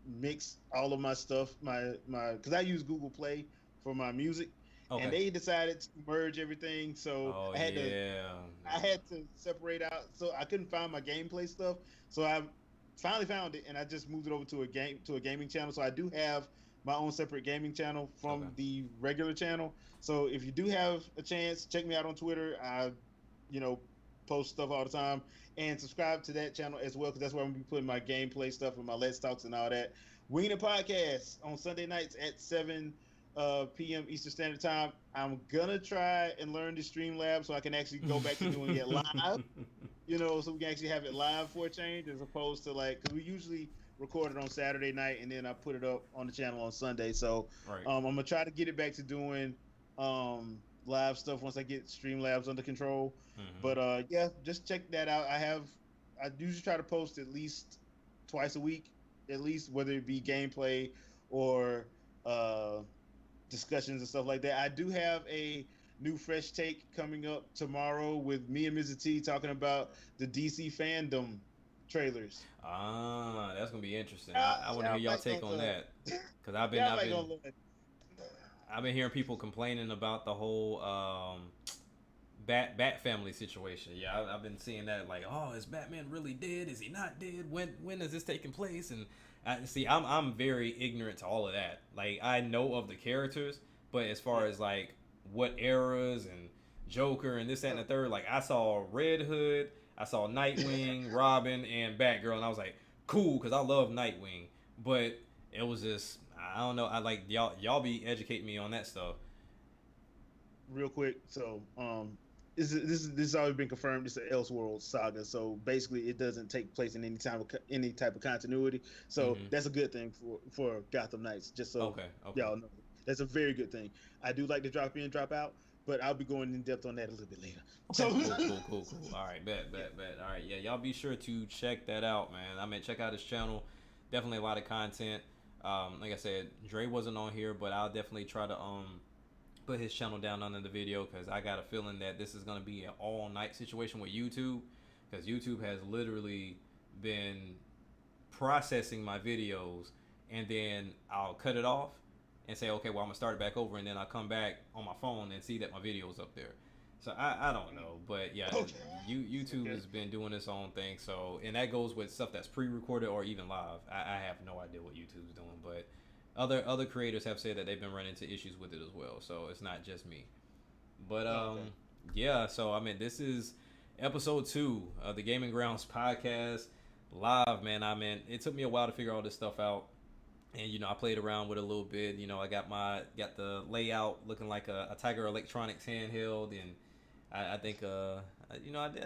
mix all of my stuff, my because I use Google Play for my music, and Okay. they decided to merge everything. So Oh yeah. I had to separate out. So I couldn't find my gameplay stuff. So I finally found it, and I just moved it over to a gaming channel. So I do have my own separate gaming channel Okay. from the regular channel. So if you do have a chance, check me out on Twitter. I, you know, post stuff all the time, and subscribe to that channel as well because that's where I'm gonna be putting my gameplay stuff and my Let's Talks and all that. Winging the podcast on Sunday nights at 7 p.m. Eastern Standard Time. I'm gonna try and learn the Streamlab so I can actually go back to doing it live. So we can actually have it live for a change as opposed to like because we usually record it on Saturday night and then I put it up on the channel on Sunday. So Right. I'm gonna try to get it back to doing live stuff once I get Streamlabs under control. Hmm. But yeah, just check that out. I usually try to post at least twice a week, at least whether it be gameplay or discussions and stuff like that. I do have a new fresh take coming up tomorrow with me and Mr. T talking about the DC fandom trailers. That's gonna be interesting. I want to hear Y'all y'all might take gonna on love that it. because I've been Y'all I've might gonna been love it. I've been hearing people complaining about the whole Bat family situation. Yeah, I've been seeing that like, oh, is Batman really dead? Is he not dead? When is this taking place? And I see, I'm very ignorant to all of that. Like I know of the characters, but as far Yeah. as like what eras and Joker and this that and the third, like I saw Red Hood, I saw Nightwing, Robin, and Batgirl, and I was like, cool, because I love Nightwing. But it was just I don't know. I like y'all be educating me on that stuff. Real quick. So, this has always been confirmed. It's an Elseworld saga. So basically, it doesn't take place in any type of continuity. So Hmm. that's a good thing for Gotham Knights. Just so Okay. Okay. y'all know, that's a very good thing. I do like to drop in, drop out, but I'll be going in depth on that a little bit later. Okay, So cool, cool, cool, cool. All right, bet, yeah, bet, bet. All right, yeah, y'all be sure to check that out, man. I mean, check out his channel. Definitely a lot of content. Like I said, Dre wasn't on here, but I'll definitely try to put his channel down under the video because I got a feeling that this is gonna be an all night situation with YouTube because YouTube has literally been processing my videos and then I'll cut it off and say, okay, well, I'm gonna start it back over, and then I come back on my phone and see that my video's up there. So I don't know, but yeah, YouTube has been doing its own thing. So, and that goes with stuff that's pre-recorded or even live. I have no idea what YouTube's doing, but other creators have said that they've been running into issues with it as well. So it's not just me. But yeah. So I mean, this is episode 2 of the Gaming Grounds podcast live, man. I mean, it took me a while to figure all this stuff out. And I played around with it a little bit. I got the layout looking like a Tiger Electronics handheld, and I think I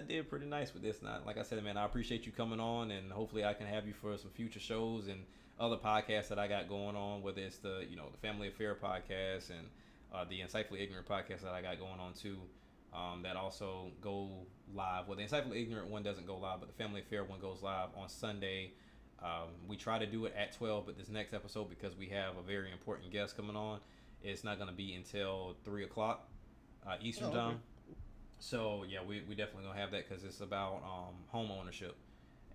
did pretty nice with this. Now, like I said, man, I appreciate you coming on, and hopefully I can have you for some future shows and other podcasts that I got going on. Whether it's the the Family Affair podcast and the Insightfully Ignorant podcast that I got going on too, that also go live. Well, the Insightfully Ignorant one doesn't go live, but the Family Affair one goes live on Sunday. We try to do it at 12, but this next episode, because we have a very important guest coming on, it's not going to be until 3 o'clock Eastern time. So yeah, we definitely gonna have that because it's about home ownership,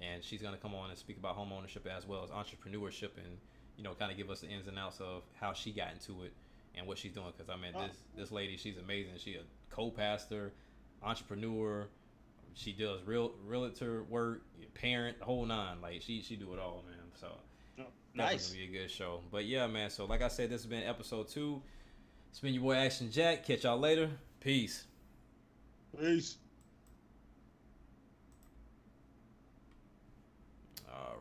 and she's gonna come on and speak about home ownership as well as entrepreneurship, and kind of give us the ins and outs of how she got into it and what she's doing. Because I mean, this lady, she's amazing. She a co-pastor, entrepreneur. She does realtor work, parent, the whole nine. Like she do it all, man. So nice. Definitely be a good show. But yeah, man. So like I said, this has been episode 2. It's been your boy Action Jack. Catch y'all later. Peace. Peace. All right.